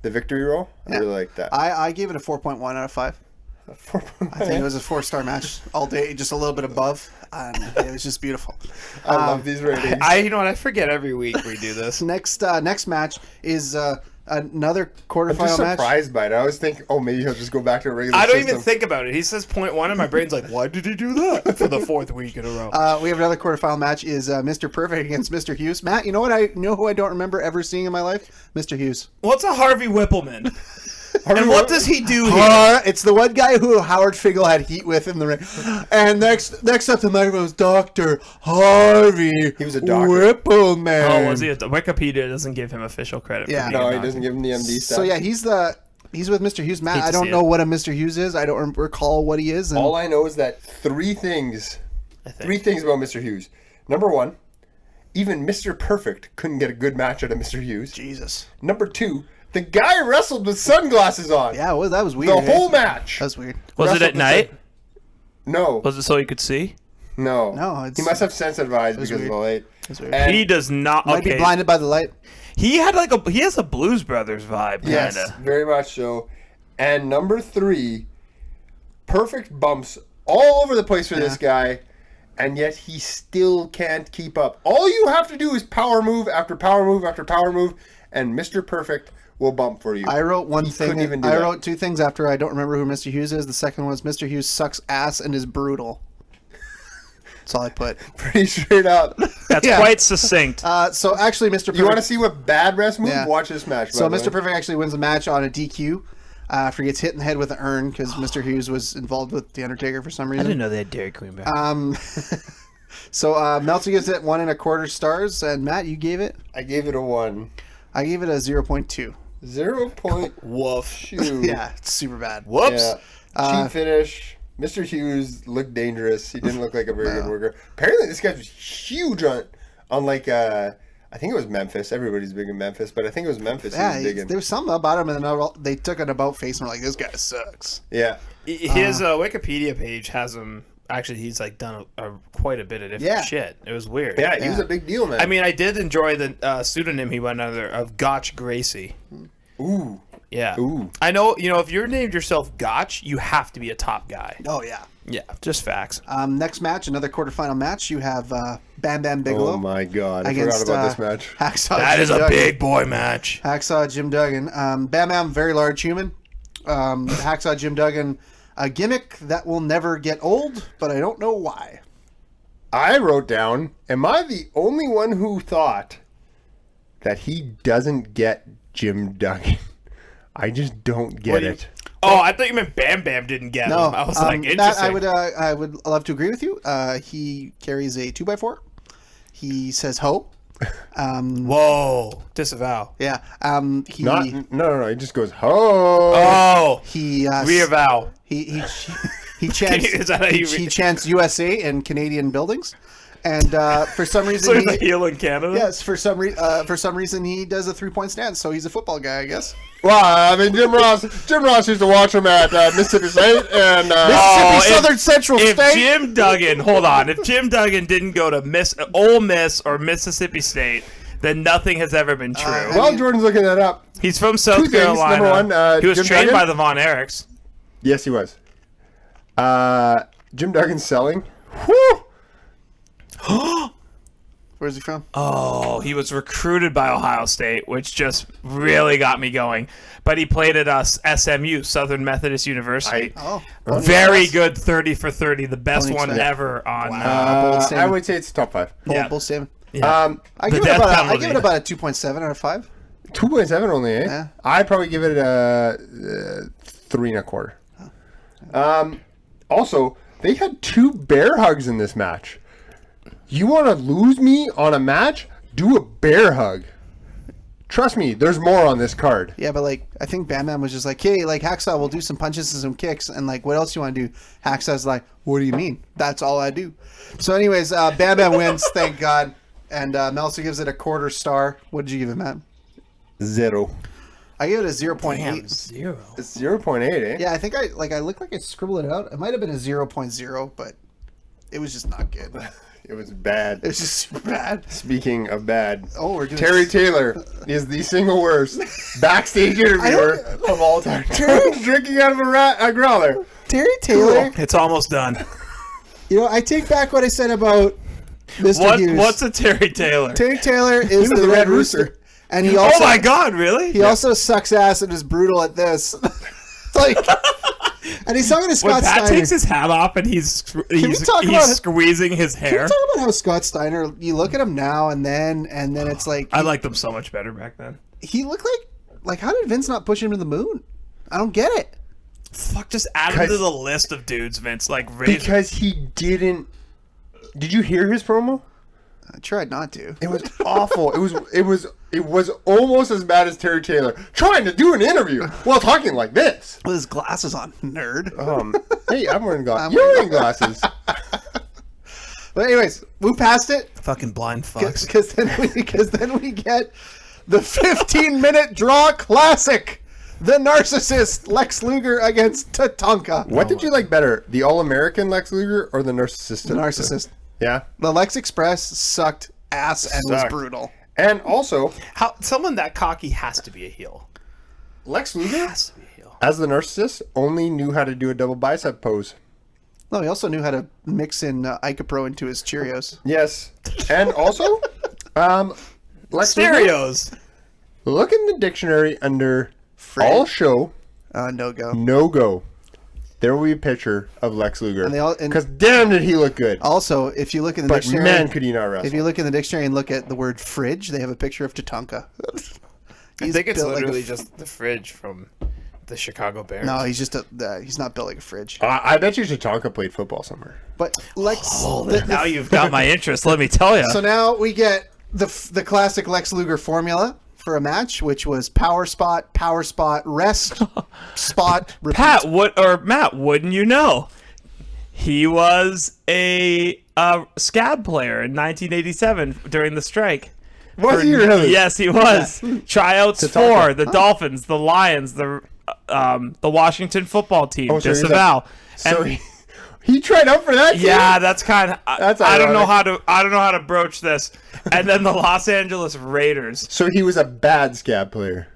Speaker 2: The victory roll, I really like that.
Speaker 1: I gave it a 4.1 out of 5. I think it was a 4-star match all day, just a little bit above. It was just beautiful.
Speaker 2: I love these ratings.
Speaker 5: You know what? I forget every week we do this.
Speaker 1: Next match is another
Speaker 2: I'm
Speaker 1: quarterfinal
Speaker 2: just
Speaker 1: match.
Speaker 2: surprised by it. I always think, maybe he'll just go back to a regular
Speaker 5: I don't
Speaker 2: system.
Speaker 5: even think about it. He says 0.1 and my brain's like, why did he do that for the 4th week in a row?
Speaker 1: We have another quarterfinal match is Mr. Perfect against Mr. Hughes. Matt, you know who I don't remember ever seeing in my life? Mr. Hughes.
Speaker 5: What's a Harvey Whippleman? And what does he do here?
Speaker 1: It's the one guy who Howard Finkel had heat with in the ring. And next up the microphone was Dr. Harvey.
Speaker 2: He was a doctor.
Speaker 1: Whippleman.
Speaker 5: Oh, was he? Wikipedia doesn't give him official credit.
Speaker 1: Yeah.
Speaker 5: For being
Speaker 2: No,
Speaker 5: a
Speaker 2: he
Speaker 5: doctor.
Speaker 2: doesn't give him the MD stuff.
Speaker 1: So yeah, he's with Mr. Hughes. Matt,
Speaker 5: Hate to
Speaker 1: I don't
Speaker 5: see
Speaker 1: know
Speaker 5: it.
Speaker 1: what a Mr. Hughes is. I don't recall what he is. And
Speaker 2: All I know is that three things about Mr. Hughes. Number one, even Mr. Perfect couldn't get a good match out of Mr. Hughes.
Speaker 1: Jesus.
Speaker 2: Number two, the guy wrestled with sunglasses on.
Speaker 1: Yeah, well, that was weird.
Speaker 2: The whole match.
Speaker 1: That was weird.
Speaker 5: Was it
Speaker 2: Wrestled
Speaker 5: at
Speaker 2: with
Speaker 5: night?
Speaker 2: No.
Speaker 5: Was it so you could see?
Speaker 2: No.
Speaker 1: No, it's-
Speaker 2: He must have sensitive eyes because
Speaker 1: weird.
Speaker 2: of the light.
Speaker 1: That's weird.
Speaker 2: And
Speaker 5: He does not.
Speaker 1: Might be blinded by the light.
Speaker 5: He had he has a Blues Brothers vibe,
Speaker 2: yes,
Speaker 5: kinda.
Speaker 2: very much so. And number three, perfect bumps all over the place for this guy, and yet he still can't keep up. All you have to do is power move after power move after power move, and Mr. Perfect will bump for you.
Speaker 1: I wrote one thing.
Speaker 2: couldn't even do
Speaker 1: I
Speaker 2: that.
Speaker 1: wrote two things after. I don't remember who Mr. Hughes is. The second one was Mr. Hughes sucks ass and is brutal. That's all I put.
Speaker 2: Pretty straight up.
Speaker 5: That's
Speaker 1: Yeah.
Speaker 5: quite succinct.
Speaker 1: So actually, Mr. Perfect.
Speaker 2: You want to see what bad rest move?
Speaker 1: Yeah.
Speaker 2: Watch this match.
Speaker 1: So
Speaker 2: by the
Speaker 1: Mr.
Speaker 2: way.
Speaker 1: Perfect actually wins the match on a DQ after he gets hit in the head with an urn because Mr. Hughes was involved with The Undertaker for some reason.
Speaker 5: know they had Dairy Queen back.
Speaker 1: So Meltzer gives it 1.25 stars, and Matt, you gave it?
Speaker 2: I gave it a 1.
Speaker 1: I gave it a 0.2.
Speaker 2: 0.2.
Speaker 5: Woof.
Speaker 1: Yeah, it's super bad.
Speaker 5: Whoops.
Speaker 2: Yeah. Cheap finish. Mr. Hughes looked dangerous. He didn't look like a very good worker. Apparently, this guy was huge on like I think it was Memphis. Everybody's big in Memphis, but I think it was Memphis.
Speaker 1: Yeah,
Speaker 2: he was big in.
Speaker 1: there was something about him, and then they took an about face and were like, "This guy sucks."
Speaker 2: Yeah.
Speaker 5: His Wikipedia page has him. Actually, he's like done quite a bit of different shit. It was weird.
Speaker 2: Yeah, he was a big deal, man.
Speaker 5: I mean, I did enjoy the pseudonym he went under of Gotch Gracie.
Speaker 2: Ooh.
Speaker 5: Yeah.
Speaker 2: Ooh.
Speaker 5: I know, if you're named yourself Gotch, you have to be a top guy.
Speaker 1: Oh yeah.
Speaker 5: Yeah, just facts.
Speaker 1: Next match, another quarterfinal match. You have Bam Bam Bigelow.
Speaker 2: Oh my God! I
Speaker 1: against,
Speaker 2: forgot about this match.
Speaker 1: Hacksaw
Speaker 5: That
Speaker 1: Jim
Speaker 5: is a
Speaker 1: Duggan.
Speaker 5: big boy match.
Speaker 1: Hacksaw Jim Duggan. Bam Bam, very large human. Hacksaw Jim Duggan, a gimmick that will never get old, but I don't know why.
Speaker 2: I wrote down, am I the only one who thought that he doesn't get Jim Duggan? I just don't get it.
Speaker 5: Oh, I thought you meant Bam Am didn't get
Speaker 1: No,
Speaker 5: him. I was like,
Speaker 1: Matt,
Speaker 5: interesting.
Speaker 1: I would love to agree with you. He carries a 2x4. He says "ho."
Speaker 5: Whoa, disavow.
Speaker 1: Yeah. He
Speaker 2: No. He just goes, ho.
Speaker 5: Oh,
Speaker 1: he
Speaker 5: reavow.
Speaker 1: he chants
Speaker 5: Is that how you
Speaker 1: he chants USA in Canadian buildings, and for some reason
Speaker 5: So he's a
Speaker 1: he,
Speaker 5: heel in Canada.
Speaker 1: yes for some reason he does a 3-point stance. So he's a football guy, I guess.
Speaker 2: Well, I mean, Jim Ross used to watch him at Mississippi State, and
Speaker 1: Mississippi Southern Central
Speaker 5: If
Speaker 1: State.
Speaker 5: Jim Duggan, hold on, if Jim Duggan didn't go to Ole Miss or Mississippi State, then nothing has ever been true.
Speaker 2: while Jordan's looking that up,
Speaker 5: He's from South
Speaker 2: two things.
Speaker 5: Carolina.
Speaker 2: Number one,
Speaker 5: he was
Speaker 2: Jim
Speaker 5: trained
Speaker 2: Duggan?
Speaker 5: by the Von Erichs.
Speaker 2: yes, he was. Jim Duggan's selling. Whew.
Speaker 1: Where's he from?
Speaker 5: Oh, he was recruited by Ohio State, which just really got me going. But he played at SMU, Southern Methodist University. Very good 30 for 30, the best
Speaker 1: Don't
Speaker 5: one
Speaker 1: expect-
Speaker 5: ever on.
Speaker 1: Bold
Speaker 2: I
Speaker 1: statement.
Speaker 2: would say it's top 5.
Speaker 5: Yeah.
Speaker 1: Bold statement.
Speaker 5: Yeah.
Speaker 1: I
Speaker 5: The
Speaker 1: give it
Speaker 5: death
Speaker 1: about I
Speaker 5: penalty.
Speaker 1: give it about a 2.7 out of 5.
Speaker 2: 2.7 only, eh?
Speaker 1: Yeah.
Speaker 2: I'd probably give it a 3.25. Also, they had 2 bear hugs in this match. You want to lose me on a match? Do a bear hug. Trust me, there's more on this card.
Speaker 1: Yeah, but I think Bam Bam was just like, hey, Hacksaw will do some punches and some kicks, and what else you want to do? Hacksaw's like, what do you mean? That's all I do. So, anyways, Bam Bam wins, thank God, and Meltzer gives it a 1/4 star. What did you give it, Matt?
Speaker 2: 0.
Speaker 1: I gave it a 0.8.
Speaker 5: Damn, 0.
Speaker 2: It's 0.8, eh?
Speaker 1: Yeah, I think I looked like I scribbled it out. It might have been a 0.0, but It was just not good.
Speaker 2: It was bad.
Speaker 1: It was just super bad.
Speaker 2: Speaking of bad,
Speaker 1: we're doing
Speaker 2: Terry Taylor is the single worst backstage interviewer of all time. Drinking out of a growler.
Speaker 1: Terry Taylor.
Speaker 5: It's almost done.
Speaker 1: I take back what I said about Mr. Hughes.
Speaker 5: What's a Terry Taylor?
Speaker 1: Terry Taylor is
Speaker 2: was
Speaker 1: the
Speaker 2: the
Speaker 1: Red
Speaker 2: Red
Speaker 1: Rooster.
Speaker 2: Rooster.
Speaker 1: And he also,
Speaker 5: oh my God, really?
Speaker 1: He also sucks ass and is brutal at this. And he's talking to Scott
Speaker 5: When Pat
Speaker 1: Steiner.
Speaker 5: takes his hat off and he's squeezing his
Speaker 1: Can we
Speaker 5: hair.
Speaker 1: talk about how Scott Steiner, you look at him now and then it's like...
Speaker 5: I liked him so much better back then.
Speaker 1: He looked like how did Vince not push him to the moon? I don't get it.
Speaker 5: Fuck, just add him to the list of dudes, Vince.
Speaker 2: Because he didn't... Did you hear his promo?
Speaker 1: I tried not to.
Speaker 2: It was awful. It was almost as bad as Terry Taylor trying to do an interview while talking like this.
Speaker 1: With his glasses on, nerd.
Speaker 2: Hey, I'm wearing glasses. You're wearing glasses.
Speaker 1: But anyways, move past it.
Speaker 5: Fucking blind fucks.
Speaker 1: Because then we get the 15-minute draw classic. The narcissist Lex Luger against Tatanka.
Speaker 2: What did you like better, the All-American Lex Luger or the narcissist?
Speaker 1: The narcissist.
Speaker 2: Yeah.
Speaker 1: The Lex Express sucked ass and was brutal.
Speaker 2: And also,
Speaker 5: Someone that cocky has to be a heel.
Speaker 2: Lex Luger,
Speaker 5: Has to be a heel.
Speaker 2: as the narcissist, only knew how to do a double bicep pose.
Speaker 1: No, he also knew how to mix in Icapro into his Cheerios.
Speaker 2: Yes. And also, Lex Luger,
Speaker 5: Stereos.
Speaker 2: look in the dictionary under all show,
Speaker 1: No go.
Speaker 2: no go. There will be a picture of Lex Luger.
Speaker 1: And
Speaker 2: Because damn did he look good.
Speaker 1: Also, if you look in the
Speaker 2: But
Speaker 1: dictionary,
Speaker 2: man, could he not wrestle.
Speaker 1: if you look in the dictionary and look at the word fridge, they have a picture of Tatanka.
Speaker 5: I think it's
Speaker 1: built like
Speaker 5: literally just the fridge from the Chicago Bears.
Speaker 1: No, he's just he's not built like a fridge.
Speaker 2: I bet you Tatanka played football somewhere.
Speaker 1: But Lex.
Speaker 5: Now you've got my interest. Let me tell you.
Speaker 1: So now we get the classic Lex Luger formula for a match, which was power spot, rest, spot, repeat.
Speaker 5: Matt, wouldn't you know? He was a scab player in 1987 during the strike.
Speaker 2: Was he really?
Speaker 5: Yes, he was. Tryouts for the Dolphins, the Lions, the Washington football team.
Speaker 2: Oh, so he's
Speaker 5: disavow.
Speaker 2: So he tried out for that team?
Speaker 5: Yeah, that's kind of.
Speaker 2: That's
Speaker 5: I don't know
Speaker 2: ironic.
Speaker 5: how to broach this. And then the Los Angeles Raiders.
Speaker 2: So he was a bad scab player.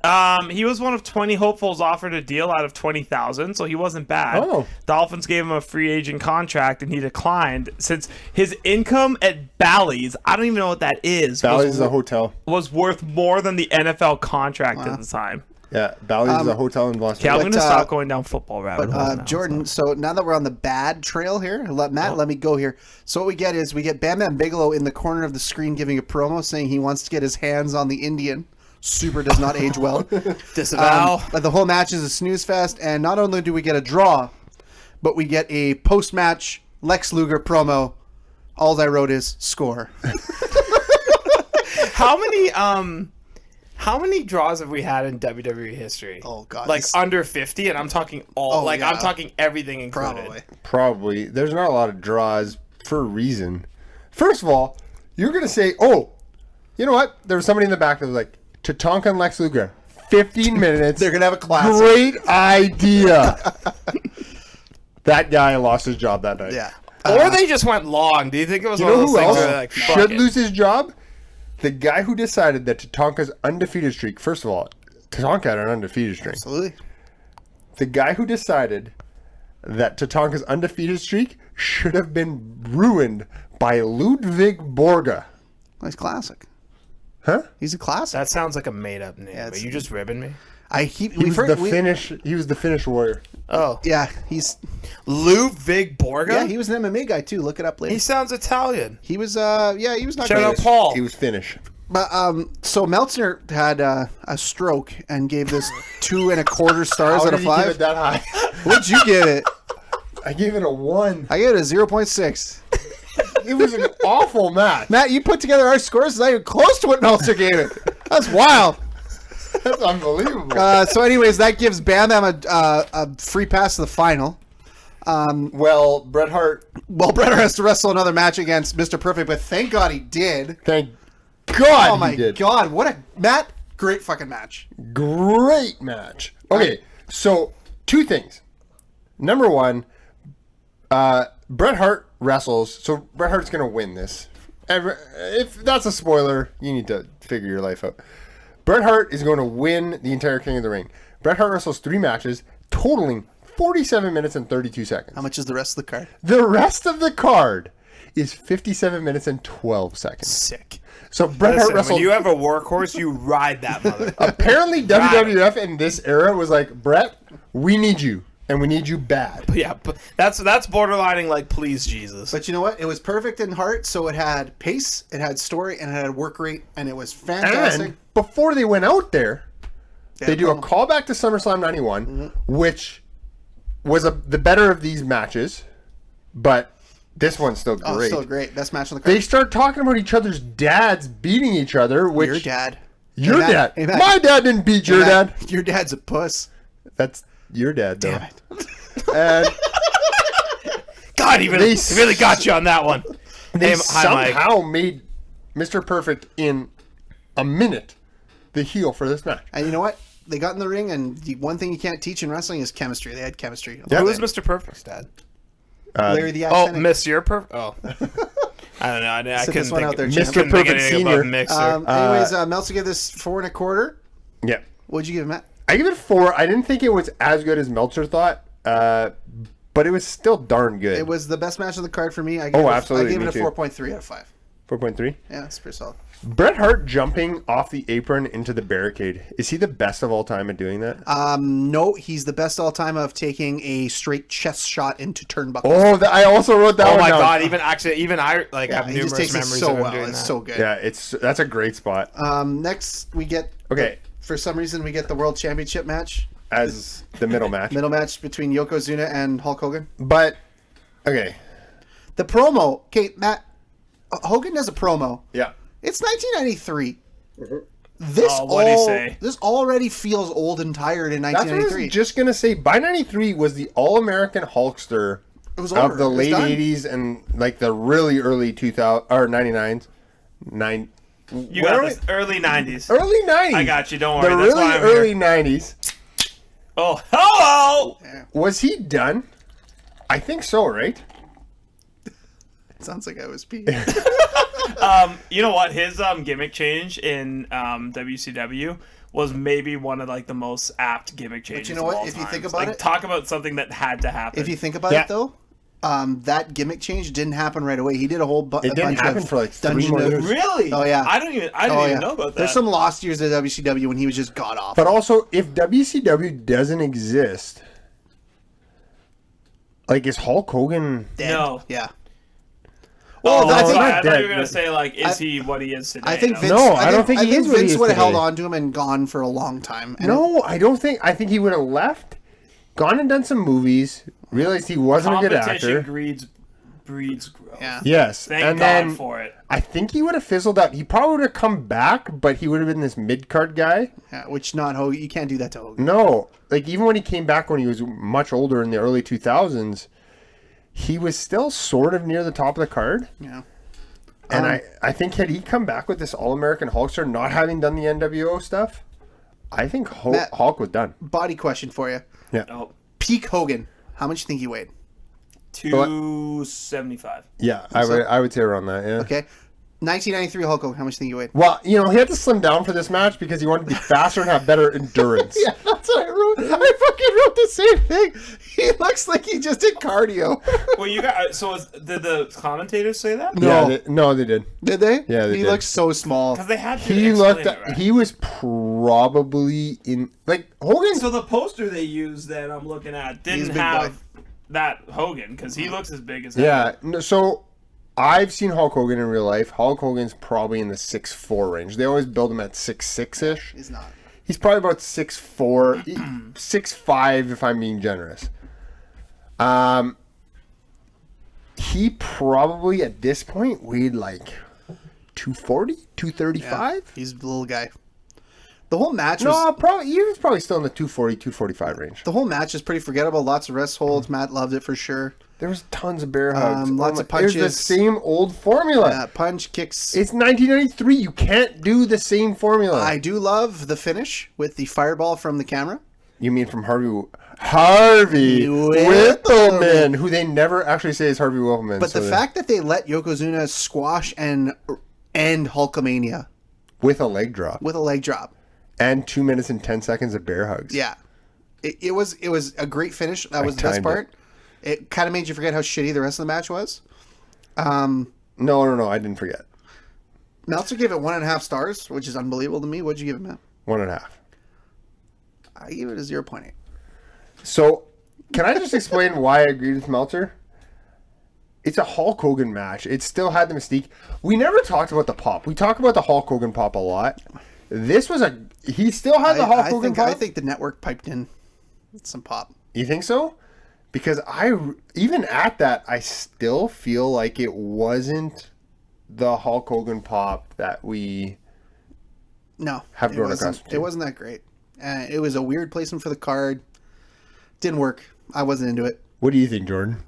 Speaker 5: He was one of 20 hopefuls offered a deal out of 20,000, so he wasn't bad.
Speaker 2: Oh.
Speaker 5: Dolphins gave him a free agent contract, and he declined since his income at Bally's, I don't even know what that is.
Speaker 2: Bally's is a hotel.
Speaker 5: Was worth more than the NFL contract at the time.
Speaker 2: Yeah, Bally's is a hotel in Boston.
Speaker 5: Okay, I'm
Speaker 1: But,
Speaker 5: going to stop going down football rabbit holes now.
Speaker 1: Jordan, so now that we're on the bad trail here, let me go here. So what we get is Bam Bam Bigelow in the corner of the screen giving a promo saying he wants to get his hands on the Indian. Super does not age well.
Speaker 5: Disavow.
Speaker 1: But the whole match is a snooze fest, and not only do we get a draw, but we get a post-match Lex Luger promo. All I wrote is score.
Speaker 5: How many draws have we had in WWE history?
Speaker 1: Oh God,
Speaker 5: like under 50, and I'm talking I'm talking everything included.
Speaker 2: Probably. There's not a lot of draws for a reason. First of all, you're going to say, oh, you know what? There was somebody in the back that was like, Tatanka and Lex Luger, 15 minutes.
Speaker 1: They're going to have a class.
Speaker 2: Great idea. That guy lost his job that night.
Speaker 1: Yeah.
Speaker 5: Or they just went long. Do you think it was
Speaker 2: You
Speaker 5: one
Speaker 2: know
Speaker 5: of those
Speaker 2: who
Speaker 5: things
Speaker 2: else
Speaker 5: where they're like, fuck
Speaker 2: should
Speaker 5: it?
Speaker 2: lose his job? The guy who decided that Tatanka's undefeated streak, first of all, Tatanka had an undefeated streak.
Speaker 1: Absolutely.
Speaker 2: The guy who decided that Tatanka's undefeated streak should have been ruined by Ludwig Borga.
Speaker 1: Well, he's classic.
Speaker 2: Huh?
Speaker 1: He's a classic.
Speaker 5: That sounds like a made-up name.
Speaker 1: Yeah,
Speaker 5: Are you just ribbing me?
Speaker 2: He was the Finnish warrior.
Speaker 5: Oh.
Speaker 1: Yeah, he's
Speaker 5: Ludwig Borga?
Speaker 1: yeah, he was an MMA guy too. Look it up later.
Speaker 5: He sounds Italian.
Speaker 1: He was he was not
Speaker 5: Shout
Speaker 1: great.
Speaker 5: out Paul.
Speaker 2: He was Finnish.
Speaker 1: But so Meltzer had a stroke and gave this 2 1/4 stars
Speaker 2: How
Speaker 1: out
Speaker 2: did
Speaker 1: of
Speaker 2: you give
Speaker 1: 5.
Speaker 2: it that high?
Speaker 1: What'd you give it?
Speaker 2: I gave it a 1.
Speaker 1: I gave it a 0.6.
Speaker 2: It was an awful match.
Speaker 1: Matt, you put together our scores. It's not even close to what Meltzer gave it. That's wild.
Speaker 2: That's unbelievable.
Speaker 1: So, anyways, that gives Bam Bam a free pass to the final.
Speaker 2: Well, Bret Hart.
Speaker 1: Well, Bret Hart has to wrestle another match against Mr. Perfect, but thank God he did.
Speaker 2: Thank God
Speaker 1: Oh my
Speaker 2: he did.
Speaker 1: God, what a great fucking match.
Speaker 2: Great match. Okay, so 2 things. Number 1, Bret Hart wrestles, so Bret Hart's going to win this. If that's a spoiler, you need to figure your life out. Bret Hart is going to win the entire King of the Ring. Bret Hart wrestles 3 matches, totaling 47 minutes and 32 seconds.
Speaker 1: How much is the rest of the card?
Speaker 2: The rest of the card is 57 minutes and 12 seconds.
Speaker 5: Sick.
Speaker 2: So Bret Hart wrestled.
Speaker 5: When you have a workhorse, you ride that mother.
Speaker 2: Apparently, WWF in this era was like, Bret, we need you, and we need you bad.
Speaker 5: Yeah, but that's borderlining like, please Jesus.
Speaker 1: But you know what? It was perfect in Hart, so it had pace, it had story, and it had work rate, and it was fantastic.
Speaker 2: And before they went out there, they do a
Speaker 1: promo.
Speaker 2: callback to SummerSlam 91, which was the better of these matches, but this one's still great.
Speaker 1: Oh, still great. Best match on the card.
Speaker 2: They start talking about each other's dads beating each other, which...
Speaker 1: Your dad.
Speaker 2: Your
Speaker 1: Hey,
Speaker 2: dad.
Speaker 1: Matt.
Speaker 2: My dad didn't beat your dad.
Speaker 1: Your dad's a puss.
Speaker 2: That's your dad, though.
Speaker 1: Damn it.
Speaker 2: And
Speaker 5: God, he really got you on that one.
Speaker 2: they
Speaker 5: Hey, hi, Mike.
Speaker 2: somehow made Mr. Perfect in a minute the heel for this match.
Speaker 1: And you know what? They got in the ring, and the one thing you can't teach in wrestling is chemistry. They had chemistry.
Speaker 2: Yeah.
Speaker 5: Who is Mr. Perfect's dad?
Speaker 1: Larry the
Speaker 5: Oh,
Speaker 1: Accent.
Speaker 5: Monsieur Perfect. Oh, I don't know. I
Speaker 1: Sit
Speaker 5: couldn't
Speaker 1: this one
Speaker 5: think
Speaker 1: out there,
Speaker 5: of
Speaker 1: champ.
Speaker 2: Mr.
Speaker 5: couldn't think of
Speaker 2: Perfect
Speaker 5: anything
Speaker 2: Senior.
Speaker 5: above Mixer.
Speaker 1: Anyways, Meltzer gave this 4 1/4.
Speaker 2: Yeah.
Speaker 1: What'd you give him, Matt?
Speaker 2: I give it 4. I didn't think it was as good as Meltzer thought, but it was still darn good.
Speaker 1: It was the best match on the card for me.
Speaker 2: absolutely,
Speaker 1: I gave
Speaker 2: me
Speaker 1: it a
Speaker 2: too.
Speaker 1: 4.3 out of 5.
Speaker 2: 4.3.
Speaker 1: Yeah, it's pretty solid.
Speaker 2: Bret Hart jumping off the apron into the barricade. Is he the best of all time at doing that?
Speaker 1: No, he's the best all time of taking a straight chest shot into turnbuckles.
Speaker 2: Oh, I also wrote that
Speaker 5: Oh
Speaker 2: one
Speaker 5: my
Speaker 2: down.
Speaker 5: God! Even I like have
Speaker 1: he just
Speaker 5: numerous
Speaker 1: takes it
Speaker 5: memories
Speaker 1: so
Speaker 5: of him
Speaker 1: well.
Speaker 5: doing
Speaker 1: It's
Speaker 5: that.
Speaker 1: so good.
Speaker 2: Yeah, that's a great spot.
Speaker 1: Next, we get
Speaker 2: Okay.
Speaker 1: For some reason, we get the World Championship match.
Speaker 2: As the middle match.
Speaker 1: Middle match between Yokozuna and Hulk Hogan.
Speaker 2: But, okay.
Speaker 1: The promo. Okay, Matt. Hogan does a promo.
Speaker 2: Yeah.
Speaker 1: It's 1993. This
Speaker 5: Oh, what'd he say?
Speaker 1: This already feels old and tired in
Speaker 2: That's what I
Speaker 1: 1993.
Speaker 2: was just going to say. By 93 was the All-American Hulkster
Speaker 1: It was over.
Speaker 2: of the
Speaker 1: It was
Speaker 2: late
Speaker 1: done.
Speaker 2: 80s and like the really early 2000 or 99s.
Speaker 5: You got this early '90s.
Speaker 2: Early 90s.
Speaker 5: I got you. Don't worry.
Speaker 2: The
Speaker 5: That's
Speaker 2: really
Speaker 5: why I'm
Speaker 2: early
Speaker 5: here.
Speaker 2: 90s.
Speaker 5: Oh, hello!
Speaker 2: Was he done? I think so, right?
Speaker 1: It sounds like I was peeing.
Speaker 5: You know what? His gimmick change in WCW was maybe one of like the most apt gimmick changes.
Speaker 1: you know
Speaker 5: of
Speaker 1: what?
Speaker 5: all
Speaker 1: If you
Speaker 5: time.
Speaker 1: think about
Speaker 5: like,
Speaker 1: it-
Speaker 5: talk about something that had to happen.
Speaker 1: If you think about
Speaker 2: Yeah.
Speaker 1: it, though, that gimmick change didn't happen right away. He did a whole bunch
Speaker 2: didn't happen
Speaker 1: of
Speaker 2: for, like, 3
Speaker 1: Dungeon
Speaker 2: more
Speaker 1: of-
Speaker 2: years.
Speaker 5: Really?
Speaker 1: Oh, yeah.
Speaker 5: I didn't even know about that.
Speaker 1: There's some lost years at WCW when he was just god awful.
Speaker 2: But also, if WCW doesn't exist, like, is Hulk Hogan...
Speaker 1: Dead.
Speaker 5: No.
Speaker 1: Yeah.
Speaker 5: Oh,
Speaker 1: I
Speaker 5: I,
Speaker 1: think-
Speaker 5: thought you
Speaker 2: dead,
Speaker 5: were gonna
Speaker 2: but-
Speaker 5: say like, is he what he is today?
Speaker 1: I think Vince.
Speaker 2: No, I don't think he is what he
Speaker 1: Vince
Speaker 2: is
Speaker 1: would have held
Speaker 2: today.
Speaker 1: on to him and gone for a long time. And
Speaker 2: No, I don't think... I think he would have left, gone and done some movies, realized he wasn't a good
Speaker 5: competition
Speaker 2: actor.
Speaker 5: breeds growth.
Speaker 1: Yeah.
Speaker 2: Yes.
Speaker 5: Thank
Speaker 2: and
Speaker 5: God
Speaker 2: then
Speaker 5: for it.
Speaker 2: I think he would have fizzled out. He probably would have come back, but he would have been this mid-card guy.
Speaker 1: Yeah, which not Hogan. You can't do that to Hogan.
Speaker 2: No. Like, even when he came back when he was much older in the early 2000s, he was still sort of near the top of the card.
Speaker 1: Yeah.
Speaker 2: And I think had he come back with this All-American Hulkster, not having done the NWO stuff, I think
Speaker 1: Matt-
Speaker 2: Hulk was done.
Speaker 1: Body question for you.
Speaker 2: Yeah.
Speaker 5: Oh,
Speaker 1: Peak Hogan. How much do you think he weighed?
Speaker 5: 275.
Speaker 2: Yeah, I would say around that, yeah.
Speaker 1: Okay. 1993 Hulk Hogan. How much do you think he weighed?
Speaker 2: Well, you know, he had to slim down for this match because he wanted to be faster and have better endurance.
Speaker 1: Yeah, that's what I wrote. I fucking wrote the same thing. He looks like he just did cardio.
Speaker 5: Well, you got did the commentators say that?
Speaker 1: No.
Speaker 2: Yeah, they did.
Speaker 1: Did they?
Speaker 2: Yeah, they
Speaker 1: He
Speaker 2: did.
Speaker 1: looks so small.
Speaker 5: Because they had to.
Speaker 2: He
Speaker 5: explain
Speaker 2: looked.
Speaker 5: it, right?
Speaker 2: He was probably in like Hogan.
Speaker 5: So the poster they used that I'm looking at
Speaker 1: He's
Speaker 5: didn't
Speaker 1: big
Speaker 5: have that Hogan because he looks as big as him.
Speaker 2: Yeah. No, so I've seen Hulk Hogan in real life. Hulk Hogan's probably in the 6'4" range. They always build him at 6'6" ish.
Speaker 1: He's not.
Speaker 2: He's probably about 6'4", 6'5" if I'm being generous. He probably at this point weighed like 240, 235.
Speaker 1: He's a little guy. The whole match was
Speaker 2: No, probably he was probably still in the 240, 245 range.
Speaker 1: the whole match is pretty forgettable. Lots of wrist holds. Matt loved it for sure.
Speaker 2: There was tons of bear hugs.
Speaker 1: Lots of
Speaker 2: It was the
Speaker 1: punches.
Speaker 2: same old formula.
Speaker 1: Punch, kicks.
Speaker 2: It's 1993. You can't do the same formula.
Speaker 1: I do love the finish with the fireball from the camera.
Speaker 2: You mean from Harvey? Harvey Whippleman, who they never actually say is Harvey Whippleman.
Speaker 1: But the fact that they let Yokozuna squash and end Hulkamania
Speaker 2: with a leg drop.
Speaker 1: And
Speaker 2: 2 minutes and 10 seconds of bear hugs.
Speaker 1: Yeah. It was a great finish. That was the best part. It kind of made you forget how shitty the rest of the match was.
Speaker 2: No, I didn't forget.
Speaker 1: Meltzer gave it 1.5 stars, which is unbelievable to me. What'd you give it, Matt?
Speaker 2: 1.5.
Speaker 1: I gave it a 0.8.
Speaker 2: So, can I just explain why I agreed with Meltzer? It's a Hulk Hogan match. It still had the mystique. We never talked about the pop. We talk about the Hulk Hogan pop a lot. This was he still had the Hulk Hogan pop?
Speaker 1: I think the network piped in some pop.
Speaker 2: You think so? Because even at that, I still feel like it wasn't the Hulk Hogan pop that we have grown accustomed to.
Speaker 1: It wasn't that great. It was a weird placement for the card. Didn't work. I wasn't into it.
Speaker 2: What do you think, Jordan?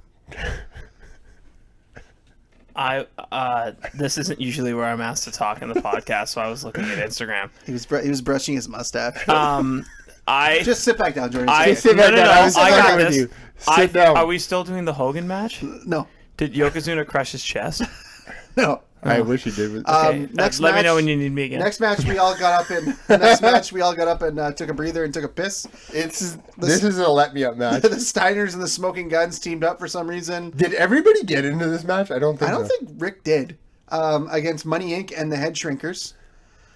Speaker 5: This isn't usually where I'm asked to talk in the podcast, so I was looking at Instagram.
Speaker 1: He was brushing his mustache. Just sit back down, Jordan.
Speaker 5: I got this. Sit down. Are we still doing the Hogan match?
Speaker 1: No.
Speaker 5: Did Yokozuna crush his chest?
Speaker 1: No.
Speaker 2: I wish he did.
Speaker 5: Okay. Let me know when you need me again.
Speaker 1: Next match, we all got up and took a breather and took a piss.
Speaker 2: This is a let me up match.
Speaker 1: The Steiners and the Smoking Guns teamed up for some reason.
Speaker 2: Did everybody get into this match? I don't think
Speaker 1: Rick did. Against Money Inc. and the Head Shrinkers.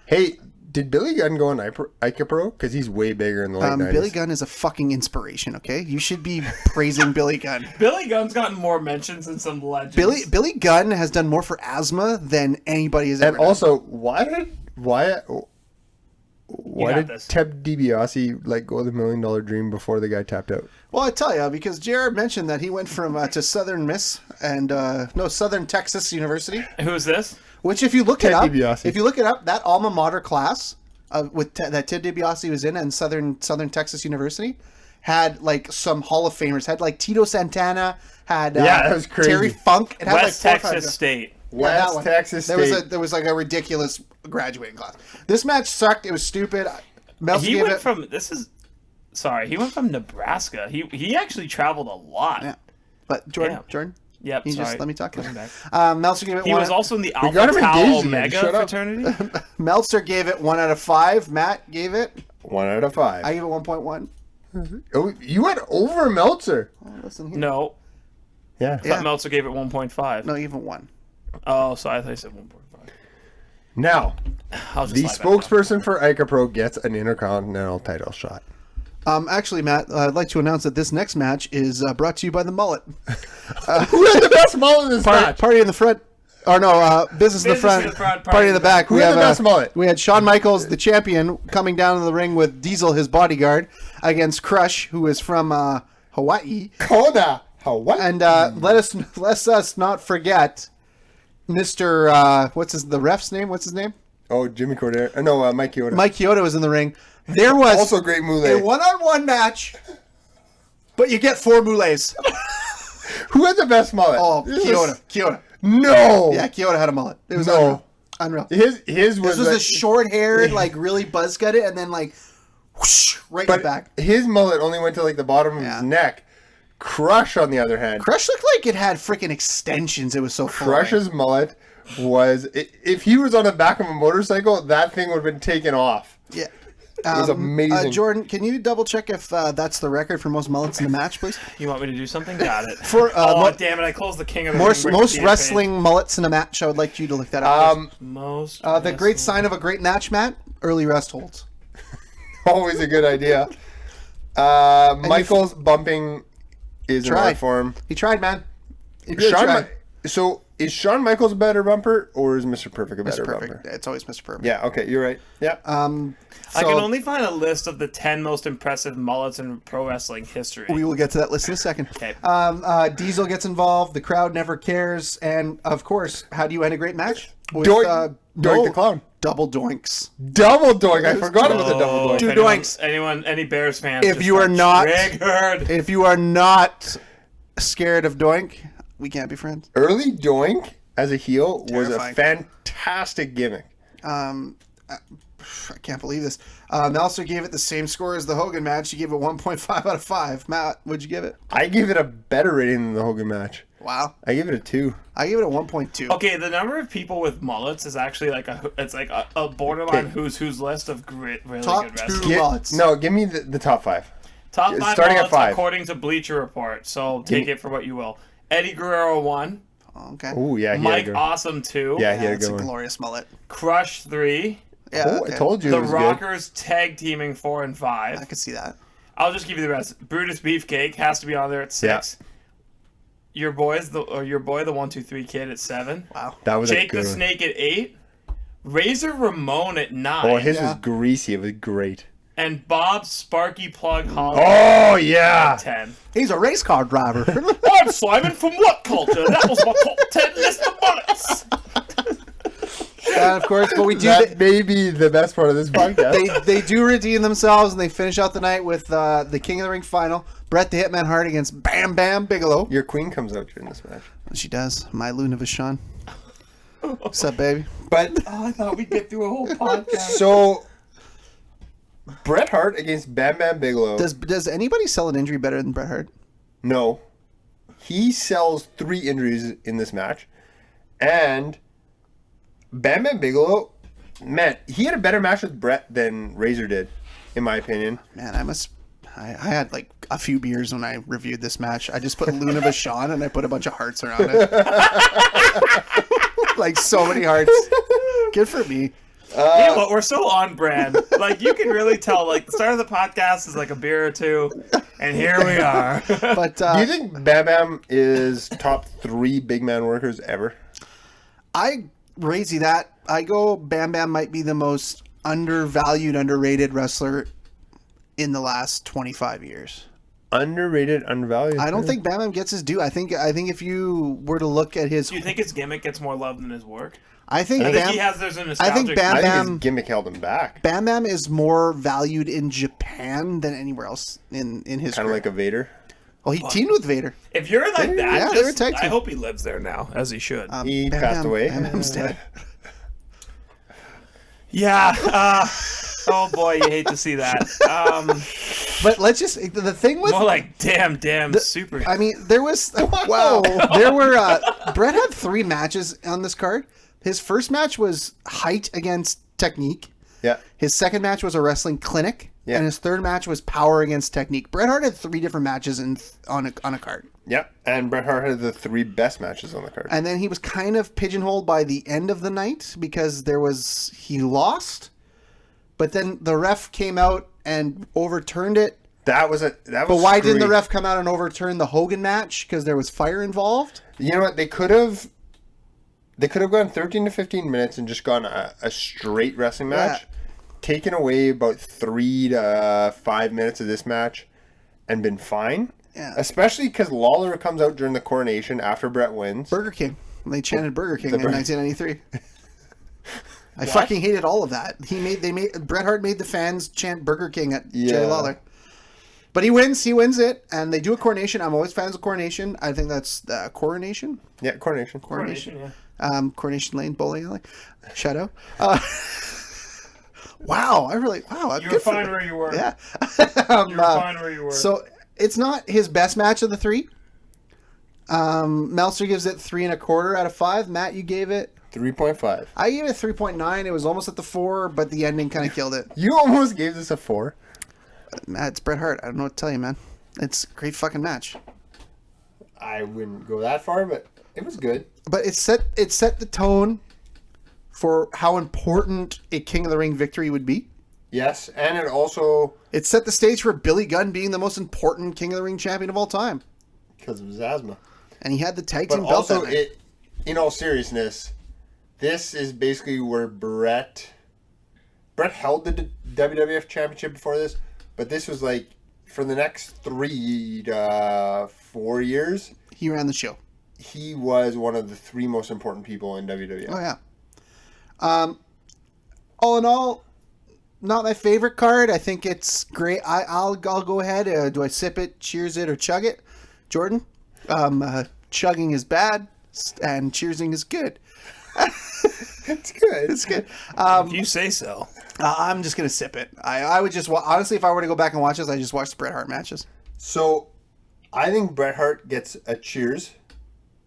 Speaker 2: Hey, did Billy Gunn go on Ica Pro? Because he's way bigger in the late 90s.
Speaker 1: Billy Gunn is a fucking inspiration, okay? You should be praising Billy Gunn.
Speaker 5: Billy Gunn's gotten more mentions than some legends.
Speaker 1: Billy Gunn has done more for asthma than anybody has ever done.
Speaker 2: And also, why did Ted DiBiase let go of the $1 Million Dream before the guy tapped out?
Speaker 1: Well, I tell you, because Jared mentioned that he went from to Southern Texas University.
Speaker 5: Who is this?
Speaker 1: Which, if you look
Speaker 2: Ted
Speaker 1: it up,
Speaker 2: DiBiase.
Speaker 1: that alma mater class that Ted DiBiase was in, and Southern Texas University had like some Hall of Famers. Had like Tito Santana. Had
Speaker 2: that was crazy.
Speaker 1: Terry Funk. It had
Speaker 5: West
Speaker 1: like
Speaker 5: Texas State.
Speaker 2: West Texas State.
Speaker 1: There was like a ridiculous graduating class. This match sucked. It was stupid.
Speaker 5: He went from Nebraska. He actually traveled a lot.
Speaker 1: Yeah. But Jordan.
Speaker 5: Yep,
Speaker 1: just let me talk.
Speaker 5: Meltzer gave it He was also in the Alpha Tau Omega fraternity.
Speaker 1: Meltzer gave it 1 out of 5. Matt gave it
Speaker 2: 1 out of 5.
Speaker 1: I gave it 1.1.
Speaker 2: Oh, you went over Meltzer.
Speaker 1: Oh, listen here.
Speaker 5: No.
Speaker 2: Yeah.
Speaker 5: I thought Meltzer gave it 1.5.
Speaker 1: No, even 1.
Speaker 5: Oh, so I thought you said 1.5.
Speaker 2: Now, the spokesperson for Ica Pro gets an Intercontinental title shot.
Speaker 1: Actually, Matt, I'd like to announce that this next match is brought to you by the mullet.
Speaker 2: Who had the best mullet in this match?
Speaker 1: Party in the front. Or no, business in the front, party in the back.
Speaker 2: Who had the best mullet?
Speaker 1: We had Shawn Michaels, the champion, coming down to the ring with Diesel, his bodyguard, against Crush, who is from Hawaii.
Speaker 2: Kona, Hawaii.
Speaker 1: And let us not forget Mr. The ref's name? What's his name?
Speaker 2: Oh, Jimmy Cordero. No, Mike Chioda.
Speaker 1: Mike Chioda was in the ring. There was
Speaker 2: also great moulet.
Speaker 1: A one-on-one match, but you get 4 moulets.
Speaker 2: Who had the best mullet?
Speaker 1: Oh, Chioda.
Speaker 2: No.
Speaker 1: Yeah, Chioda had a mullet. It was unreal.
Speaker 2: His was
Speaker 1: a short-haired, like really buzz cut it, and then like whoosh, right in the back.
Speaker 2: His mullet only went to like the bottom of his neck. Crush, on the other hand,
Speaker 1: Crush looked like it had freaking extensions. It was so full.
Speaker 2: Crush's mullet was, if he was on the back of a motorcycle, that thing would have been taken off.
Speaker 1: Yeah.
Speaker 2: It was amazing.
Speaker 1: Jordan, can you double check if that's the record for most mullets in the match, please?
Speaker 5: You want me to do something? Got it. Damn it! I closed the king of the
Speaker 1: most wrestling mullets in a match. I would like you to look that up. The great sign of a great match, Matt. Early rest holds.
Speaker 2: Always a good idea. Michael's bumping is in right for him.
Speaker 1: He tried, man. He really tried.
Speaker 2: So is Shawn Michaels a better bumper, or is Mr. Perfect a better bumper?
Speaker 1: It's always Mr. Perfect.
Speaker 2: Yeah. Okay, you're right. Yeah.
Speaker 5: I can only find a list of the 10 most impressive mullets in pro wrestling history.
Speaker 1: We will get to that list in a second.
Speaker 5: Okay.
Speaker 1: Diesel gets involved. The crowd never cares. And, of course, how do you end a great match? With,
Speaker 2: Doink the Clown.
Speaker 1: Double doinks.
Speaker 2: Double doink. I forgot about the double doink.
Speaker 1: 2 doinks.
Speaker 5: Any Bears fans?
Speaker 1: If you are not scared of doink, we can't be friends.
Speaker 2: Early doink as a heel was a fantastic gimmick.
Speaker 1: I can't believe this. Meltzer gave it the same score as the Hogan match. He gave it 1.5 out of 5. Matt, what'd you give it?
Speaker 2: I gave it a better rating than the Hogan match.
Speaker 1: Wow.
Speaker 2: I gave it a 2.
Speaker 1: I gave it a 1.2.
Speaker 5: Okay, the number of people with mullets is actually like a borderline who's list of really
Speaker 1: Top
Speaker 5: good
Speaker 1: 2
Speaker 5: wrestlers.
Speaker 1: mullets.
Speaker 2: No, give me the top 5.
Speaker 5: Top 5
Speaker 2: Starting at
Speaker 5: mullets
Speaker 2: 5.
Speaker 5: according to Bleacher Report. So take it for what you will. Eddie Guerrero 1.
Speaker 1: Okay.
Speaker 2: Oh, yeah. He
Speaker 5: Mike
Speaker 2: had a good
Speaker 5: Awesome 2.
Speaker 2: Yeah, he had a
Speaker 1: That's
Speaker 2: good
Speaker 1: a
Speaker 2: one.
Speaker 1: glorious mullet.
Speaker 5: Crush 3.
Speaker 1: Yeah,
Speaker 2: Oh,
Speaker 1: okay.
Speaker 2: I told you
Speaker 5: The
Speaker 2: it was
Speaker 5: Rockers tag teaming 4 and 5.
Speaker 1: I could see that.
Speaker 5: I'll just give you the rest. Brutus Beefcake has to be on there at 6. Your boy, the 1-2-3 kid at 7.
Speaker 1: Wow.
Speaker 2: good. That was
Speaker 5: Jake
Speaker 2: a good
Speaker 5: the
Speaker 2: one.
Speaker 5: Snake at 8. Razor Ramon at 9.
Speaker 2: Oh, his
Speaker 1: Yeah.
Speaker 2: was greasy. It was great.
Speaker 5: And Bob Sparky Plug Holly
Speaker 2: Oh, yeah.
Speaker 5: at 10.
Speaker 1: He's a race car driver.
Speaker 5: I'm Simon from WhatCulture. That was my top 10 list of bullets.
Speaker 1: And of course, but we do.
Speaker 2: That may be the best part of this podcast.
Speaker 1: They do redeem themselves, and they finish out the night with the King of the Ring final. Bret the Hitman Hart against Bam Bam Bigelow.
Speaker 2: Your queen comes out during this match.
Speaker 1: She does. My Luna Vachon. What's up, baby?
Speaker 2: But
Speaker 5: Oh, I thought we'd get through a whole podcast.
Speaker 2: so Bret Hart against Bam Bam Bigelow.
Speaker 1: Does anybody sell an injury better than Bret Hart?
Speaker 2: No. He sells 3 injuries in this match. And Bam Bam Bigelow, man, he had a better match with Bret than Razor did, in my opinion.
Speaker 1: Man, I had like a few beers when I reviewed this match. I just put Luna Vachon and I put a bunch of hearts around it. Like so many hearts. Good for me.
Speaker 5: You know what? We're so on brand. Like, you can really tell, like, the start of the podcast is like a beer or two, and here we are.
Speaker 1: But
Speaker 2: Do you think Bam Bam is top 3 big man workers ever?
Speaker 1: I raise you that. I go Bam Bam might be the most undervalued, underrated wrestler in the last 25 years.
Speaker 2: Underrated, undervalued?
Speaker 1: I don't think Bam Bam gets his due. I think if you were to look at his,
Speaker 5: Do you think his gimmick gets more love than his work?
Speaker 1: I think
Speaker 5: I think
Speaker 1: Bam,
Speaker 5: there's a
Speaker 1: I
Speaker 5: nostalgic...
Speaker 1: think Bam
Speaker 2: I think
Speaker 1: Bam
Speaker 2: his gimmick held him back.
Speaker 1: Bam Bam is more valued in Japan than anywhere else in his
Speaker 2: Kind of
Speaker 1: career.
Speaker 2: like a Vader.
Speaker 1: Well, he teamed with Vader.
Speaker 5: If you're like that,
Speaker 1: yeah, they were
Speaker 5: just,
Speaker 1: tag team.
Speaker 5: I hope he lives there now, as he should.
Speaker 2: He
Speaker 1: Bam
Speaker 2: passed
Speaker 1: Bam-
Speaker 2: away.
Speaker 1: Bam Bam's dead.
Speaker 5: Yeah. Oh, boy, you hate to see that.
Speaker 1: But let's just the thing with
Speaker 5: More like, damn, super.
Speaker 1: I mean, there was wow. There were Bret had 3 matches on this card. His first match was height against technique.
Speaker 2: Yeah.
Speaker 1: His second match was a wrestling clinic,
Speaker 2: Yeah.
Speaker 1: and his third match was power against technique. Bret Hart had 3 different matches on a card,
Speaker 2: Yeah. And Bret Hart had the 3 best matches on the card.
Speaker 1: and then he was kind of pigeonholed by the end of the night because he lost, but then the ref came out and overturned it.
Speaker 2: That was
Speaker 1: But why didn't the
Speaker 2: screwy.
Speaker 1: ref come out and overturn the Hogan match? Because there was fire involved.
Speaker 2: You know what? They could have gone 13 to 15 minutes and just gone a straight wrestling match, taken away about 3 to 5 minutes of this match, and been fine.
Speaker 1: Yeah.
Speaker 2: Especially because Lawler comes out during the coronation after Bret wins.
Speaker 1: Burger King. They chanted Burger King in
Speaker 2: Burger-
Speaker 1: 1993. I fucking hated all of that. Bret Hart made the fans chant Burger King at Jerry
Speaker 2: Yeah.
Speaker 1: Lawler. But he wins it, and they do a coronation. I'm always fans of coronation. I think that's coronation.
Speaker 2: Yeah, coronation.
Speaker 5: Coronation,
Speaker 1: Coronation Lane Bowling Alley. Shout out. Wow, I really
Speaker 5: You were fine where you were.
Speaker 1: Yeah.
Speaker 5: You were fine where you were.
Speaker 1: So it's not his best match of the 3. Meltzer gives it 3 1/4 out of 5. Matt, you gave it.
Speaker 2: 3.5.
Speaker 1: I gave it 3.9. It was almost at the 4, but the ending kind of killed it.
Speaker 2: You almost gave this a 4.
Speaker 1: Matt, it's Bret Hart. I don't know what to tell you, man. It's a great fucking match.
Speaker 2: I wouldn't go that far, but it was good.
Speaker 1: But it set the tone for how important a King of the Ring victory would be.
Speaker 2: Yes, and it also,
Speaker 1: It set the stage for Billy Gunn being the most important King of the Ring champion of all time.
Speaker 2: because of his asthma.
Speaker 1: And he had the tag
Speaker 2: But
Speaker 1: team belt
Speaker 2: also,
Speaker 1: that night.
Speaker 2: in all seriousness, this is basically where Bret held the WWF Championship before this, but this was like, for the next 3 to 4 years,
Speaker 1: He ran the show.
Speaker 2: he was one of the 3 most important people in WWF.
Speaker 1: Oh, yeah. All in all, not my favorite card. I think it's great. I'll go ahead. Do I sip it, cheers it, or chug it? Jordan? Chugging is bad, and cheersing is good.
Speaker 2: It's good.
Speaker 1: It's good.
Speaker 5: if you say so.
Speaker 1: I'm just gonna sip it. I would just honestly, if I were to go back and watch this, I just watch the Bret Hart matches.
Speaker 2: So, I think Bret Hart gets a cheers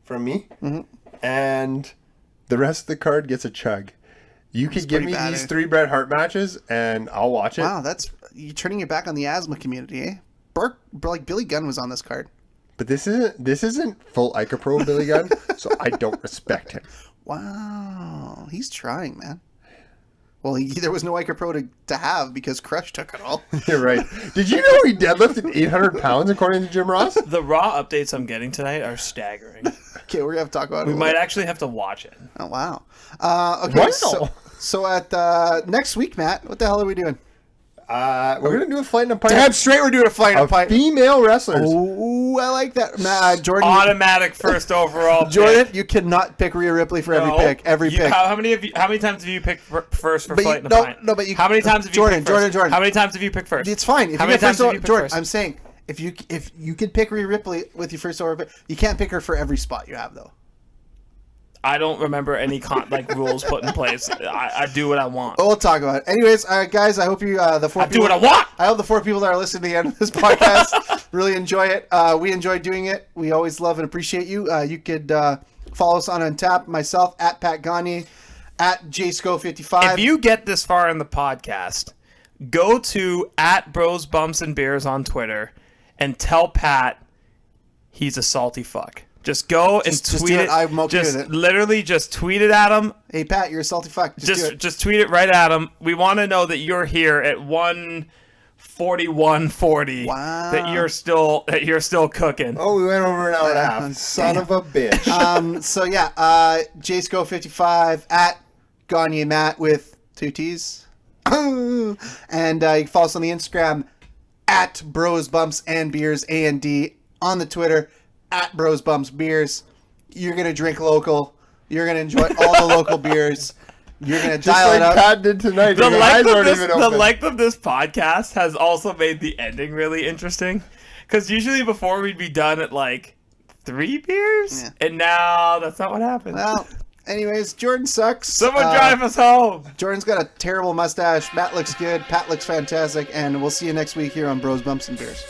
Speaker 2: from me, and the rest of the card gets a chug. You could give me these 3 Bret Hart matches, and I'll watch it.
Speaker 1: Wow, you're turning your back on the asthma community, eh? Like Billy Gunn was on this card.
Speaker 2: But this isn't full Icapro Billy Gunn, so I don't respect him.
Speaker 1: Wow, he's trying, man. Well, there was no Icapro to have because Crush took it all.
Speaker 2: You're right. Did you know he deadlifted 800 pounds according to Jim Ross?
Speaker 5: The Raw updates I'm getting tonight are staggering.
Speaker 1: Okay, we're going to have to talk about it.
Speaker 5: We might actually have to watch it.
Speaker 1: Oh, wow. Okay, so at next week, Matt, what the hell are we doing?
Speaker 2: We're going to do a fight in a pint.
Speaker 1: Damn straight we're doing a fight in a pint.
Speaker 2: Female wrestlers.
Speaker 1: Ooh, I like that. Jordan.
Speaker 5: Automatic first overall
Speaker 1: Jordan,
Speaker 5: pick.
Speaker 1: you cannot pick Rhea Ripley for every pick. Pick.
Speaker 5: How many times have you picked first for fight in a pint?
Speaker 1: No, but
Speaker 5: how many times have you picked first?
Speaker 1: Jordan.
Speaker 5: How many times have you picked first?
Speaker 1: It's fine.
Speaker 5: How many times have you picked
Speaker 1: Jordan,
Speaker 5: first?
Speaker 1: I'm saying if you can pick Rhea Ripley with your first overall pick, you can't pick her for every spot you have though.
Speaker 5: I don't remember any rules put in place. I do what I want.
Speaker 1: We'll talk about it. Anyways, guys, I hope you
Speaker 5: do what I want.
Speaker 1: I hope the 4 people that are listening to the end of this podcast really enjoy it. We enjoy doing it. We always love and appreciate you. You could follow us on Untap, myself at Pat Gagne, at JSco55.
Speaker 5: If you get this far in the podcast, go to at Bros Bumps and Beers on Twitter and tell Pat he's a salty fuck. Just go and tweet it.
Speaker 1: I'm okay with it.
Speaker 5: Literally just tweet it at him.
Speaker 1: Hey Pat, you're a salty fuck.
Speaker 5: Just tweet it right at him. We want to know that you're here at 1:41:40.
Speaker 1: Wow.
Speaker 5: That you're still cooking.
Speaker 2: Oh, we went over an hour and a half. Son of a bitch.
Speaker 1: So yeah, JSco55 at Gagne Matt with 2 T's. And you can follow us on the Instagram at Bros Bumps and Beers A&D, on the Twitter at Bros Bumps Beers. You're gonna drink local. You're gonna enjoy all the local beers. You're gonna dial it up.
Speaker 2: Pat did tonight.
Speaker 5: The length of this podcast has also made the ending really interesting. Because usually before we'd be done at like 3 beers, and now that's not what happens.
Speaker 1: Well, anyways, Jordan sucks.
Speaker 5: Someone drive us home.
Speaker 1: Jordan's got a terrible mustache. Matt looks good. Pat looks fantastic. And we'll see you next week here on Bros Bumps and Beers.